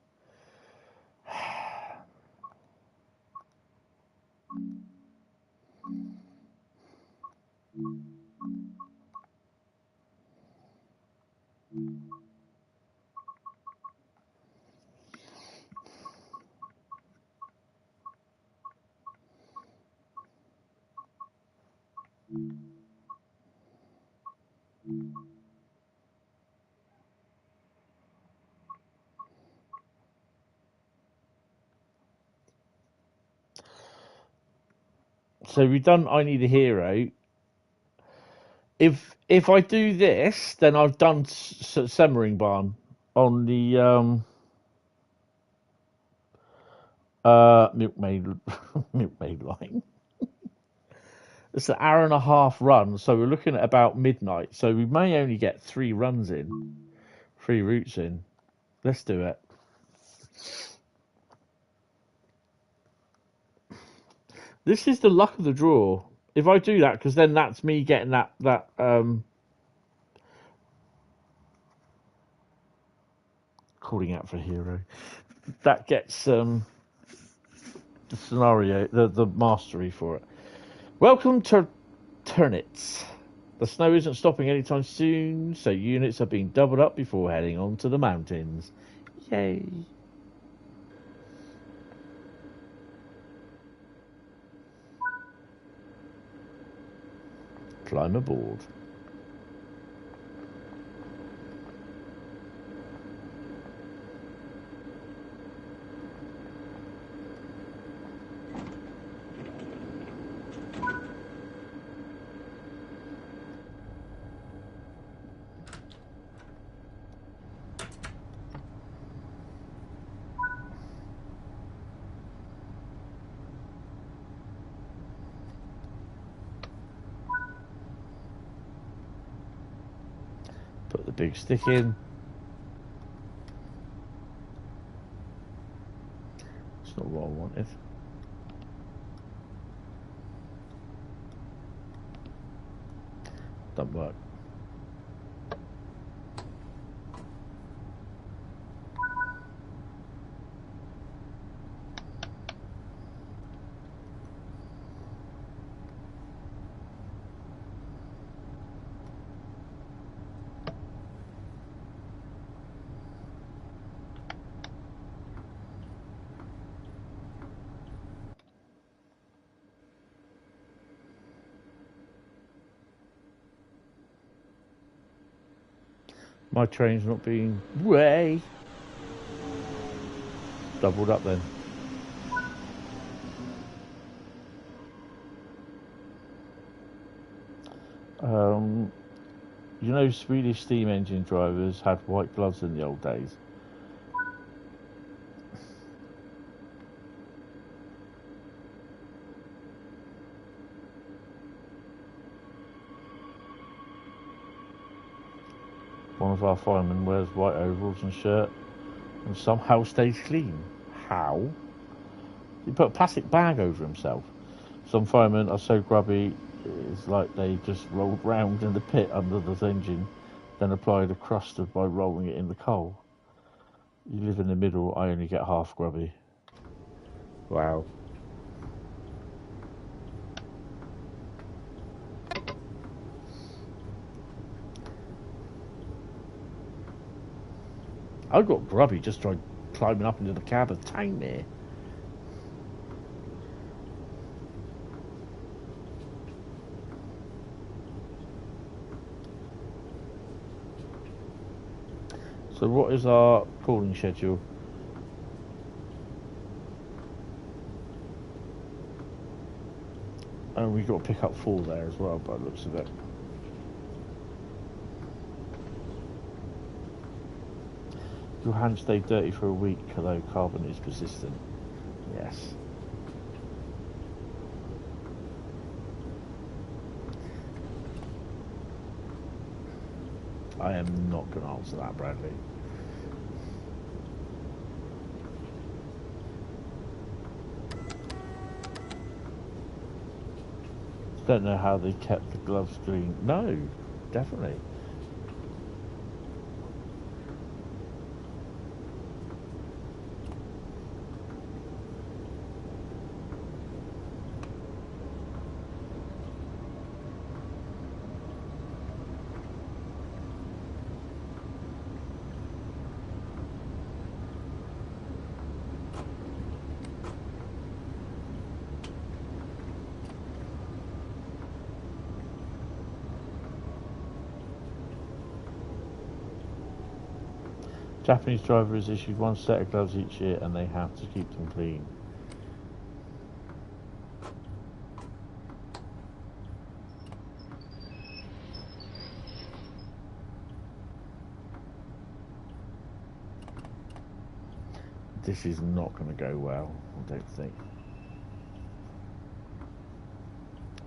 So we've done I Need a Hero. If I do this, then I've done Semmeringbahn on the Milkmaid Milkmaid line. It's an hour and a half run, so we're looking at about midnight. So we may only get 3 runs in, 3 routes in. Let's do it. This is the luck of the draw. If I do that, because then that's me getting that calling out for a hero. That gets the scenario, the mastery for it. Welcome to Turnits. The snow isn't stopping anytime soon, so units are being doubled up before heading on to the mountains. Yay! Climb aboard. Put the big stick in. It's not what I wanted. Doesn't work. My train's not being way doubled up then. You know, Swedish steam engine drivers had white gloves in the old days. One of our firemen wears white overalls and shirt and somehow stays clean. How? He put a plastic bag over himself. Some firemen are so grubby, it's like they just rolled round in the pit under the engine, then applied a crust by rolling it in the coal. You live in the middle, I only get half grubby. Wow. I got grubby just tried climbing up into the cab of Tang there. So what is our calling schedule? And we've got to pick up 4 there as well by the looks of it. Your hands stay dirty for a week, although carbon is persistent. Yes. I am not going to answer that, Bradley. Don't know how they kept the gloves clean. No, definitely. Japanese driver is issued 1 set of gloves each year and they have to keep them clean. This is not going to go well, I don't think.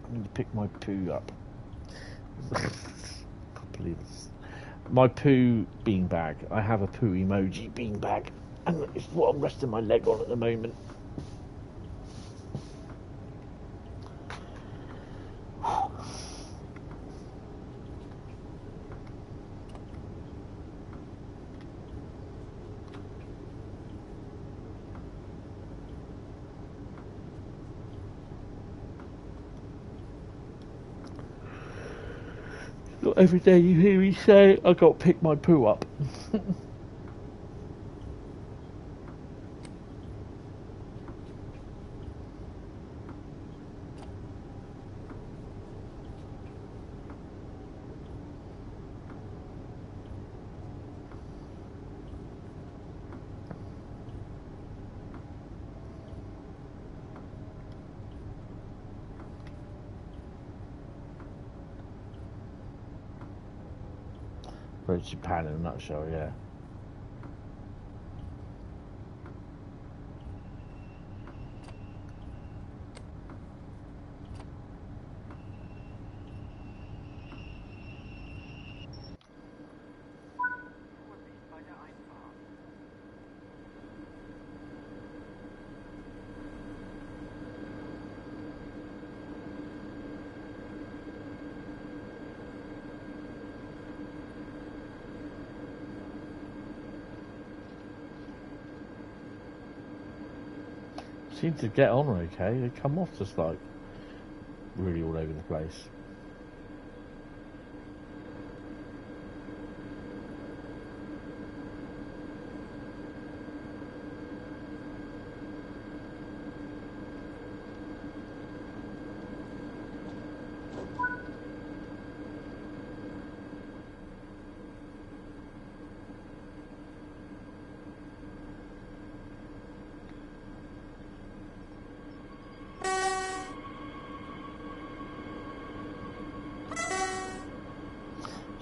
I need to pick my poo up. I can't believe this. My poo beanbag. I have a poo emoji beanbag, and it's what I'm resting my leg on at the moment. Not every day you hear me say, I got to pick my poo up. But Japan in a nutshell, yeah. Seem to get on okay. They come off just like really all over the place.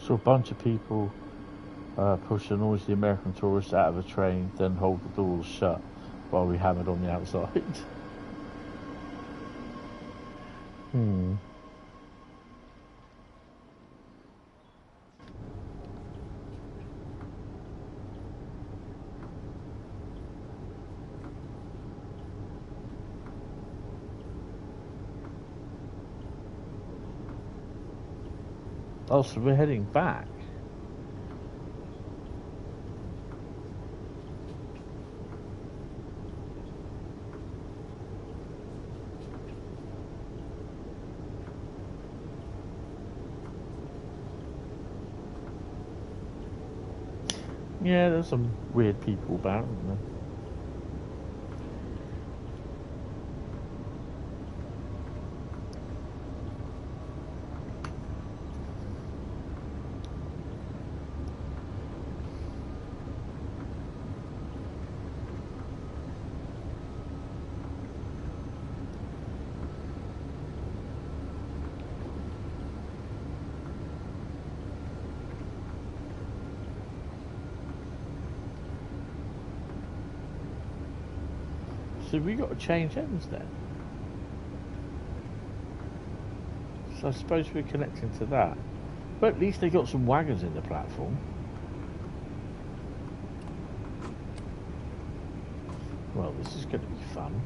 Saw a bunch of people push a noisy American tourist out of a train, then hold the doors shut while we hammered on the outside. Oh, so we're heading back. Yeah, there's some weird people about, isn't there? So we got to change ends then. So I suppose we're connecting to that. But at least they got some wagons in the platform. Well, this is going to be fun.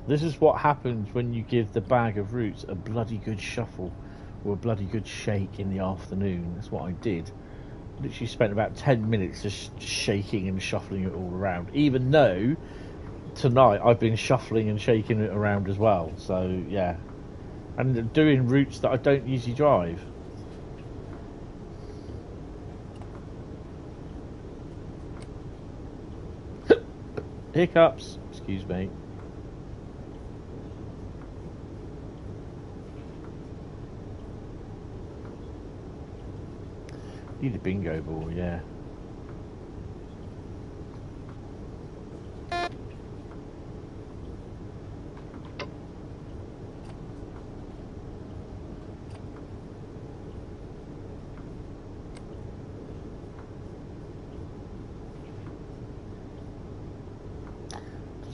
This is what happens when you give the bag of roots a bloody good shuffle or a bloody good shake in the afternoon. That's what I did. Literally spent about 10 minutes just shaking and shuffling it all around, even though tonight I've been shuffling and shaking it around as well. So yeah, and doing routes that I don't usually drive. Hiccups, excuse me. Need a bingo ball, yeah. To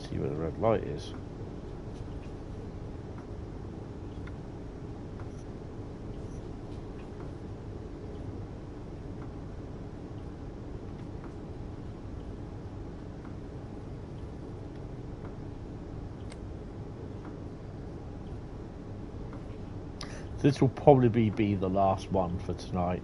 see where the red light is. This will probably be the last one for tonight.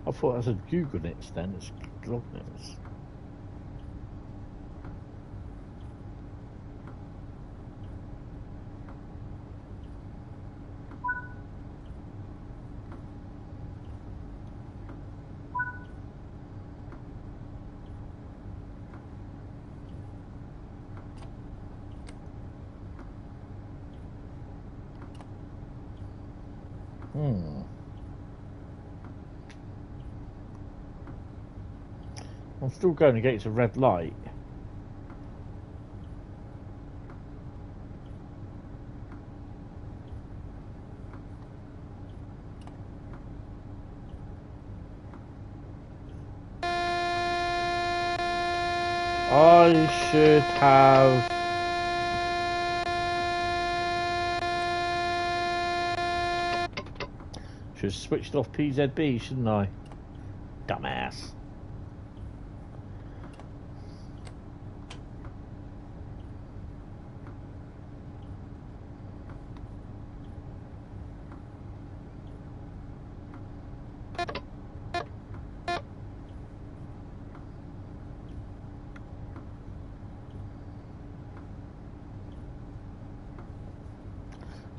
I thought I said Google-nits then, it's Glognits. I'm still going against a red light. I should have... Should have switched off PZB, shouldn't I? Dumbass.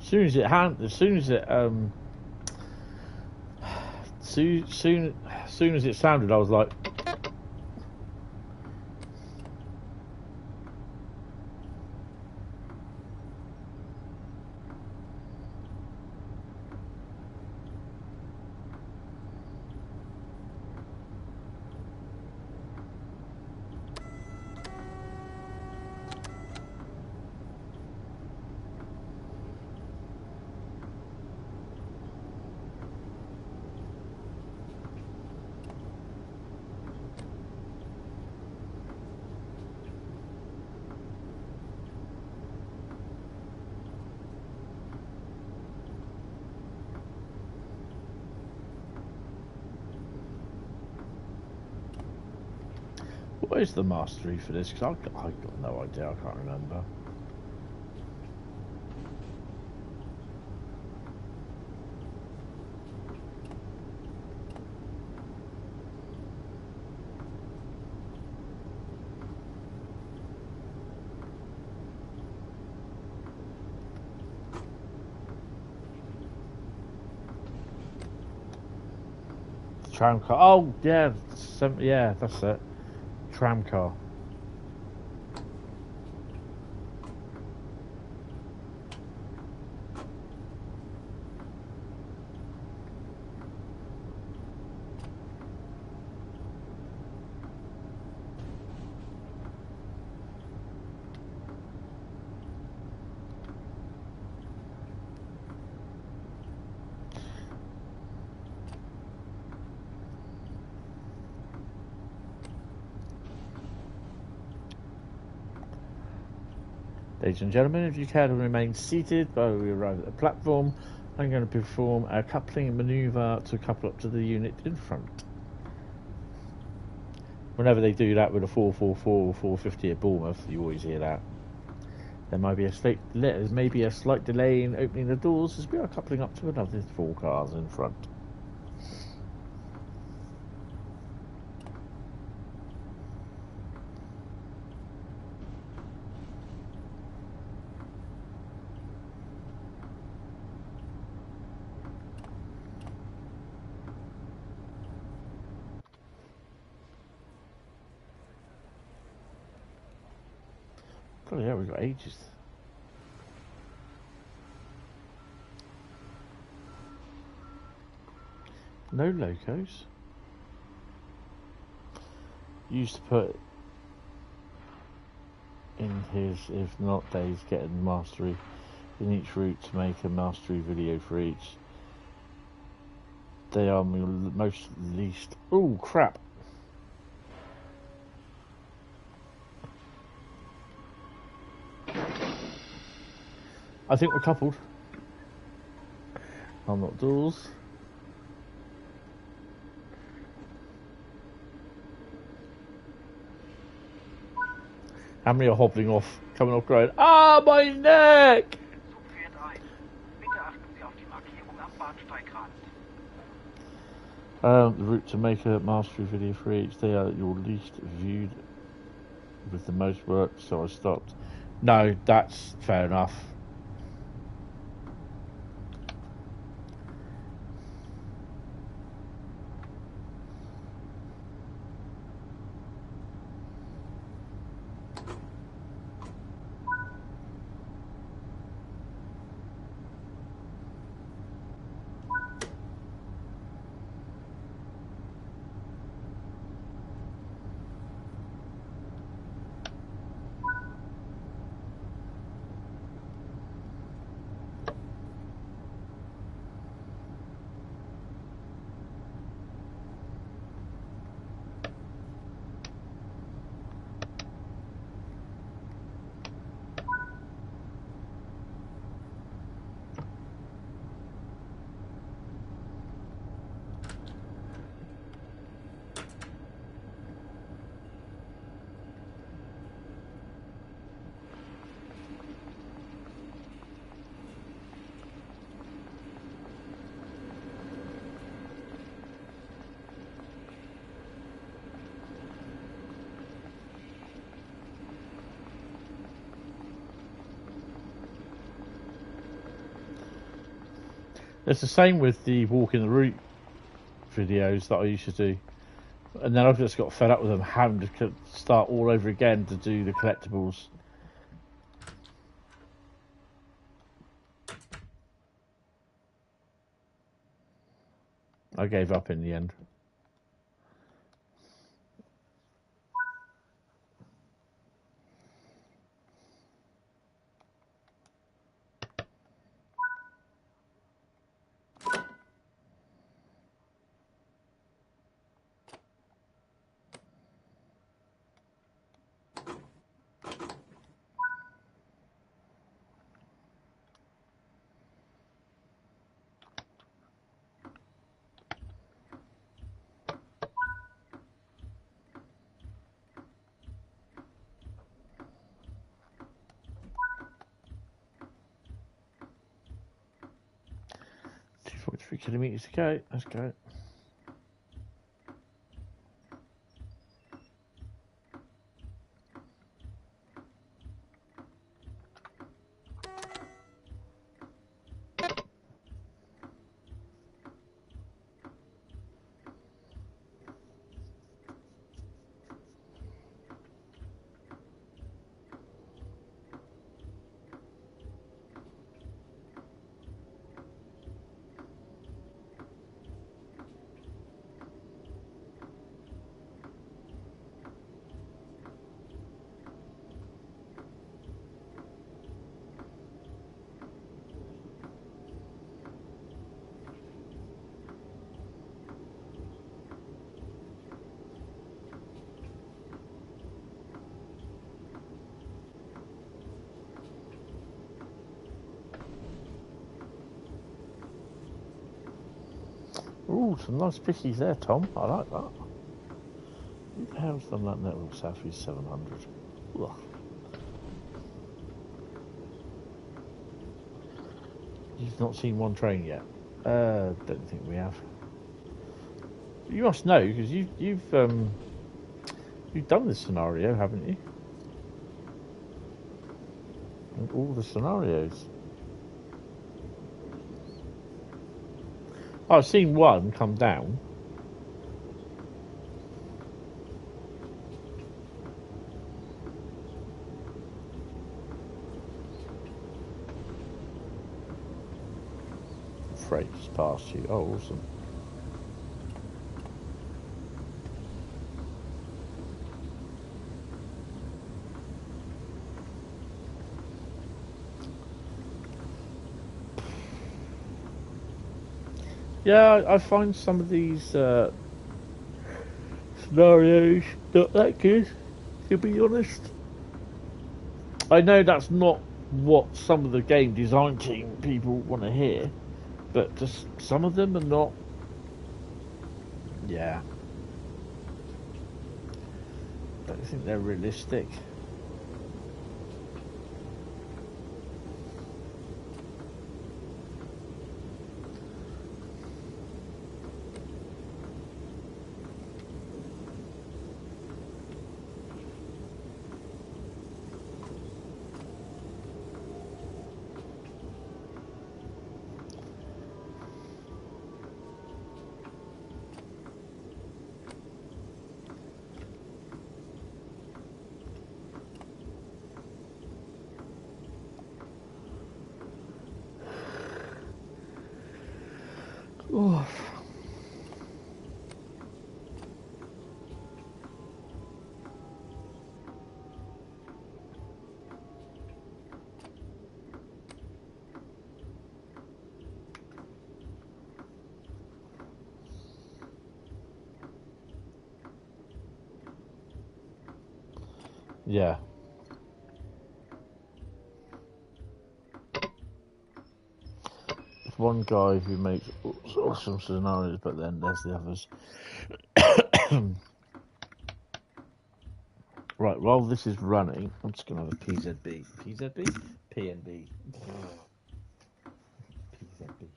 As soon as it sounded, I was like, what is the mastery for this? Because I've got no idea, I can't remember. Tram car. Oh, yeah. Yeah, that's it. Tram car. Ladies and gentlemen, if you care to remain seated while we arrive at the platform, I'm going to perform a coupling manoeuvre to couple up to the unit in front. Whenever they do that with a 444 or 450 at Bournemouth, you always hear that. There may be a slight delay in opening the doors as we are coupling up to another 4 cars in front. Oh yeah, we've got ages. No locos. Used to put in his, if not days, getting mastery in each route to make a mastery video for each. They are most least. Oh crap! I think we're coupled. Unlock doors. How many are hobbling off, coming off going, ah, my neck! The route to make a mastery video for each. They are your least viewed with the most work, so I stopped. No, that's fair enough. It's the same with the walking the route videos that I used to do, and then I've just got fed up with them having to start all over again to do the collectibles. I gave up in the end. Kilometers to go. Let's go. Ooh, some nice pickies there, Tom. I like that. Who the hell's done that network Southeast 700? Ugh. You've not seen one train yet? Don't think we have. You must know because you've done this scenario, haven't you? And all the scenarios. I've seen one come down. Freight just past you. Oh, awesome. Yeah, I find some of these scenarios not that good, to be honest. I know that's not what some of the game design team people want to hear, but just some of them are not. Yeah. Don't think they're realistic. Oh. Yeah. There's one guy who makes awesome scenarios, but then there's the others. Right, while this is running, I'm just going to have a PZB. PZB? PNB. PZB.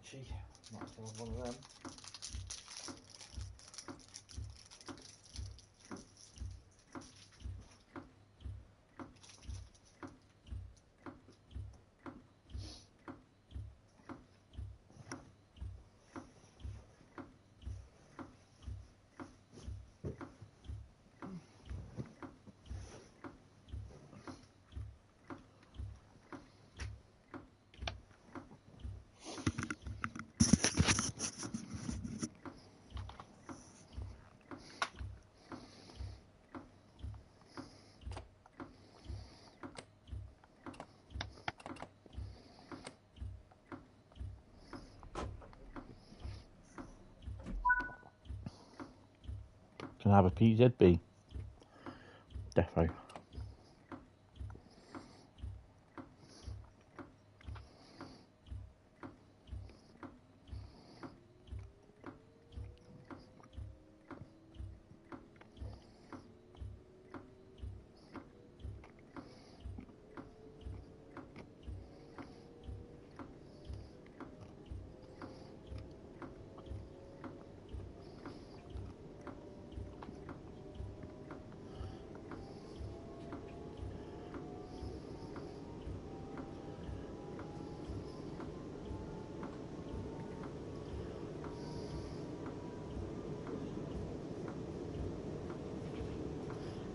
crunchy. Might have to have one of them. Can I have a PZB? Defo.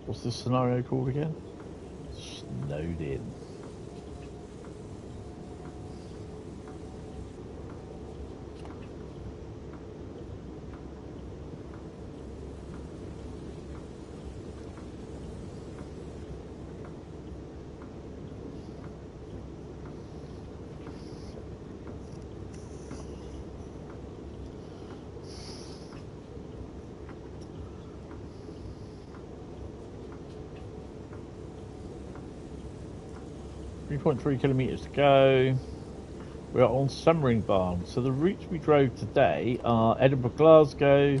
What's this scenario called again? Snowed in. .3 kilometres to go. We are on Semmeringbahn. So the routes we drove today are Edinburgh Glasgow,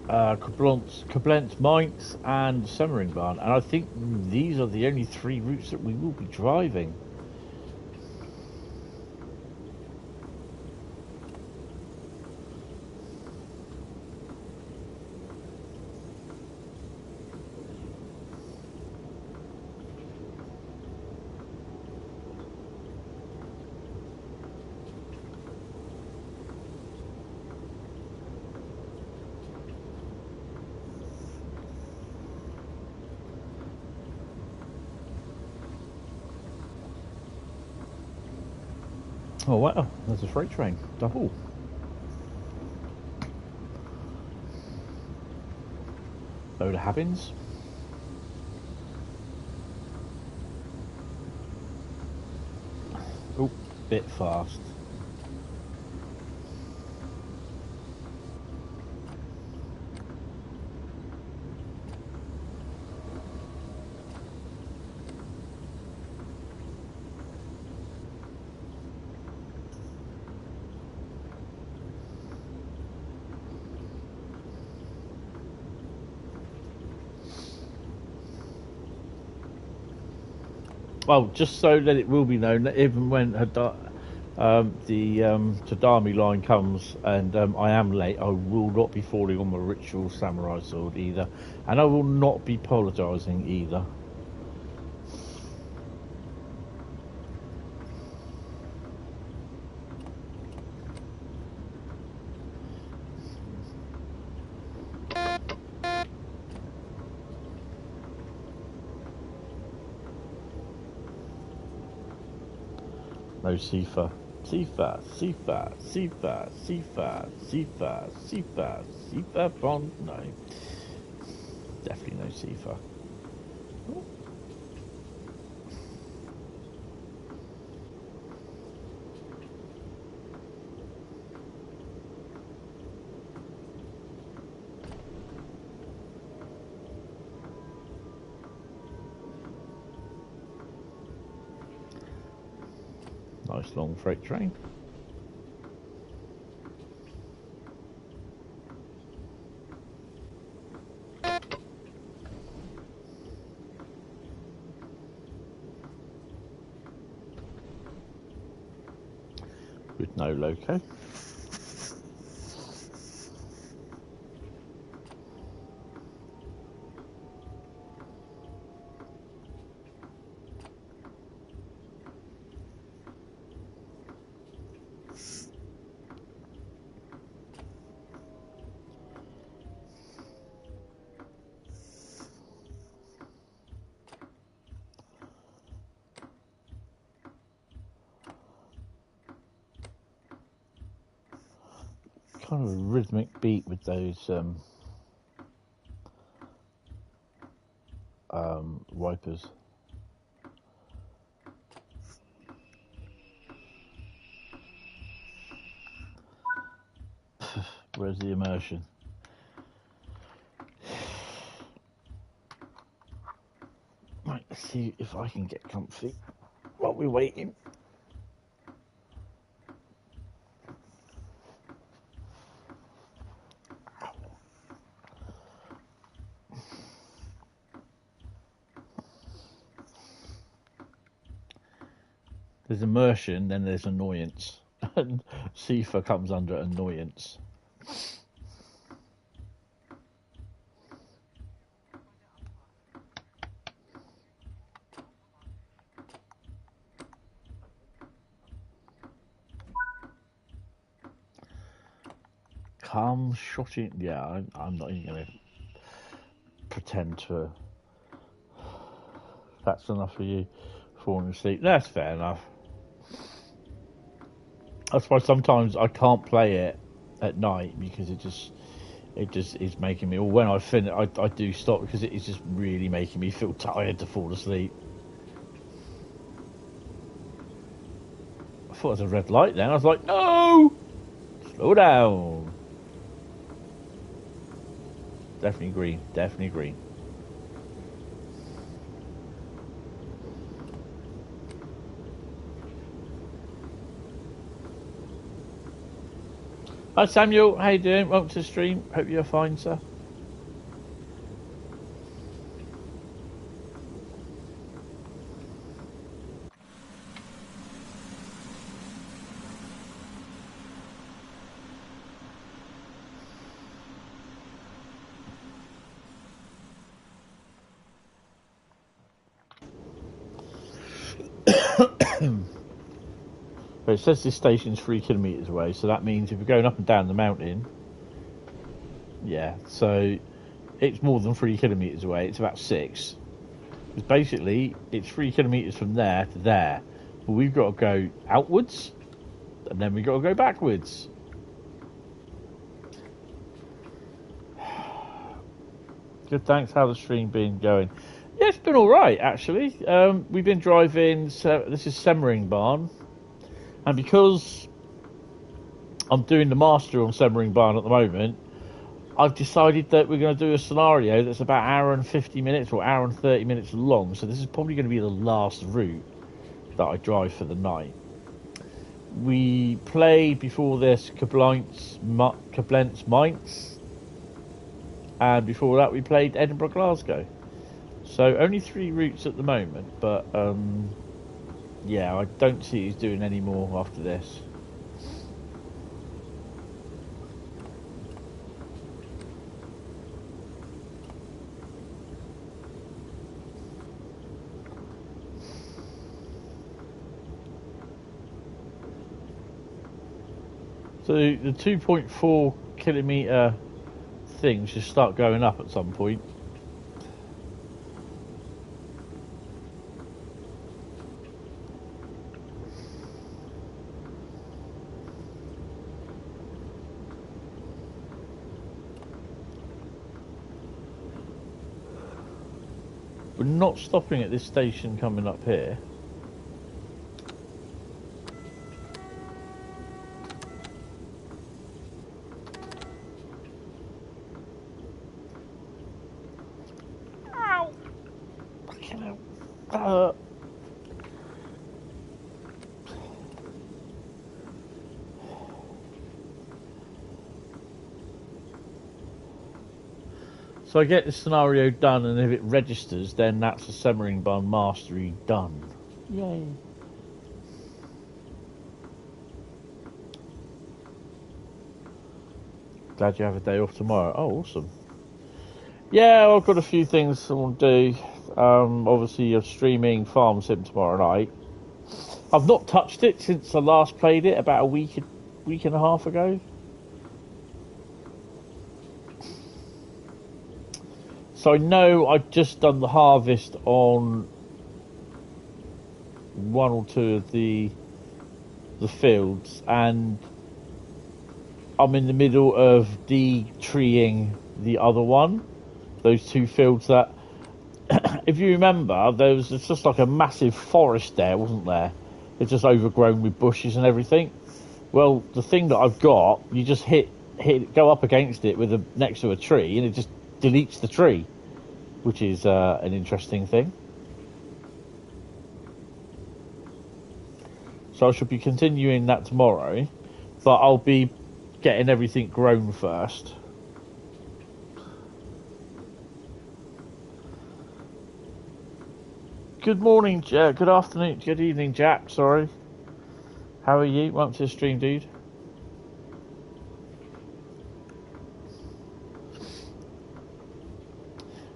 Kobblenz Mainz and Semmeringbahn. And I think these are the only 3 routes that we will be driving. Oh wow, there's a freight train, double. Load of Habbins. Oh, bit fast. Well, just so that it will be known that even when the Tadami line comes and I am late, I will not be falling on my ritual samurai sword either, and I will not be apologising either. No Sifa. Sifa, Sifa, Sifa, Sifa, Sifa, Sifa, Sifa Bond. No. Definitely no Sifa. Nice long freight train. No loco. Kind of a rhythmic beat with those wipers. Where's the immersion? Right, let's see if I can get comfy while we're waiting. There's immersion, then there's annoyance. And Sifa comes under annoyance. Calm shotting. Yeah, I'm not even going to pretend to. That's enough for you falling asleep. That's fair enough. That's why sometimes I can't play it at night because it just is making me. Or when I finish, I do stop because it is just really making me feel tired to fall asleep. I thought it was a red light then. I was like, no, slow down. Definitely green. Definitely green. Hi Samuel, how you doing? Welcome to the stream. Hope you're fine, sir. It says this station's 3 kilometres away, so that means if we're going up and down the mountain, yeah, so it's more than 3 kilometres away, it's about 6. Because basically, it's 3 kilometres from there to there, but we've got to go outwards, and then we've got to go backwards. Good, thanks. How's the stream been going? Yeah, it's been alright, actually. We've been driving, so this is Semmeringbahn. And because I'm doing the master on Semmeringbahn at the moment, I've decided that we're going to do a scenario that's about an hour and 50 minutes or hour and 30 minutes long. So this is probably going to be the last route that I drive for the night. We played before this Kobblenz Mainz. And before that we played Edinburgh Glasgow. So only 3 routes at the moment, but yeah, I don't see he's doing any more after this. So the 2.4 kilometre thing should start going up at some point. We're not stopping at this station coming up here. Ow! Fucking hell. So I get the scenario done, and if it registers, then that's a Semmeringbahn mastery done. Yay. Glad you have a day off tomorrow. Oh, awesome. Yeah, I've got a few things I want to do. Obviously, you're streaming Farm Sim tomorrow night. I've not touched it since I last played it about a week and a half ago. So I know I've just done the harvest on one or two of the fields, and I'm in the middle of de-treeing the other one. Those two fields that, if you remember, there was just like a massive forest there, wasn't there? It's just overgrown with bushes and everything. Well, the thing that I've got, you just go up against it next to a tree, and it just deletes the tree, which is an interesting thing. So I should be continuing that tomorrow, but I'll be getting everything grown first. Good morning, good afternoon, good evening, Jack, sorry. How are you? Welcome to the stream, dude.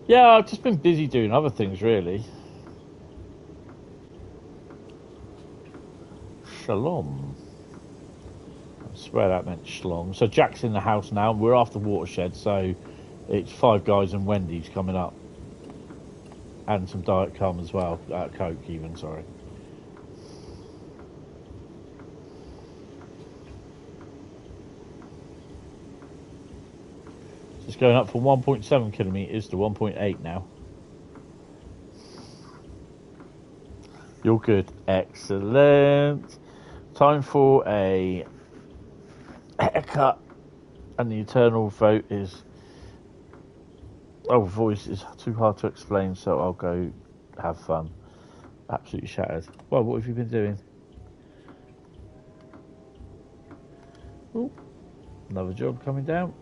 Yeah, I've just been busy doing other things, really. Shalom. I swear that meant shalom. So Jack's in the house now. We're after Watershed, so it's Five Guys and Wendy's coming up. And some Diet Cum as well. Coke even, sorry. It's going up from 1.7 kilometres to 1.8 now. You're good. Excellent. Time for a haircut. And the eternal vote is... Oh, voice is too hard to explain, so I'll go have fun. Absolutely shattered. Well, what have you been doing? Ooh, another job coming down.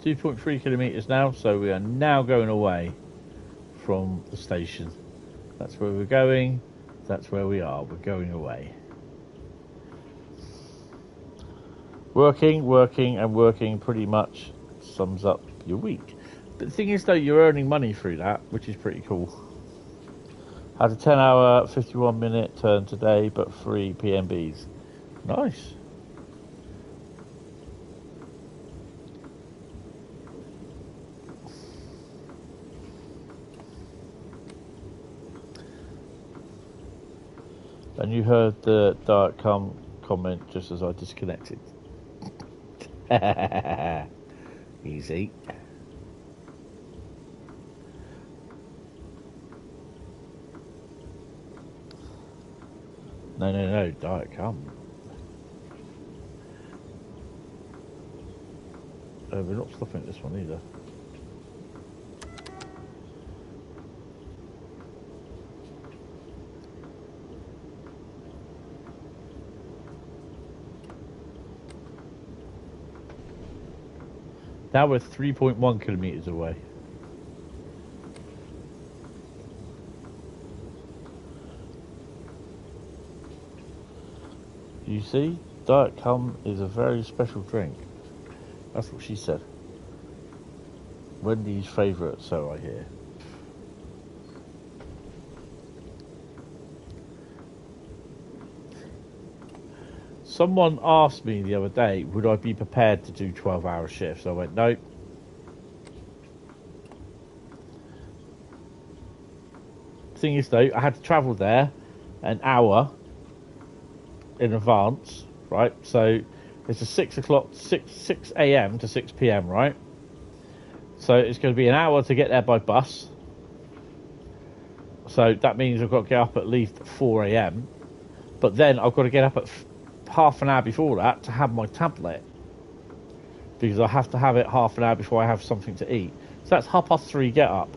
.3 kilometres now, so we are now going away from the station. That's where we're going. That's where we are. We're going away. Working, and working pretty much sums up your week. But the thing is, though, you're earning money through that, which is pretty cool. Had a 10-hour, 51-minute turn today, but 3 PMBs. Nice. And you heard the Diet Cum comment just as I disconnected. Easy. No, Diet Cum. We're not stopping at this one either. Now we're 3.1 kilometres away. You see, Diet Cum is a very special drink. That's what she said. Wendy's favourite, so I hear. Someone asked me the other day, would I be prepared to do 12-hour shifts? I went, nope. Thing is, though, I had to travel there an hour in advance, right? So it's a 6 a.m. to 6 p.m., right? So it's going to be an hour to get there by bus. So that means I've got to get up at least 4 a.m. But then I've got to get up at half an hour before that to have my tablet, because I have to have it half an hour before I have something to eat. So that's 3:30 get up,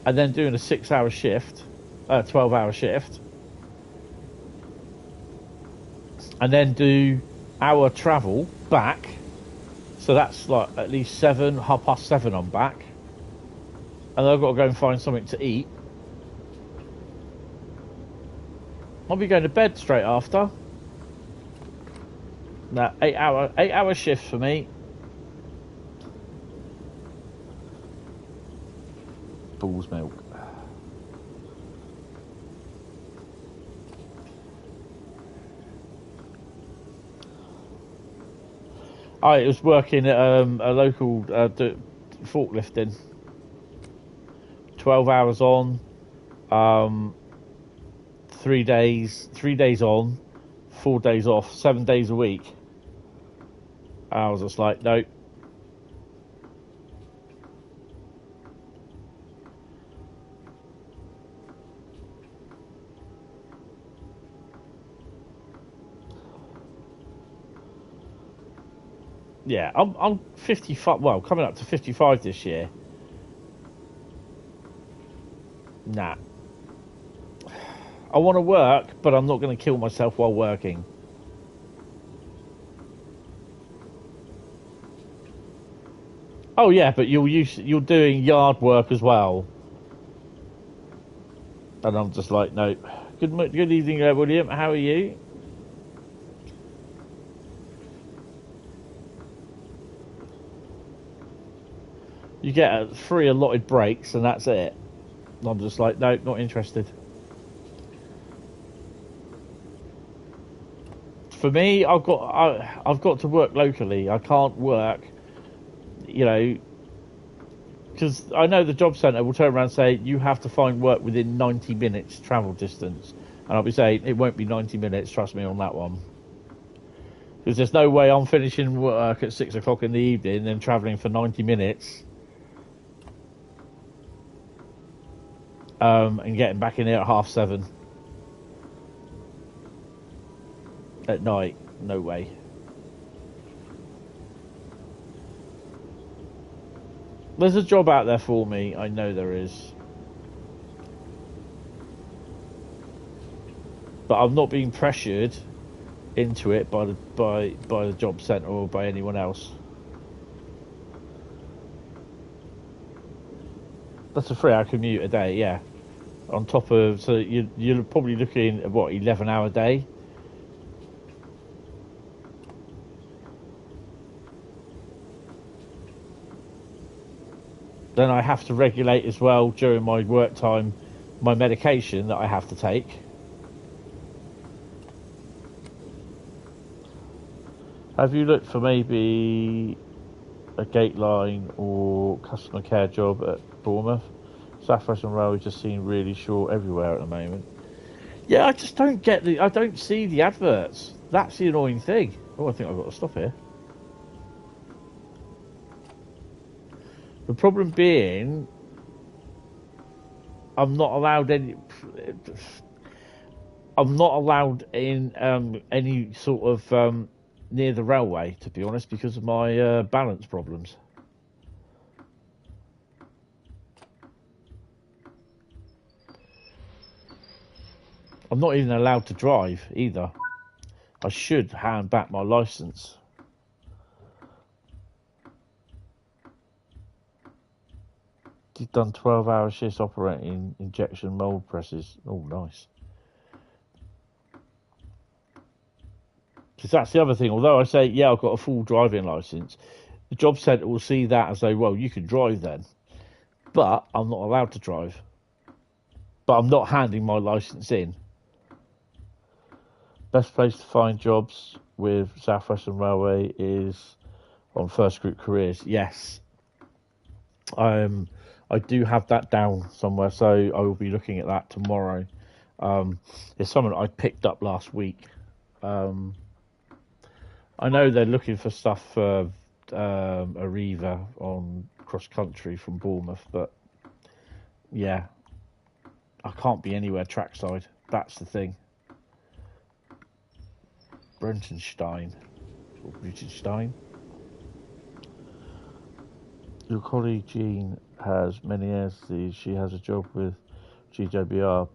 and then doing a 6-hour shift, 12-hour shift. and then do hour travel back. So that's like at least 7:30 I'm back. And then I've got to go and find something to eat. I'll be going to bed straight after. Now, 8 hour shift for me. Bull's milk. I was working at a local forklifting. 12 hours on, 3 days on, 4 days off, 7 days a week. I was just like, nope. Yeah, I'm 55. Well, coming up to 55 this year. Nah. I want to work, but I'm not going to kill myself while working. Oh yeah, but you're doing yard work as well, and I'm just like, no. Good evening, William. How are you? You get 3 allotted breaks, and that's it. I'm just like, no, not interested. For me, I've got to work locally. I can't work, because I know the job centre will turn around and say you have to find work within 90 minutes travel distance, and I'll be saying it won't be 90 minutes. Trust me on that one, because there's no way I'm finishing work at 6 o'clock in the evening and travelling for 90 minutes. And getting back in here at 7:30 at night. No way. There's a job out there for me. I know there is. But I'm not being pressured into it by the job centre or by anyone else. That's a 3-hour commute a day, yeah. On top of, so you're probably looking at what, 11-hour day. Then I have to regulate as well during my work time my medication that I have to take. Have you looked for maybe a gate line or customer care job at Bournemouth? Southwestern Railway just seem really short everywhere at the moment. Yeah, I just don't get I don't see the adverts. That's the annoying thing. Oh, I think I've got to stop here. The problem being, I'm not allowed in any sort of near the railway, to be honest, because of my balance problems. I'm not even allowed to drive either. I should hand back my licence. You've done 12-hour shifts operating injection mould presses. Oh, nice. Because that's the other thing. Although I say, yeah, I've got a full driving licence, the job centre will see that and say, well, you can drive then. But I'm not allowed to drive. But I'm not handing my licence in. Best place to find jobs with Southwestern Railway is on First Group Careers. Yes. I do have that down somewhere, so I will be looking at that tomorrow. It's something I picked up last week. I know they're looking for stuff for Arriva on cross country from Bournemouth, but yeah, I can't be anywhere trackside. That's the thing. Brentenstein or Brutenstein. Your colleague Jean has many years. She has a job with GWR,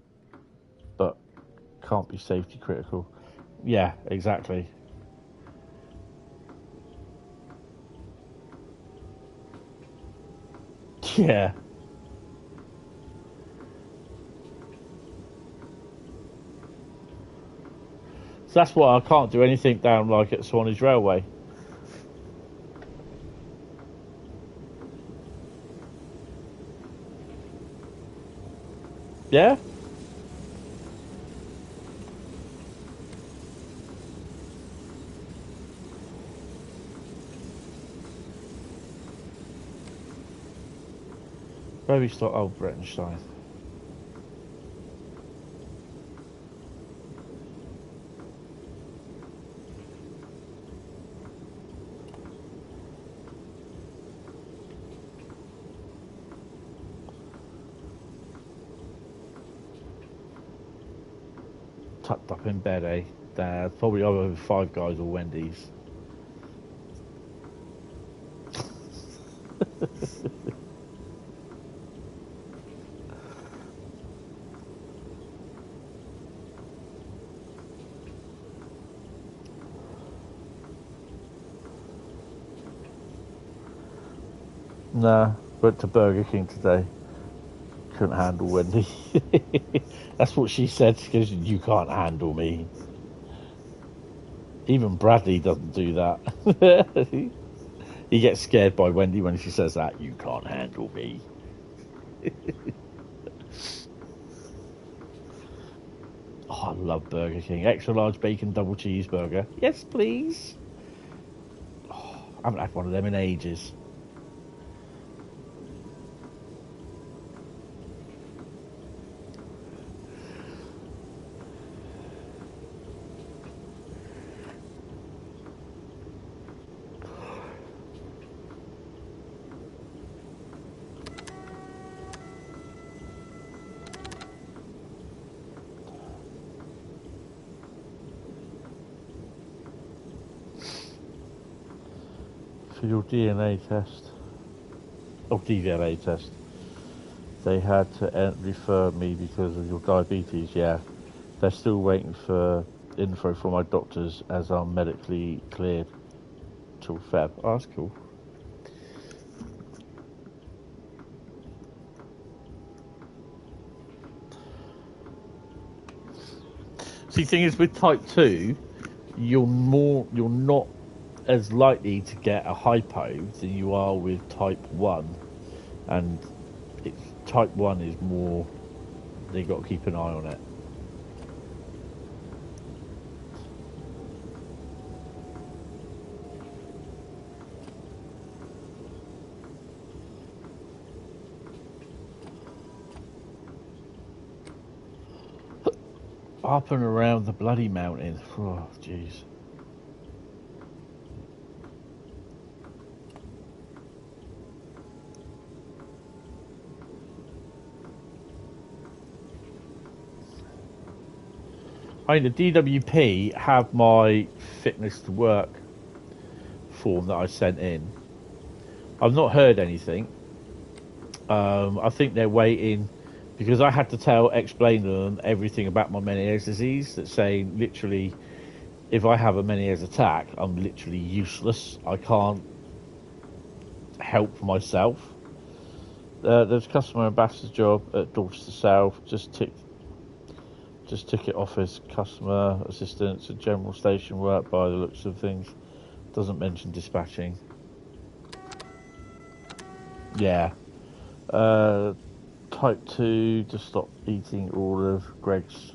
but can't be safety critical. Yeah, exactly. Yeah. So that's why I can't do anything down like at Swanage Railway. Yeah? Where we start? Oh, Brettenstein. Tucked up in bed, eh? Dad, probably either Five Guys or Wendy's. Nah, went to Burger King today. Couldn't handle Wendy. That's what she said. She goes, "You can't handle me." Even Bradley doesn't do that. He gets scared by Wendy when she says that. You can't handle me. Oh, I love Burger King. Extra large bacon double cheeseburger. Yes, please. Oh, I haven't had one of them in ages. For your DNA test, or DNA test, they had to refer me because of your diabetes. Yeah, they're still waiting for info from my doctors as I'm medically cleared till Feb. Oh, that's cool. See, thing is with type 2, you're not as likely to get a hypo than you are with type 1, and it's type 1 is more, they got to keep an eye on it. Up and around the bloody mountain. Oh, jeez. I mean, the DWP have my fitness to work form that I sent in. I've not heard anything. I think they're waiting because I had to explain to them everything about my Meniere's disease. That's saying literally, if I have a Meniere's attack, I'm literally useless. I can't help myself. There's customer ambassador job at Dorchester South. Just ticket office, customer assistance, and general station work by the looks of things. Doesn't mention dispatching. Yeah. Type 2 to stop eating all of Greg's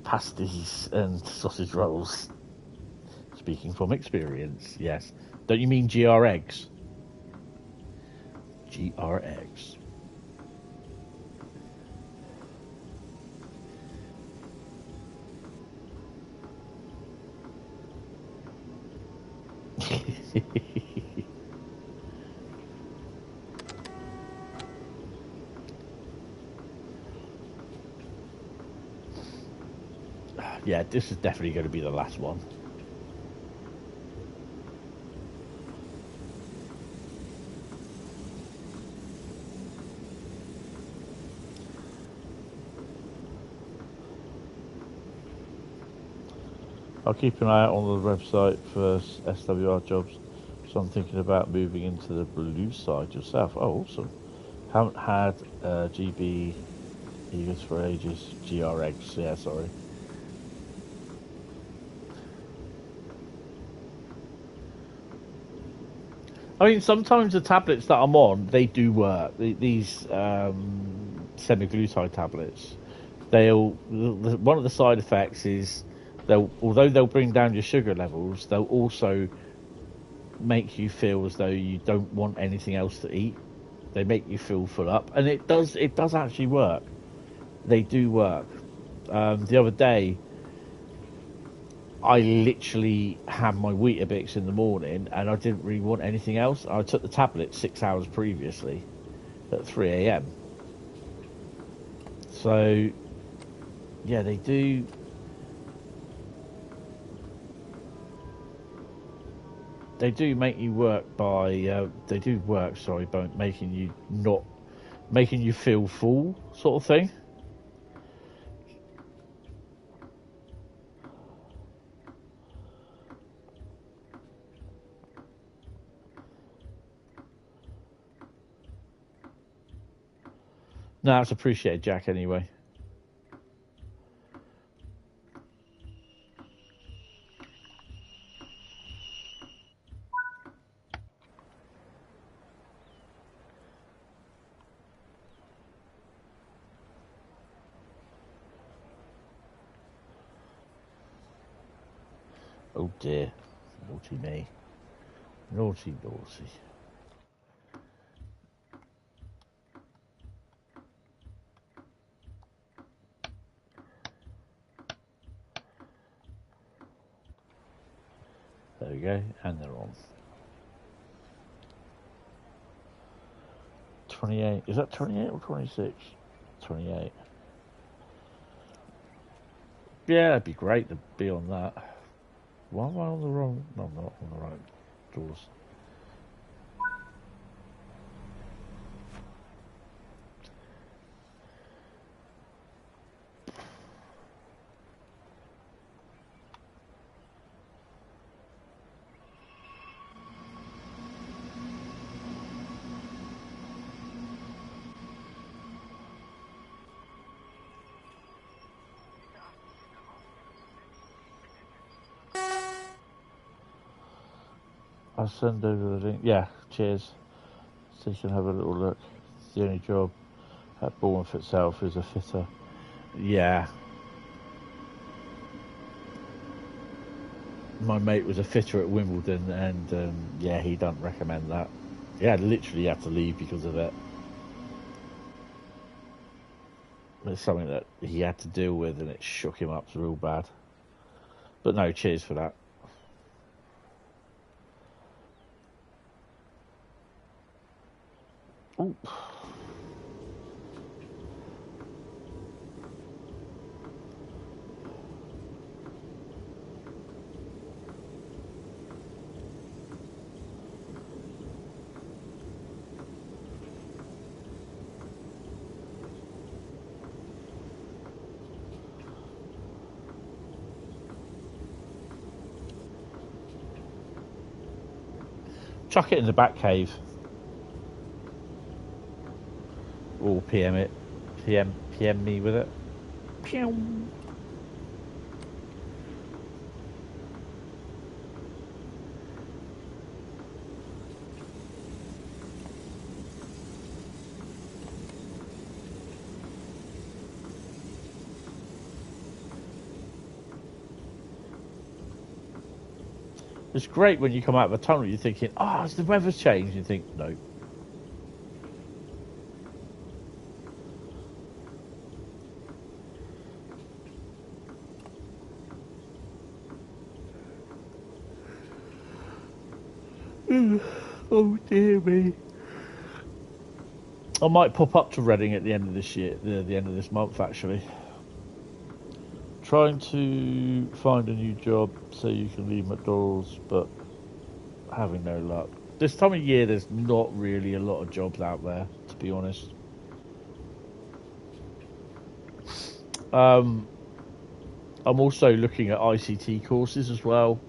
pasties and sausage rolls. Speaking from experience, yes. Don't you mean GR eggs? GR eggs. Yeah, this is definitely going to be the last one. I'll keep an eye out on the website for SWR jobs. So I'm thinking about moving into the blue side yourself. Oh, awesome. Haven't had GB Eagles for ages. GRX, yeah, sorry. I mean, sometimes the tablets that I'm on, they do work. These semaglutide tablets, one of the side effects is although they'll bring down your sugar levels, they'll also make you feel as though you don't want anything else to eat. They make you feel full up, and it does actually work. They do work. The other day, I literally had my Weetabix in the morning, and I didn't really want anything else. I took the tablet 6 hours previously at 3 a.m. So, yeah, they do. They do make you work by. They do work, sorry, by making you feel full, sort of thing. No, it's appreciated, Jack, anyway. Oh dear. Naughty me. Naughty, naughty. There we go, and they're on. 28. Is that 28 or 26? 28. Yeah, it'd be great to be on that. Why am I on the wrong? No, I'm not on the right doors. I'll send over the link. Yeah, cheers. So you can have a little look. It's the only job at Bournemouth itself is a fitter. Yeah. My mate was a fitter at Wimbledon, and yeah, he doesn't recommend that. Yeah, literally had to leave because of it. It's something that he had to deal with, and it shook him up real bad. But no, cheers for that. Ooh. Chuck it in the back cave. Or PM it. PM me with it. Pew. It's great when you come out of a tunnel, you're thinking, oh, has the weather's changed? You think, no. Oh dear me. I might pop up to Reading at the end of this year, the end of this month actually. Trying to find a new job so you can leave McDonald's, but having no luck. This time of year there's not really a lot of jobs out there, to be honest. I'm also looking at ICT courses as well.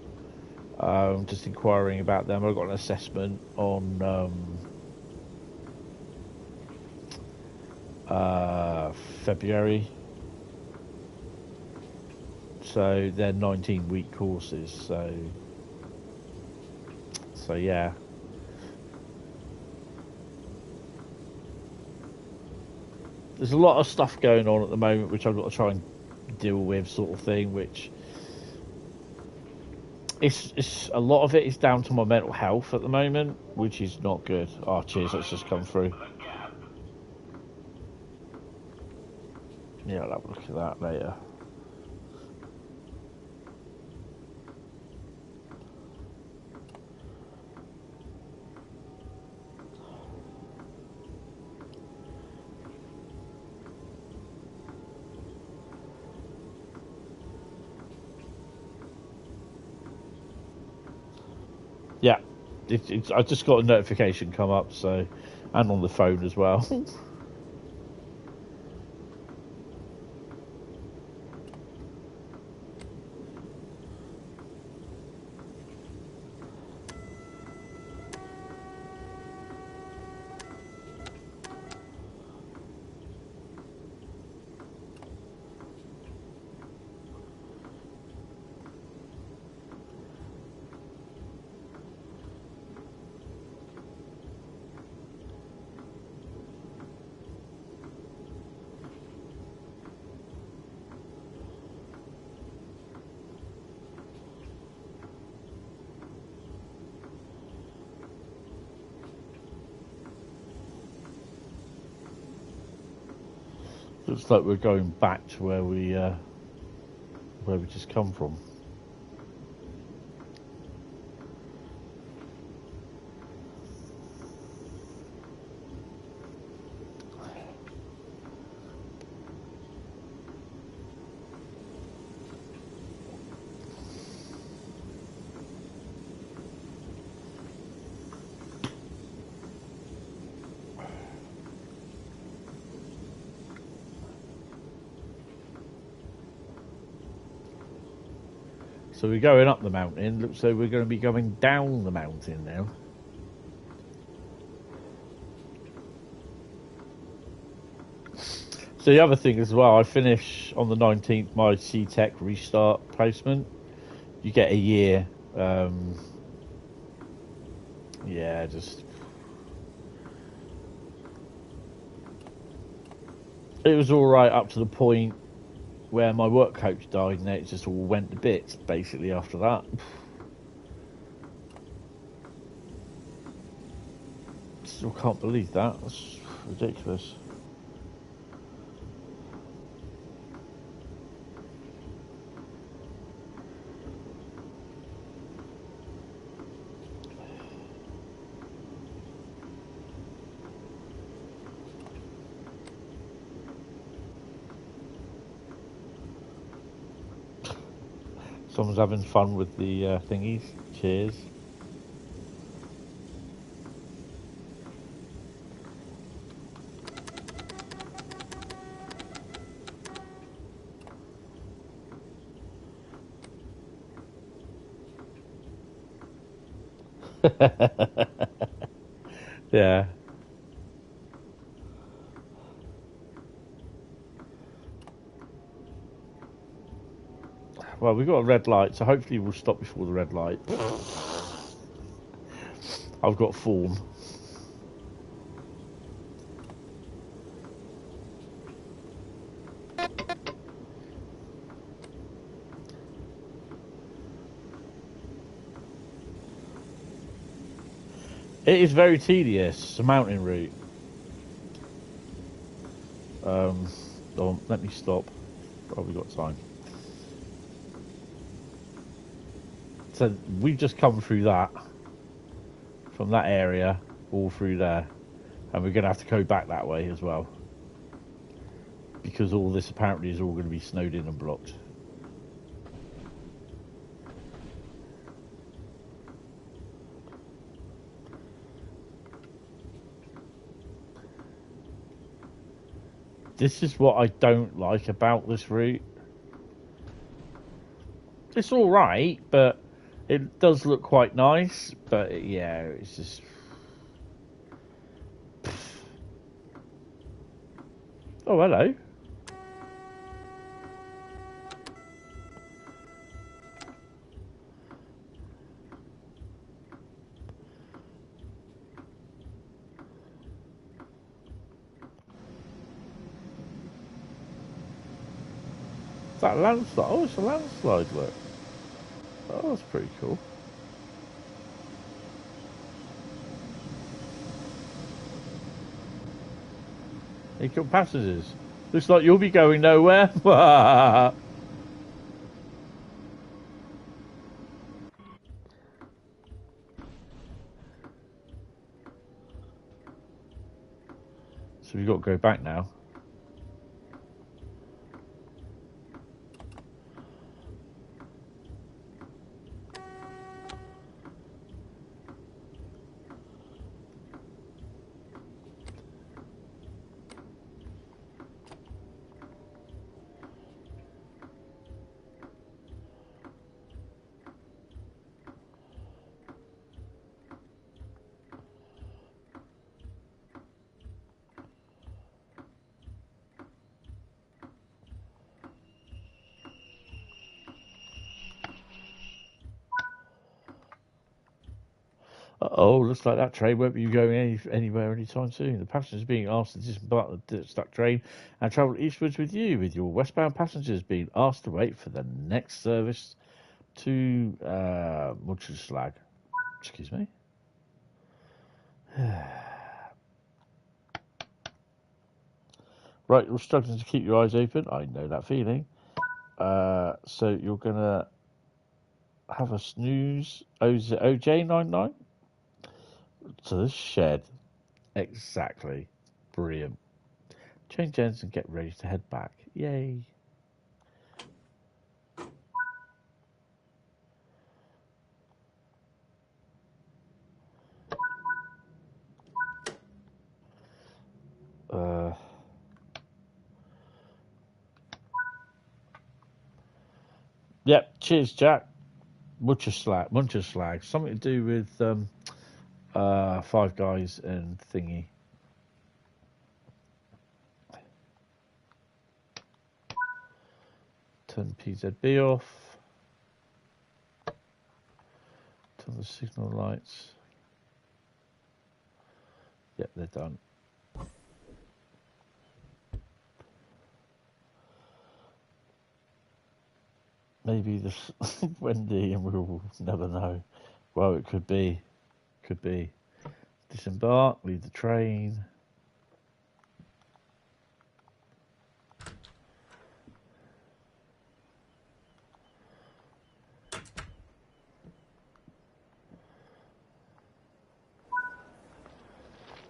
Just inquiring about them. I've got an assessment on February. So they're 19-week courses. So yeah. There's a lot of stuff going on at the moment which I've got to try and deal with, sort of thing, which it's a lot of it is down to my mental health at the moment, which is not good. Oh, cheers, that's just come through. Yeah, I'll have a look at that later. Yeah, I just got a notification come up, so, and on the phone as well. Looks like we're going back to where we just come from. So we're going up the mountain. Looks like we're going to be going down the mountain now. So the other thing as well, I finish on the 19th my C-Tech restart placement. You get a year. Yeah, just... It was alright up to the point where my work coach died, and it just all went to bits basically after that. Still can't believe that. That's ridiculous. Someone's having fun with the thingies. Cheers. Yeah. Well, we've got a red light, so hopefully we'll stop before the red light. I've got form. It is very tedious. It's a mountain route. Oh, let me stop. Probably got time. So we've just come through that, from that area, all through there, and we're going to have to go back that way as well, because all this apparently is all going to be snowed in and blocked. This is what I don't like about this route. It's all right, but it does look quite nice. But yeah, it's just. Oh, hello. That landslide. Oh, it's a landslide, look. Oh, that's pretty cool. Here come passengers. Looks like you'll be going nowhere. So we've got to go back now. Oh, looks like that train won't be going anywhere anytime soon. The passengers being asked to disembark the stuck train and travel eastwards with you, with your westbound passengers being asked to wait for the next service to Mutterslag. Excuse me. Right, you're struggling to keep your eyes open. I know that feeling. So you're going to have a snooze. Oh, is it OJ99? To the shed. Exactly. Brilliant. Change ends and get ready to head back. Yay. Yep, cheers, Jack. Muncherslag. Something to do with Five Guys and Thingy. Turn PZB off. Turn the signal lights. Yep, they're done. Maybe this Wendy, and we'll never know. Well, it could be. Could be. Disembark, leave the train.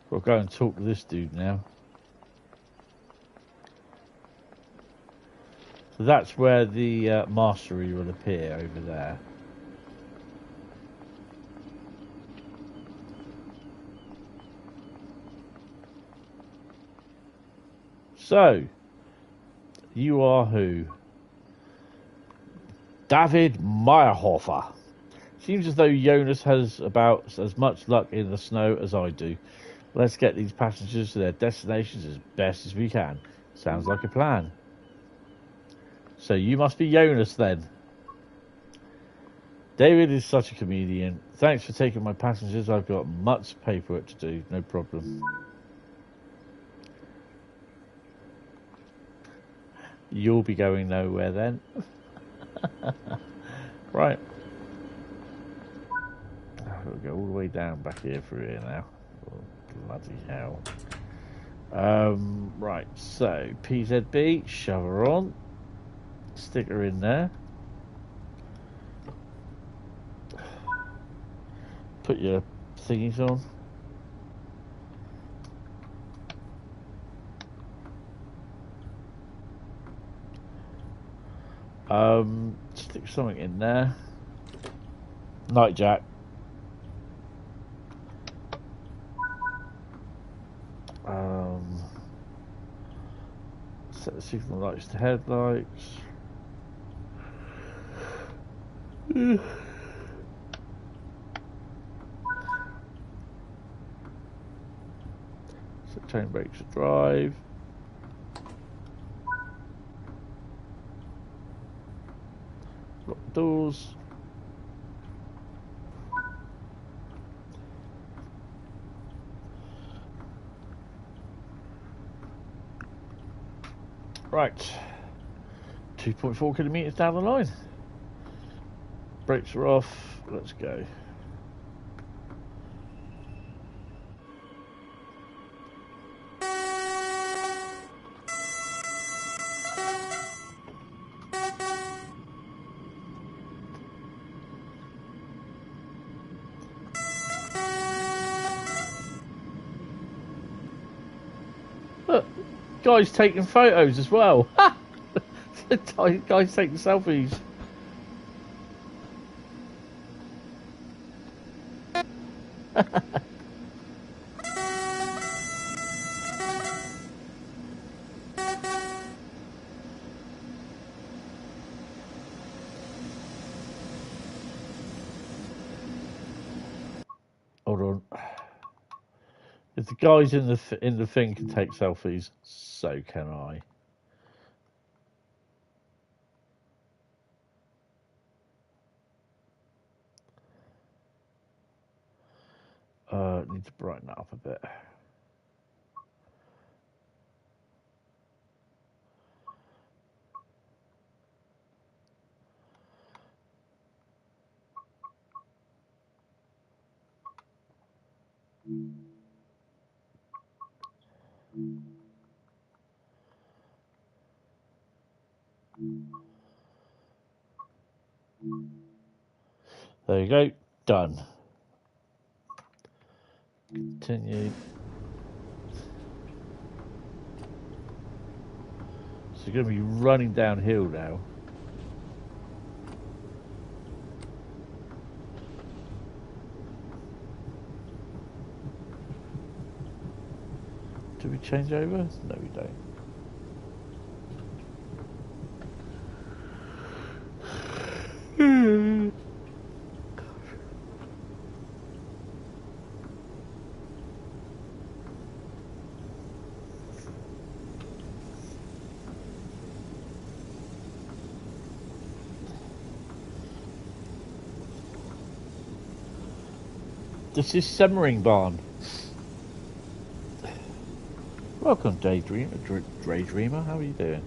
We'll go and talk to this dude now. So that's where the mastery will appear over there. So, you are who? David Meyerhofer. Seems as though Jonas has about as much luck in the snow as I do. Let's get these passengers to their destinations as best as we can. Sounds like a plan. So you must be Jonas then. David is such a comedian. Thanks for taking my passengers. I've got much paperwork to do. No problem. You'll be going nowhere then. Right. We'll go all the way down back here through here now. Oh, bloody hell. Right, so PZB, shove her on. Stick her in there. Put your thingies on. Stick something in there. Night Jack. Set the signal lights to headlights. So chain brakes drive. Lock the doors. Right. 2.4 kilometres down the line. Brakes are off. Let's go. Look, guy's taking photos as well. Guy's taking selfies. Hold on. If the guys in the thing can take selfies, so can I. Need to brighten that up a bit. There you go. Done. Continue. So you're going to be running downhill now. Do we change over? No, we don't. This is Semmeringbahn. Welcome, Daydreamer. How are you doing?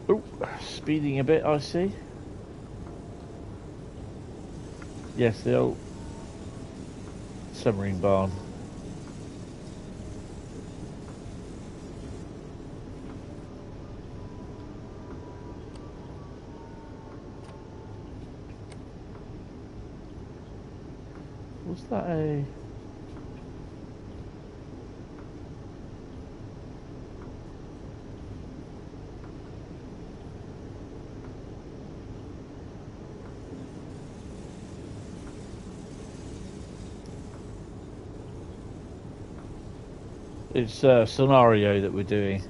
Oh, speeding a bit, I see. Yes, the old Semmeringbahn. Was that a... It's a scenario that we're doing.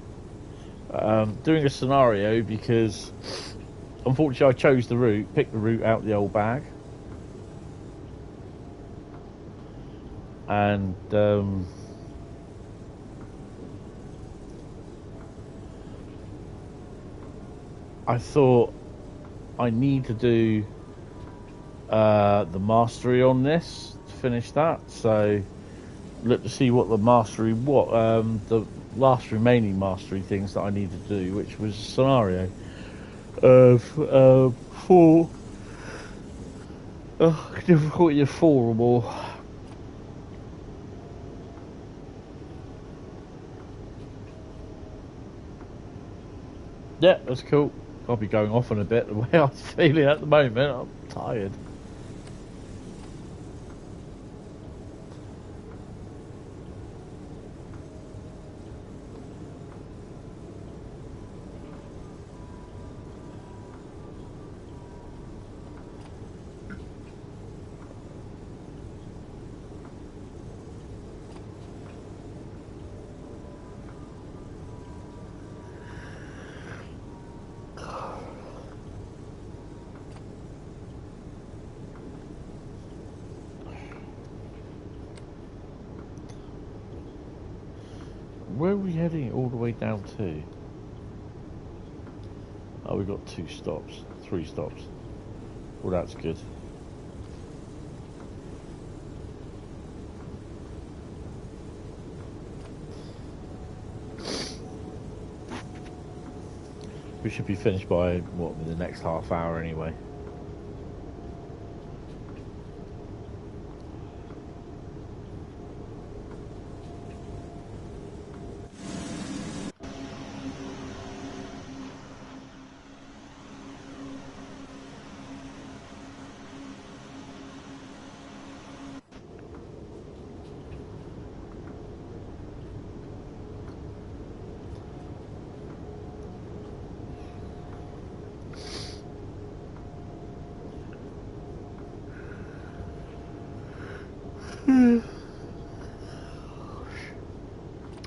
Doing a scenario because unfortunately I chose the route, picked the route out of the old bag. And I thought I need to do the mastery on this to finish that, so look to see what the mastery, the last remaining mastery things that I need to do, which was a scenario of 4 difficulty of 4 or more. Yeah, that's cool. I'll be going off on a bit the way I'm feeling at the moment. I'm tired. Where are we heading all the way down to? Oh, we've got 2 stops, 3 stops. Well, that's good. We should be finished by, what, in the next half hour anyway.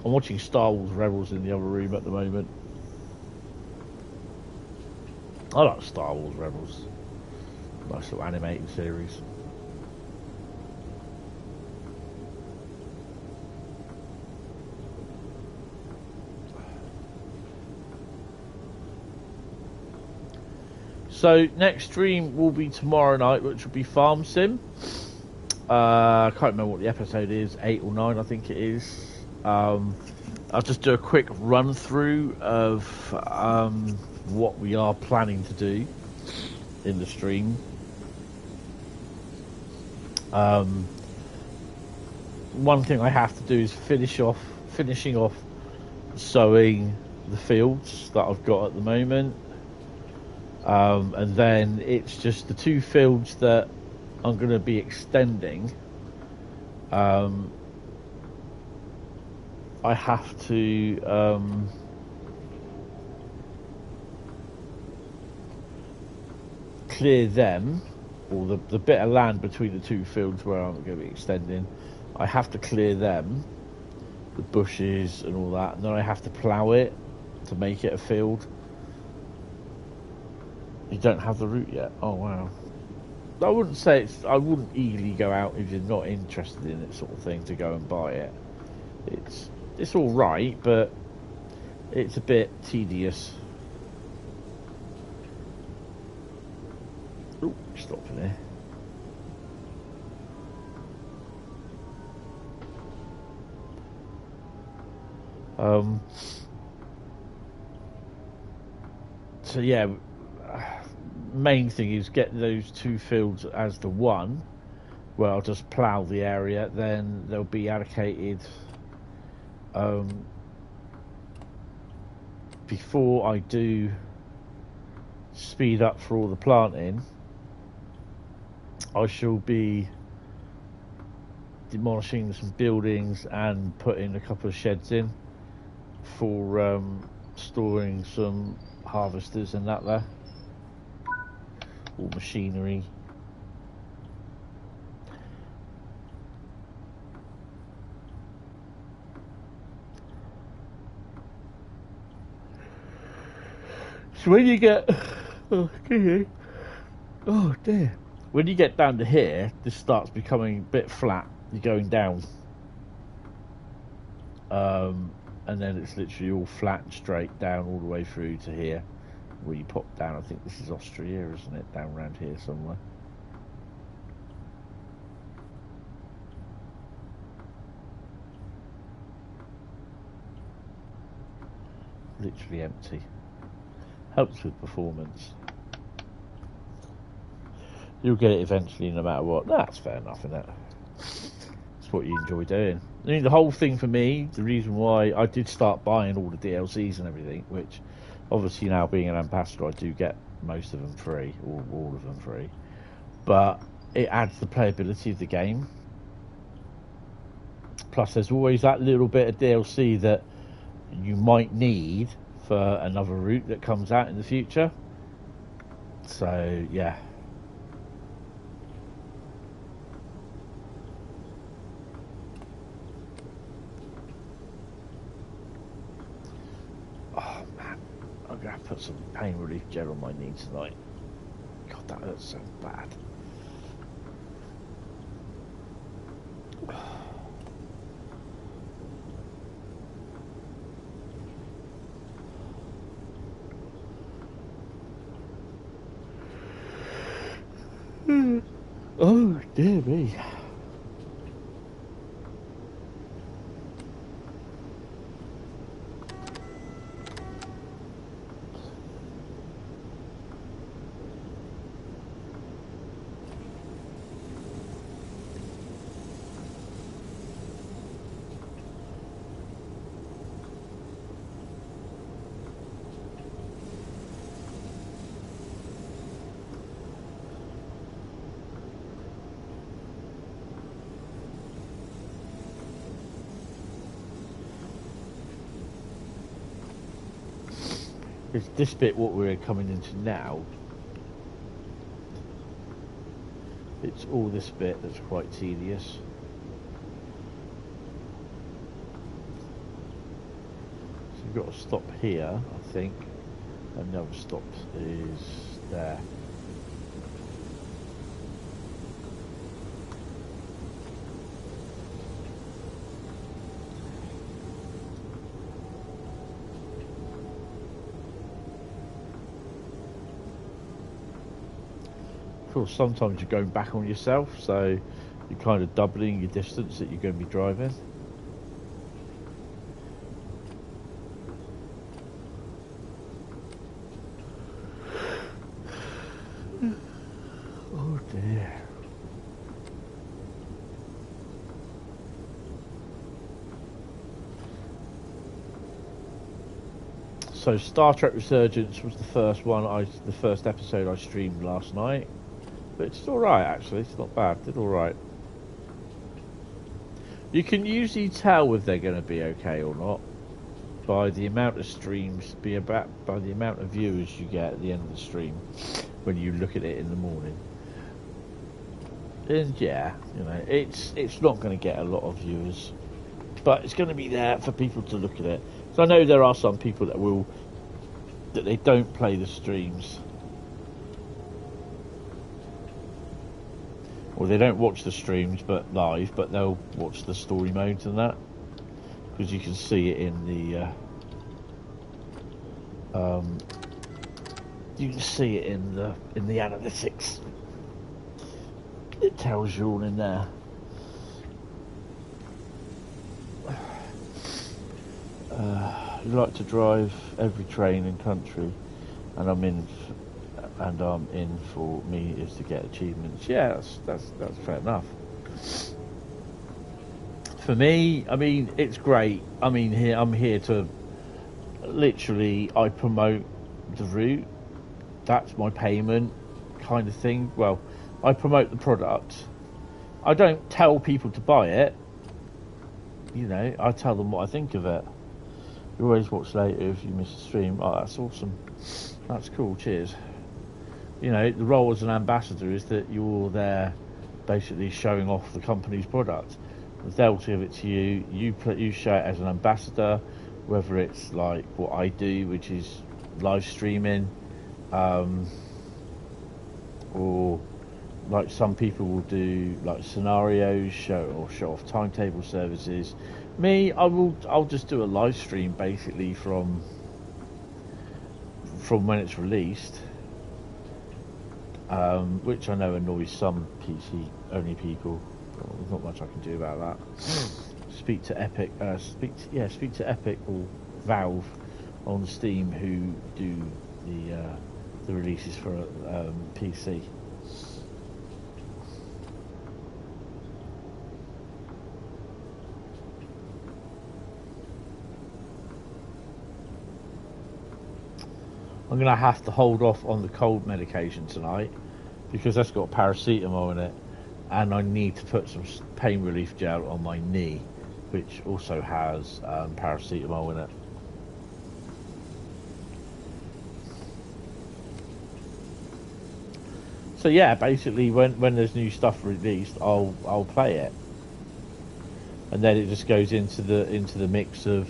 I'm watching Star Wars Rebels in the other room at the moment. I like Star Wars Rebels. Nice little animated series. So next stream will be tomorrow night, which will be Farm Sim. I can't remember what the episode is, 8 or 9 I think it is. I'll just do a quick run through of what we are planning to do in the stream. One thing I have to do is finishing off sowing the fields that I've got at the moment. And then it's just the 2 fields that I'm going to be extending. I have to clear them, or the bit of land between the 2 fields where I'm going to be extending. I have to clear them, the bushes and all that, and then I have to plough it to make it a field. You don't have the route yet? Oh wow. I wouldn't say I wouldn't eagerly go out if you're not interested in it, sort of thing, to go and buy it. It's all right, but it's a bit tedious. Oh, stopping there. So yeah, main thing is get those 2 fields as the one where I'll just plough the area, then they'll be allocated before I do speed up for all the planting. I shall be demolishing some buildings and putting a couple of sheds in for storing some harvesters and that there, all machinery. So when you get oh dear, when you get down to here, this starts becoming a bit flat. You're going down, and then it's literally all flat and straight down all the way through to here, where you pop down. I think this is Austria, isn't it? Down around here somewhere. Literally empty. Helps with performance. You'll get it eventually, no matter what. That's fair enough, isn't it? It's what you enjoy doing. I mean, the whole thing for me, the reason why I did start buying all the DLCs and everything, which obviously now being an ambassador, I do get most of them free, or all of them free. But it adds the playability of the game. Plus, there's always that little bit of DLC that you might need for another route that comes out in the future. So yeah, oh man, I'm gonna have to put some pain relief gel on my knee tonight. God, that hurts so bad. Oh dear me. It's this bit what we're coming into now. It's all this bit that's quite tedious. So you've got to stop here, I think, and the other stop is there. Of course, sometimes you're going back on yourself, so you're kind of doubling your distance that you're going to be driving. Oh dear. So Star Trek Resurgence was the first one, the first episode I streamed last night. But it's alright actually, it's not bad, did alright. You can usually tell if they're going to be okay or not by the amount of streams, by the amount of viewers you get at the end of the stream when you look at it in the morning. And yeah, you know, it's not going to get a lot of viewers, but it's going to be there for people to look at it. So I know there are some people that they don't play the streams. Or they don't watch the streams but live, but they'll watch the story modes and that, because you can see it in the you can see it in the analytics. It tells you all in there. You like to drive every train in country, and I'm in for me is to get achievements. Yeah, that's fair enough. For me, I mean, it's great. I mean, I'm here to literally, I promote the route. That's my payment kind of thing. Well, I promote the product. I don't tell people to buy it. You know, I tell them what I think of it. You always watch later if you miss a stream. Oh, that's awesome. That's cool. Cheers. You know, the role as an ambassador is that you're there basically showing off the company's product. They'll give it to you, you show it as an ambassador, whether it's like what I do, which is live streaming, or like some people will do like scenarios, show off timetable services. Me, I'll just do a live stream basically from when it's released. Which I know annoys some PC only people. Well, there's not much I can do about that. Speak to Epic. Speak to Epic or Valve on Steam who do the releases for PC. I'm going to have to hold off on the cold medication tonight because that's got paracetamol in it, and I need to put some pain relief gel on my knee, which also has paracetamol in it. So yeah, basically when there's new stuff released, I'll play it, and then it just goes into the mix of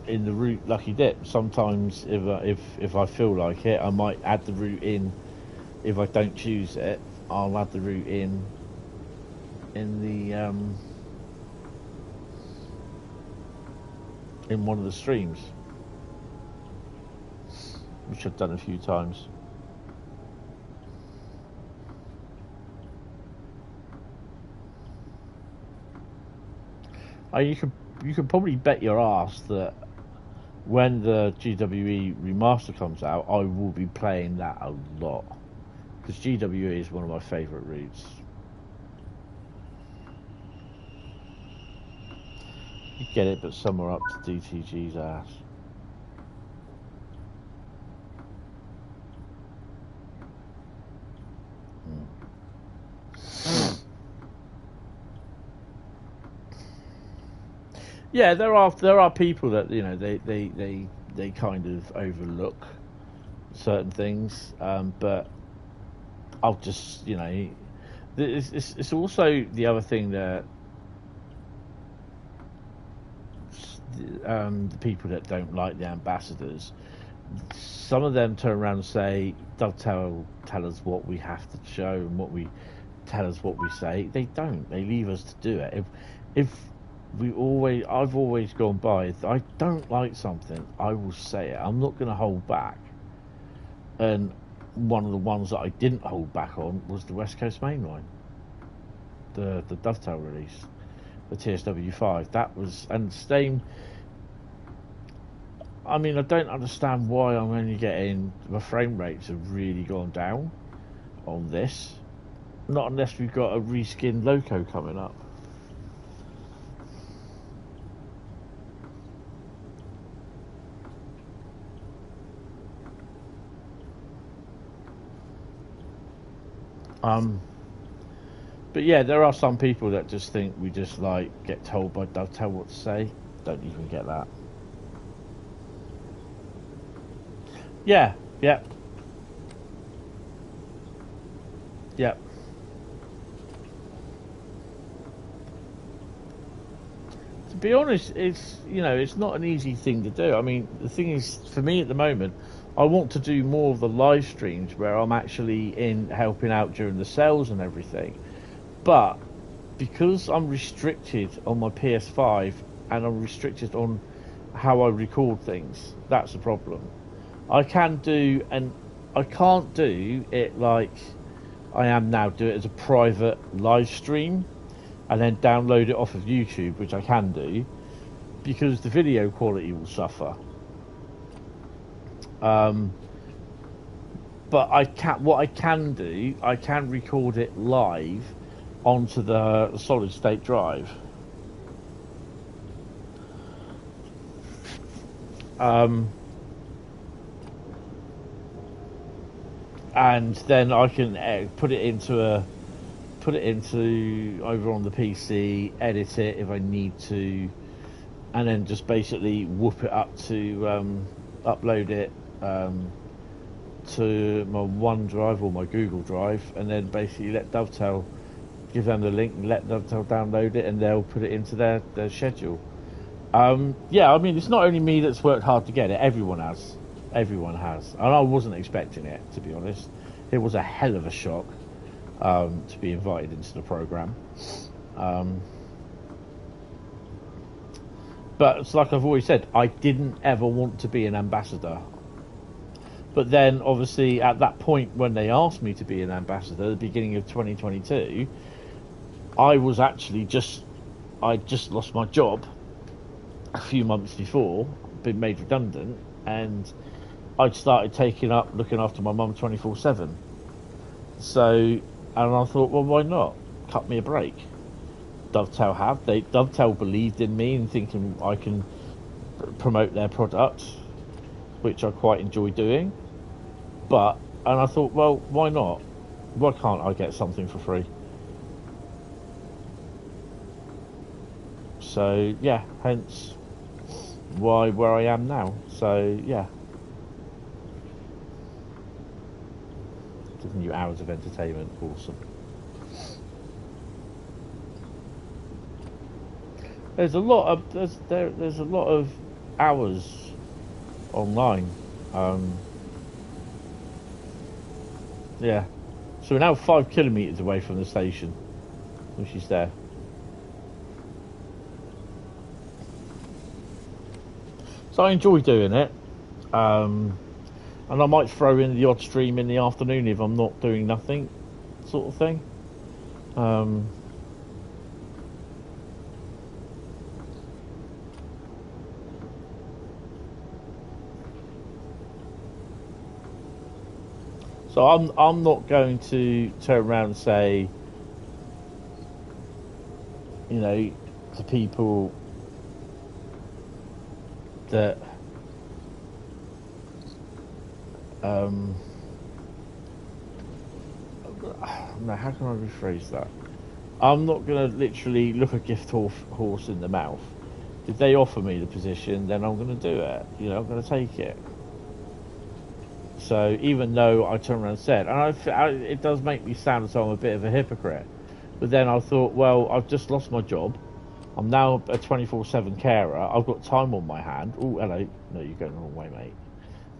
in the route Lucky Dip. Sometimes if I feel like it, I might add the route in. If I don't choose it, I'll add the route in the in one of the streams. which I've done a few times. You can probably bet your ass that when the GWE remaster comes out, I will be playing that a lot, because GWE is one of my favourite routes. You get it, but somewhere up to DTG's ass. Yeah, there are people that, you know, they kind of overlook certain things, but I'll just, you know, it's also the other thing that the people that don't like the ambassadors, some of them turn around and say, Dovetail tell us what we have to show and what we tell us what we say. They don't. They leave us to do it. If I've always gone by, if I don't like something, I will say it. I'm not going to hold back. And one of the ones that I didn't hold back on was the West Coast Main Line, the Dovetail release, the TSW5. That was, and same. I mean, I don't understand why I'm only getting, my frame rates have really gone down on this. Not unless we've got a reskinned loco coming up. But yeah, there are some people that just think we just like get told by Dovetail what to say. Don't even get that. Yeah, yep. Yep. To be honest, it's, you know, it's not an easy thing to do. I mean, the thing is, for me at the moment, I want to do more of the live streams where I'm actually in helping out during the sales and everything. But because I'm restricted on my PS5 and I'm restricted on how I record things, that's the problem. I can do, and I can't do it like I am now, do it as a private live stream and then download it off of YouTube, which I can do, because the video quality will suffer. But what I can do, I can record it live onto the solid state drive. And then I can put it into over on the PC, edit it if I need to, and then just basically whoop it up to upload it to my OneDrive or my Google Drive, and then basically let Dovetail, give them the link and let Dovetail download it, and they'll put it into their schedule. Yeah, I mean, it's not only me that's worked hard to get it, everyone has, and I wasn't expecting it, to be honest. It was a hell of a shock to be invited into the program, but it's like I've always said, I didn't ever want to be an ambassador. But then, obviously, at that point when they asked me to be an ambassador, at the beginning of 2022, I was actually I'd just lost my job a few months before, been made redundant, and I'd started looking after my mum 24/7. So, and I thought, well, why not? Cut me a break. Dovetail believed in me and thinking I can promote their product, which I quite enjoy doing. And I thought, well, why not? Why can't I get something for free? So yeah, hence where I am now. So yeah, giving you hours of entertainment, awesome. There's a lot of hours online. Yeah, so we're now 5 kilometres away from the station, which is there. So I enjoy doing it. And I might throw in the odd stream in the afternoon if I'm not doing nothing, sort of thing. So I'm not going to turn around and say, you know, to people that no, how can I rephrase that? I'm not going to literally look a gift horse in the mouth. If they offer me the position, then I'm going to do it. You know, I'm going to take it. So even though I turned around and said, and it does make me sound as though I'm a bit of a hypocrite, but then I thought, well, I've just lost my job. I'm now a 24/7 carer. I've got time on my hand. Oh, hello. No, you're going the wrong way, mate.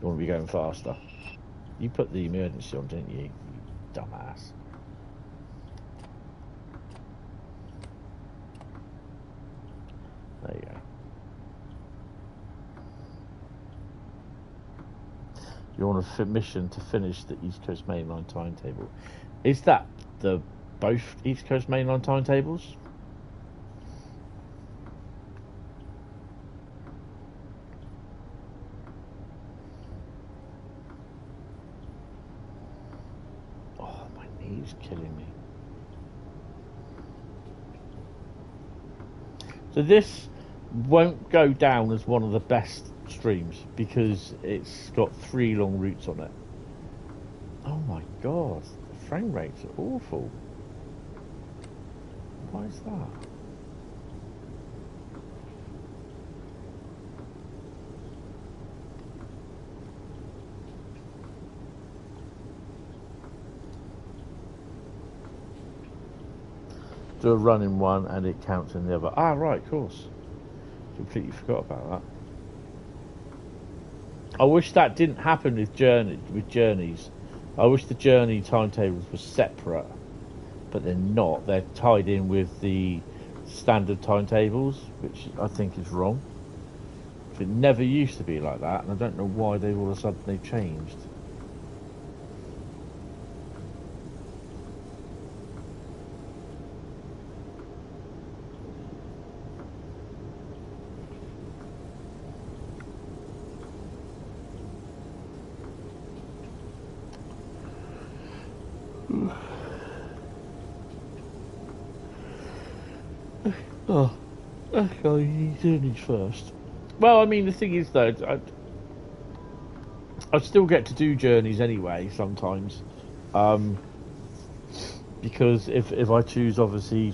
You want to be going faster. You put the emergency on, didn't you? You dumbass. There you go. You're on a mission to finish the East Coast Mainline timetable. Is that the both East Coast Mainline timetables? Oh, my knee's killing me. So this won't go down as one of the best streams because it's got 3 long routes on it. Oh my god, the frame rates are awful. Why is that? Do a run in one and it counts in the other. Ah, right, of course. Completely forgot about that. I wish that didn't happen with journeys. I wish the journey timetables were separate, but they're not. They're tied in with the standard timetables, which I think is wrong. It never used to be like that, and I don't know why they all of a sudden they've changed. Oh, okay, you do these first. Well, I mean, the thing is, though, I still get to do journeys anyway sometimes, because if I choose, obviously,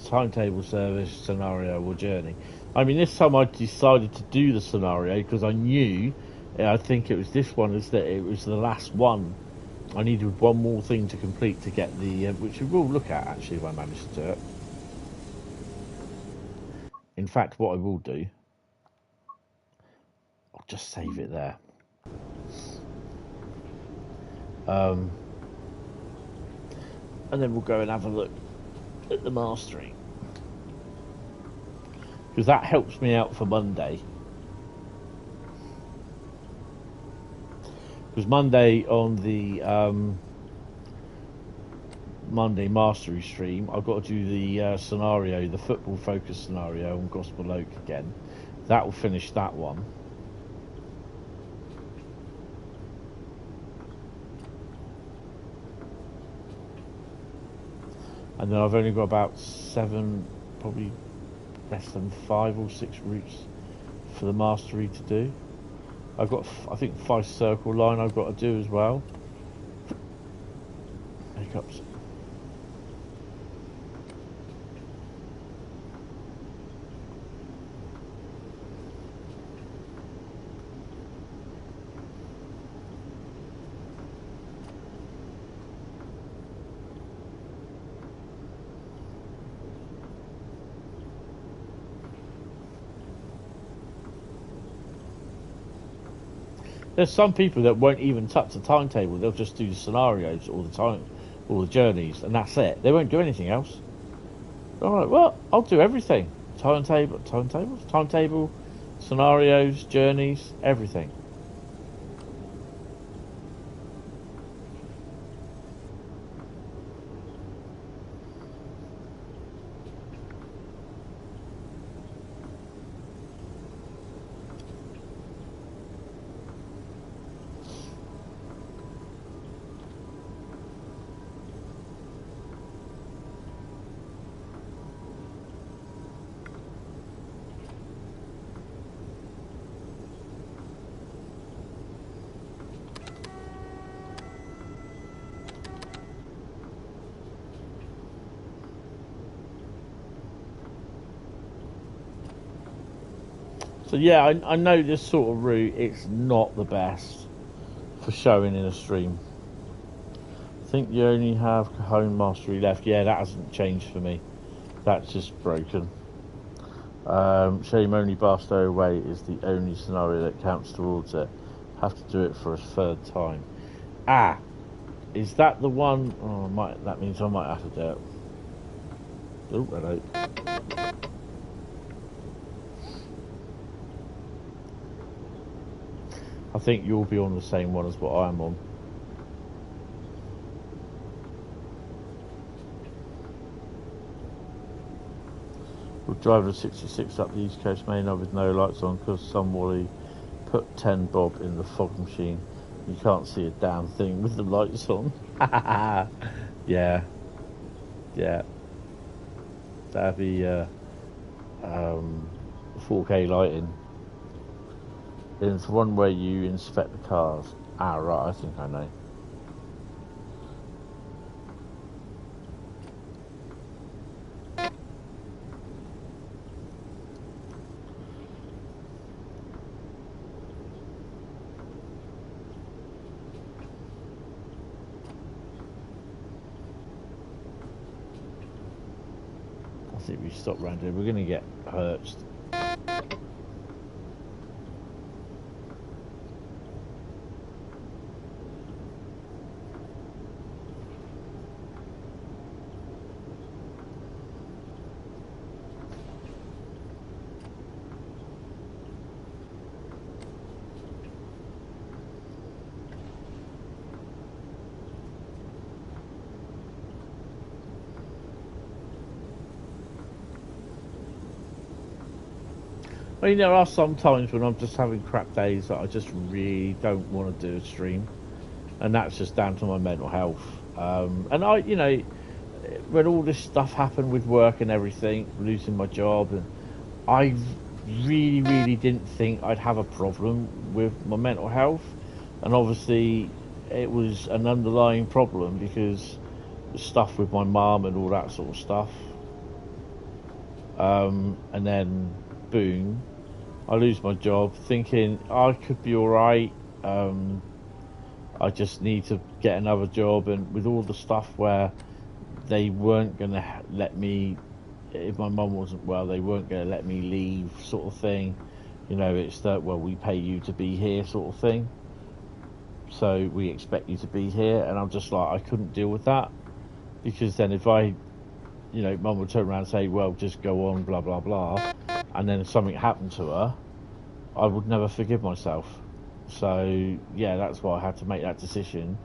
timetable, service, scenario, or journey. I mean, this time I decided to do the scenario because I knew, I think it was this one, is that it was the last one. I needed one more thing to complete to get the, which we will look at, actually, if I manage to do it. In fact, what I will do, I'll just save it there. And then we'll go and have a look at the mastering. Because that helps me out for Monday. Because Monday on the Monday mastery stream, I've got to do the scenario, the football focus scenario on Gospel Oak again. That will finish that one. And then I've only got about 7, probably less than 5 or 6 routes for the mastery to do. I've got, I think, 5 circle line I've got to do as well. Hiccups. There's some people that won't even touch the timetable. They'll just do the scenarios all the time, all the journeys, and that's it. They won't do anything else. All right, well, I'll do everything. Timetable, scenarios, journeys, everything. So yeah, I know this sort of route, it's not the best for showing in a stream. I think you only have Cajon Mastery left. Yeah, that hasn't changed for me. That's just broken. Shame only Barstow away is the only scenario that counts towards it. Have to do it for a third time. Ah, is that the one? Oh, that means I might have to do it. Oh, hello. I think you'll be on the same one as what I'm on. We're driving a 66 up the East Coast Main with no lights on because some wally put 10 bob in the fog machine. You can't see a damn thing with the lights on. Yeah. Yeah. That'd be 4K lighting. It's one where you inspect the cars. Ah, right, I think I know. I think we stop round here. We're going to get hurt. I mean, there are some times when I'm just having crap days that I just really don't want to do a stream, and that's just down to my mental health. And when all this stuff happened with work and everything, losing my job, and I really, really didn't think I'd have a problem with my mental health, and obviously it was an underlying problem because the stuff with my mum and all that sort of stuff. And then boom, I lose my job, thinking I could be all right. I just need to get another job, and with all the stuff where they weren't going to let me, if my mum wasn't well, they weren't going to let me leave, sort of thing. It's that, well, we pay you to be here, sort of thing. So we expect you to be here, and I'm just like, I couldn't deal with that, because then if mum would turn around and say, well, just go on, blah, blah, blah, and then if something happened to her, I would never forgive myself. So, yeah, that's why I had to make that decision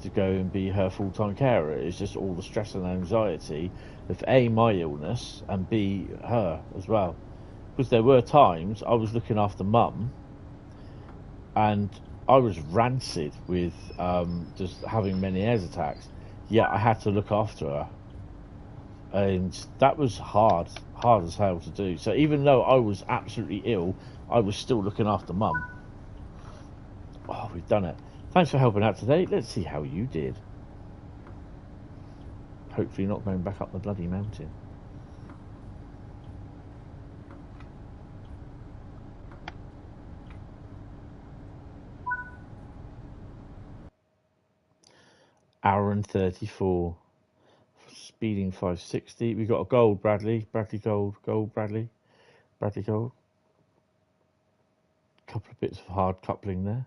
to go and be her full-time carer. It's just all the stress and anxiety of A, my illness, and B, her as well. Because there were times I was looking after mum, and I was rancid with just having Meniere's attacks, yet I had to look after her. And that was hard as hell to do. So even though I was absolutely ill, I was still looking after mum. Oh, we've done it. Thanks for helping out today. Let's see how you did. Hopefully not going back up the bloody mountain. Hour and 34. Speeding 560. We got a gold, Bradley. Bradley gold. Gold, Bradley. Bradley gold. Couple of bits of hard coupling there.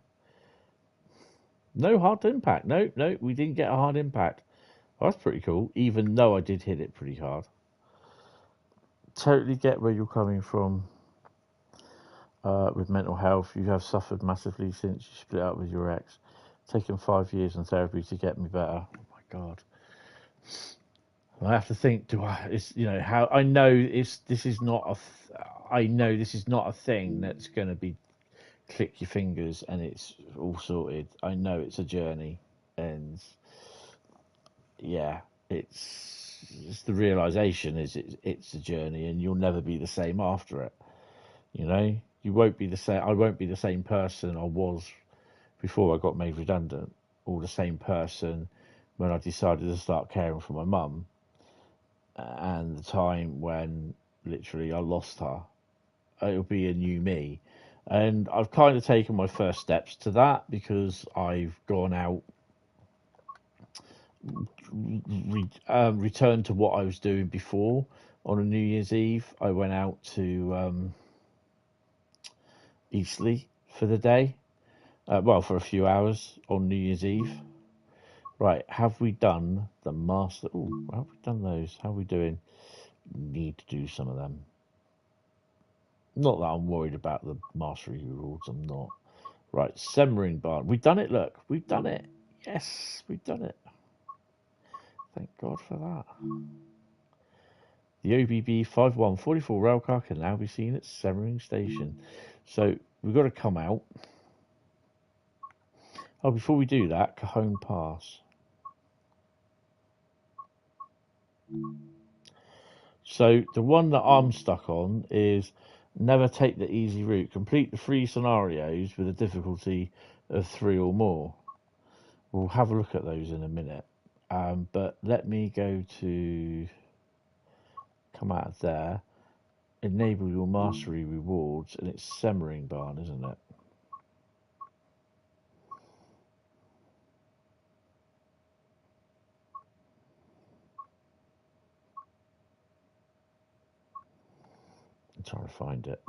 No hard impact. No, we didn't get a hard impact. Well, that's pretty cool, even though I did hit it pretty hard. Totally get where you're coming from with mental health. You have suffered massively since you split up with your ex. Taken 5 years in therapy to get me better. Oh my God. I have to think. How I know this is not I know this is not a thing that's going to be click your fingers and it's all sorted. I know it's a journey, and yeah, it's the realization is it's a journey, and you'll never be the same after it. You won't be the same. I won't be the same person I was before I got made redundant, or the same person when I decided to start caring for my mum, and the time when literally I lost her. it'll be a new me. And I've kind of taken my first steps to that because I've gone out, returned to what I was doing before. On a New Year's Eve, I went out to Eastleigh for the day. Well, for a few hours on New Year's Eve. Right, have we done the master? Oh, have we done those? How are we doing? Need to do some of them. Not that I'm worried about the mastery rewards, I'm not. Right, Semmeringbahn. We've done it, look. We've done it. Yes, we've done it. Thank God for that. The OBB 5144 railcar can now be seen at Semmering Station. So we've got to come out. Oh, before we do that, Cajon Pass. So the one that I'm stuck on is never take the easy route. Complete the 3 scenarios with a difficulty of 3 or more. We'll have a look at those in a minute. But let me go to come out of there. Enable your mastery rewards, and it's Semmeringbahn, isn't it? I'm trying to find it.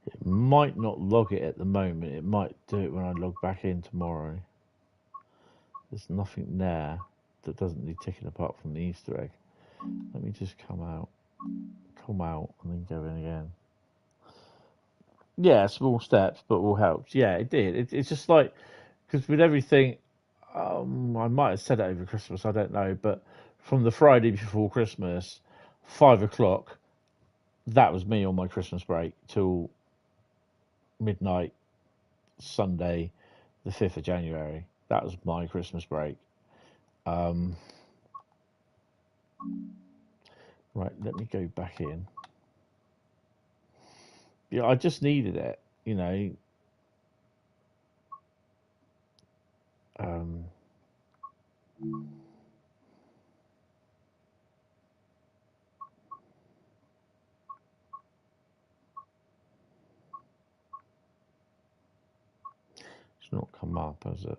It might not log it at the moment. It might do it when I log back in tomorrow. There's nothing there that doesn't need ticking apart from the Easter egg. Let me just come out, and then go in again. Yeah, small steps, but will help. Yeah, it did. It's just like, because with everything, I might have said it over Christmas, I don't know, but from the Friday before Christmas, 5 o'clock, that was me on my Christmas break till midnight, Sunday, the 5th of January. That was my Christmas break. Right, let me go back in. Yeah, I just needed it, you know. It's not come up, has it?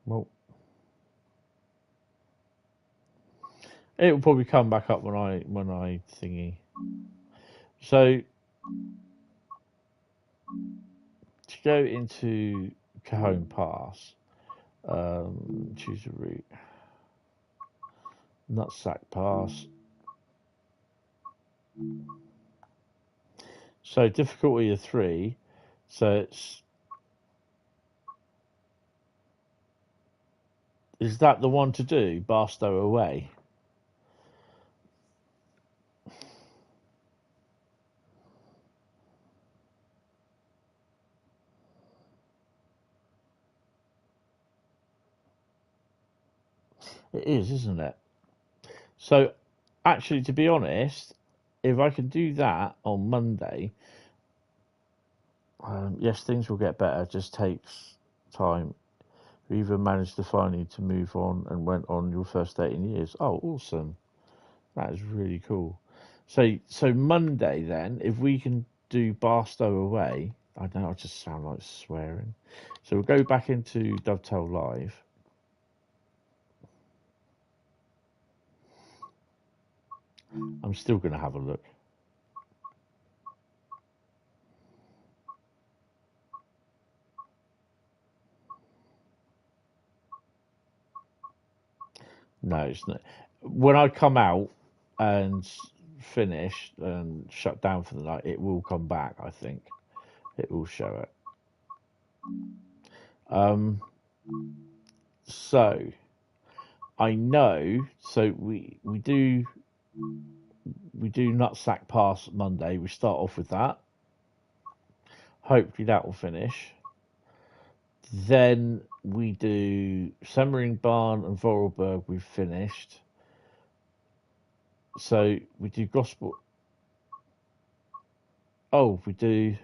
Well, it will probably come back up when I thingy. So to go into Cajon Pass, choose a route. Nutsack Pass. So difficulty of 3. So is that the one to do? Barstow away. It is, isn't it? So, actually, to be honest, if I can do that on Monday, yes, things will get better. It just takes time. You even managed to finally to move on and went on your first 18 years. Oh, awesome! That is really cool. So Monday then, if we can do Barstow away, I know I just sound like swearing. So we'll go back into Dovetail Live. I'm still going to have a look. No, it's not. When I come out and finish and shut down for the night, it will come back, I think. It will show it. So I know. So we do Nutsack Pass Monday. We start off with that. Hopefully that will finish. Then we do Semmeringbahn and Vorarlberg. We've finished. So we do Gospel. Oh, we do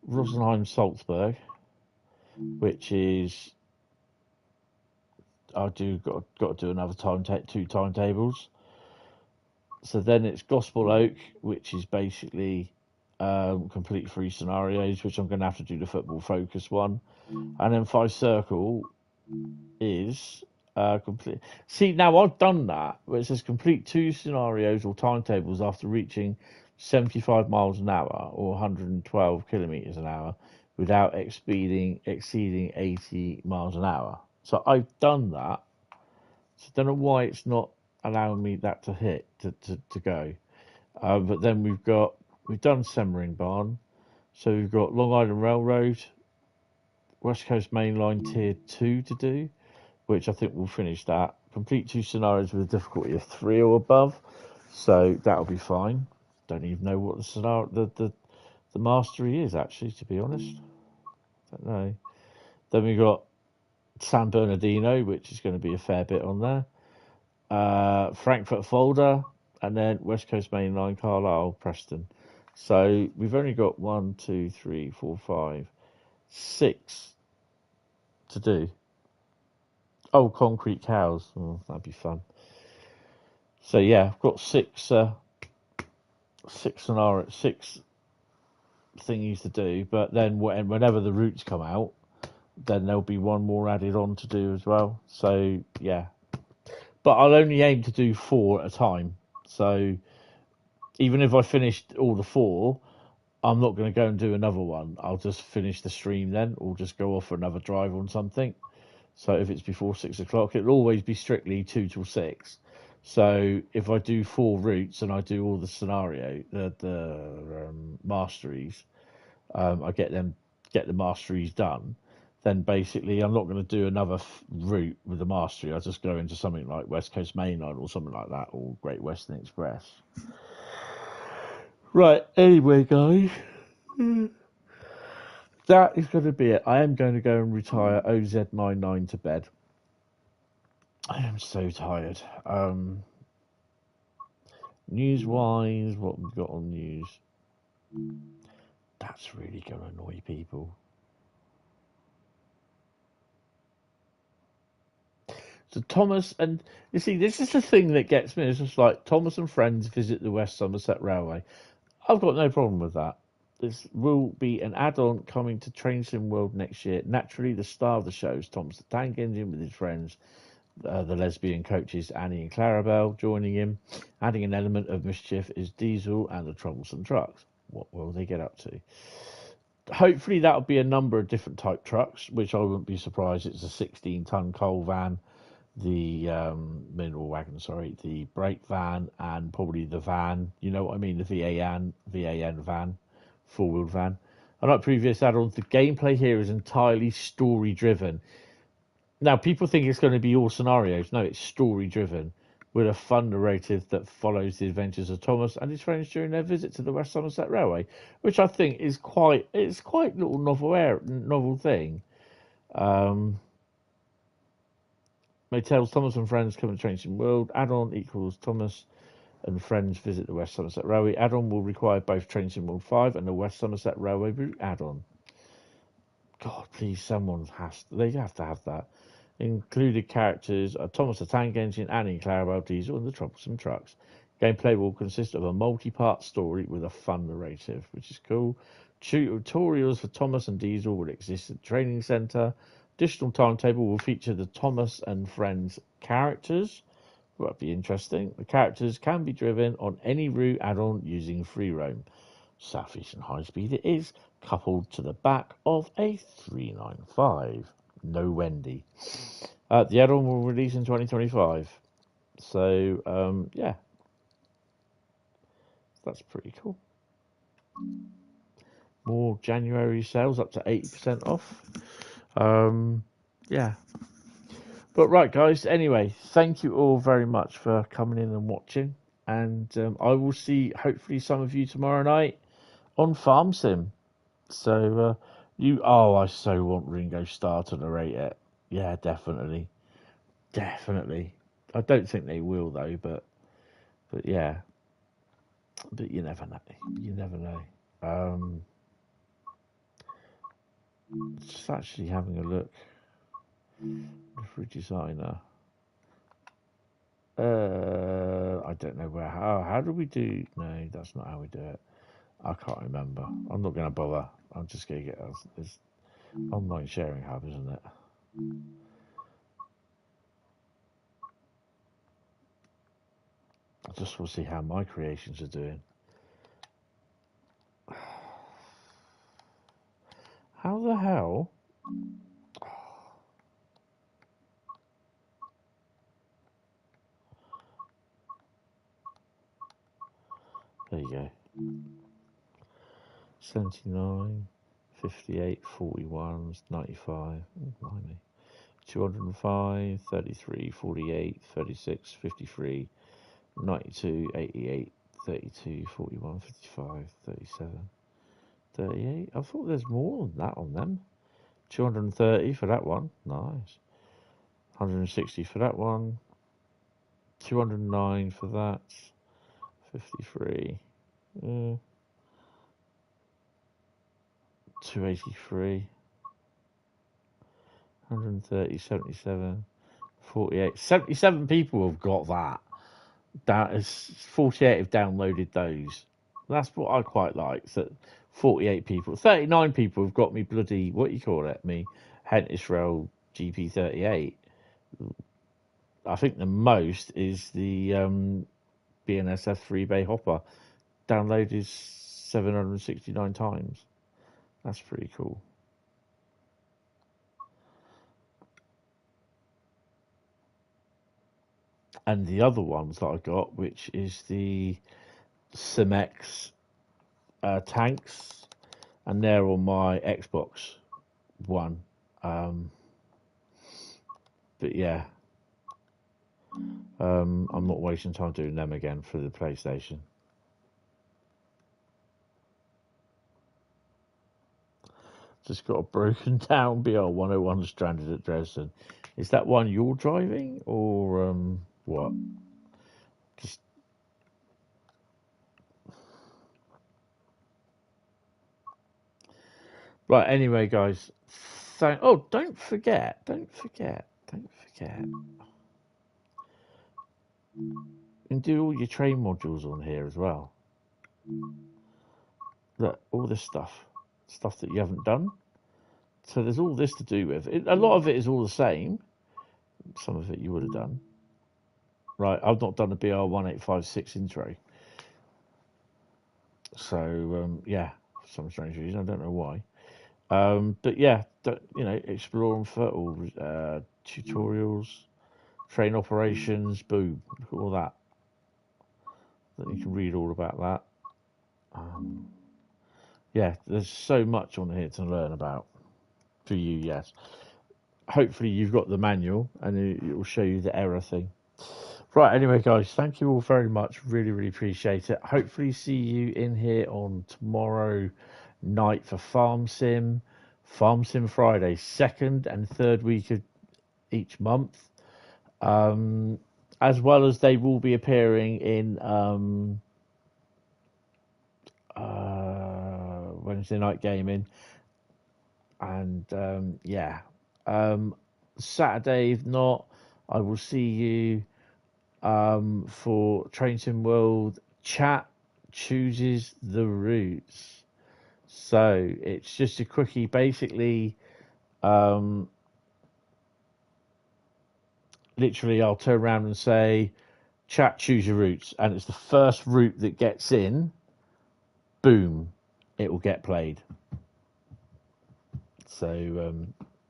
Rosenheim Salzburg, which is got to do another two timetables. So then it's Gospel Oak, which is basically complete 3 scenarios, which I'm going to have to do the football focus one, and then Five Circle is complete. See, now I've done that, where it says complete 2 scenarios or timetables after reaching 75 miles an hour or 112 kilometers an hour without exceeding 80 miles an hour. So I've done that. So I don't know why it's not allowing me that to hit to go. But then we've done Semmeringbahn. So we've got Long Island Railroad, West Coast Main Line Tier 2 to do, which I think we'll finish that. Complete 2 scenarios with a difficulty of 3 or above. So that'll be fine. Don't even know what the scenario the mastery is, actually, to be honest. Don't know. Then we've got San Bernardino, which is going to be a fair bit on there. Frankfurt Folder, and then West Coast Main Line, Carlisle, Preston. So we've only got 1, 2, 3, 4, 5, 6 to do. Oh, Concrete Cows. Oh, that'd be fun. So yeah, I've got 6 thingies to do, but then whenever the routes come out, then there'll be 1 more added on to do as well. So yeah, but I'll only aim to do 4 at a time. So even if I finished all the 4, I'm not going to go and do another one. I'll just finish the stream then, or just go off for another drive on something. So if it's before 6 o'clock, it'll always be strictly 2 till 6. So if I do 4 routes and I do all the scenario, the masteries, I get the masteries done. Then basically I'm not going to do another route with the mastery. I'll just go into something like West Coast Main Line or something like that, or Great Western Express. Right, anyway, guys, that is going to be it. I am going to go and retire OZ99 to bed. I am so tired. News-wise, what we've got on news? That's really going to annoy people. So Thomas, and you see, this is the thing that gets me. It's just like Thomas and friends visit the West Somerset Railway. I've got no problem with that. This will be an add-on coming to Train Sim World next year. Naturally, the star of the show is Thomas the Tank Engine with his friends, the lesbian coaches Annie and Clarabelle, joining him. Adding an element of mischief is Diesel and the Troublesome Trucks. What will they get up to? Hopefully that'll be a number of different type trucks, which I wouldn't be surprised. It's a 16-ton coal van, the mineral wagon, the brake van, and probably the van, you know what I mean, the VAN van, 4-wheel van. Unlike previous add-ons, the gameplay here is entirely story-driven. Now, people think it's going to be all scenarios. No, it's story-driven, with a fun narrative that follows the adventures of Thomas and his friends during their visit to the West Somerset Railway, which I think is quite little novel thing. May tells Thomas and friends come to Train Sim World. Add-on equals Thomas and friends visit the West Somerset Railway. Add-on will require both Train Sim World 5 and the West Somerset Railway route add-on. God, please, they have to have that. Included characters are Thomas the Tank Engine, Annie, Clarabelle, Diesel, and the Troublesome Trucks. Gameplay will consist of a multi-part story with a fun narrative, which is cool. Tutorials for Thomas and Diesel will exist at the training centre. Additional timetable will feature the Thomas and Friends characters. That'd be interesting. The characters can be driven on any route add-on using free roam. Southeastern Highspeed it is, coupled to the back of a 395. No Wendy. The add-on will release in 2025. So, yeah. That's pretty cool. More January sales up to 80% off. Yeah. But right, guys, anyway, thank you all very much for coming in and watching. And I will see, hopefully, some of you tomorrow night on Farm Sim. So I so want Ringo Starr to narrate it. Yeah, definitely. I don't think they will though, but yeah. But you never know. Just actually having a look for a designer. I don't know where. How do we do? No, that's not how we do it. I can't remember. I'm not going to bother. I'm just going to get this online sharing hub, isn't it? I just want to see how my creations are doing. How the hell? There you go. 79, 58, 41, 95. Blimey. 205, 33, 48, 36, 53, 92, 88, 32, 41, 55, 37, 38. I thought there's more than that on them. 230 for that one. Nice. 160 for that one. 209 for that. 53. 283. 130, 77, 48. 77 people have got that. That is 48 have downloaded those. That's what I quite like. So 48 people. 39 people have got me bloody, what you call it, me Hentis Rail GP38. I think the most is the BNSF 3-bay hopper. Downloaded 769 times. That's pretty cool. And the other ones that I got, which is the Cemex tanks, and they're on my Xbox One. But yeah, I'm not wasting time doing them again for the PlayStation. Just got a broken down BR101 stranded at Dresden. Is that one you're driving or what? Just right. Anyway, guys. Don't forget. And do all your train modules on here as well. Look, all this stuff that you haven't done. So there's all this to do with. A lot of it is all the same. Some of it you would have done. Right, I've not done the BR1856 intro. So, yeah, for some strange reason. I don't know why. But yeah, explore and fertile tutorials, train operations, boom, look at all that. Then you can read all about that. Yeah, there's so much on here to learn about for you, yes. Hopefully you've got the manual and it will show you the error thing. Right, anyway, guys, thank you all very much. Really, really appreciate it. Hopefully see you in here on tomorrow night for Farm Sim Friday, second and third week of each month. As well as they will be appearing in Wednesday night gaming. And Saturday, if not, I will see you for Train Sim World. Chat chooses the routes. So it's just a quickie. Basically, literally, I'll turn around and say, chat, choose your routes. And it's the first route that gets in, boom, it will get played. So,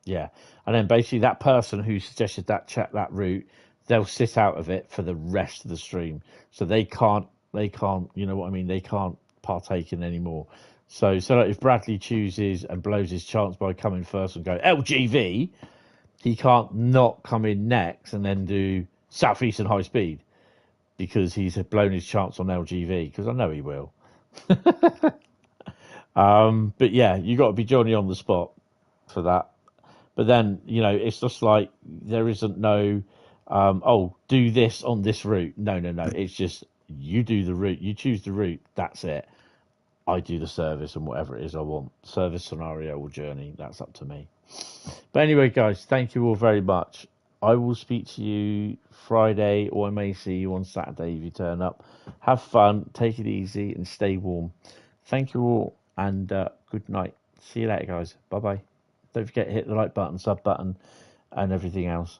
yeah. And then basically that person who suggested that route, they'll sit out of it for the rest of the stream. So they can't, you know what I mean? They can't partake in anymore. So like if Bradley chooses and blows his chance by coming first and go LGV, he can't not come in next and then do Southeastern Highspeed because he's blown his chance on LGV, because I know he will. But yeah, you got to be Johnny on the spot for that. But then, you know, it's just like there isn't no, oh, do this on this route. No, no, no. It's just you do the route, you choose the route. That's it. I do the service and whatever it is I want. Service, scenario, or journey. That's up to me. But anyway, guys, thank you all very much. I will speak to you Friday, or I may see you on Saturday if you turn up. Have fun, take it easy, and stay warm. Thank you all, and good night. See you later, guys. Bye bye. Don't forget to hit the like button, sub button, and everything else.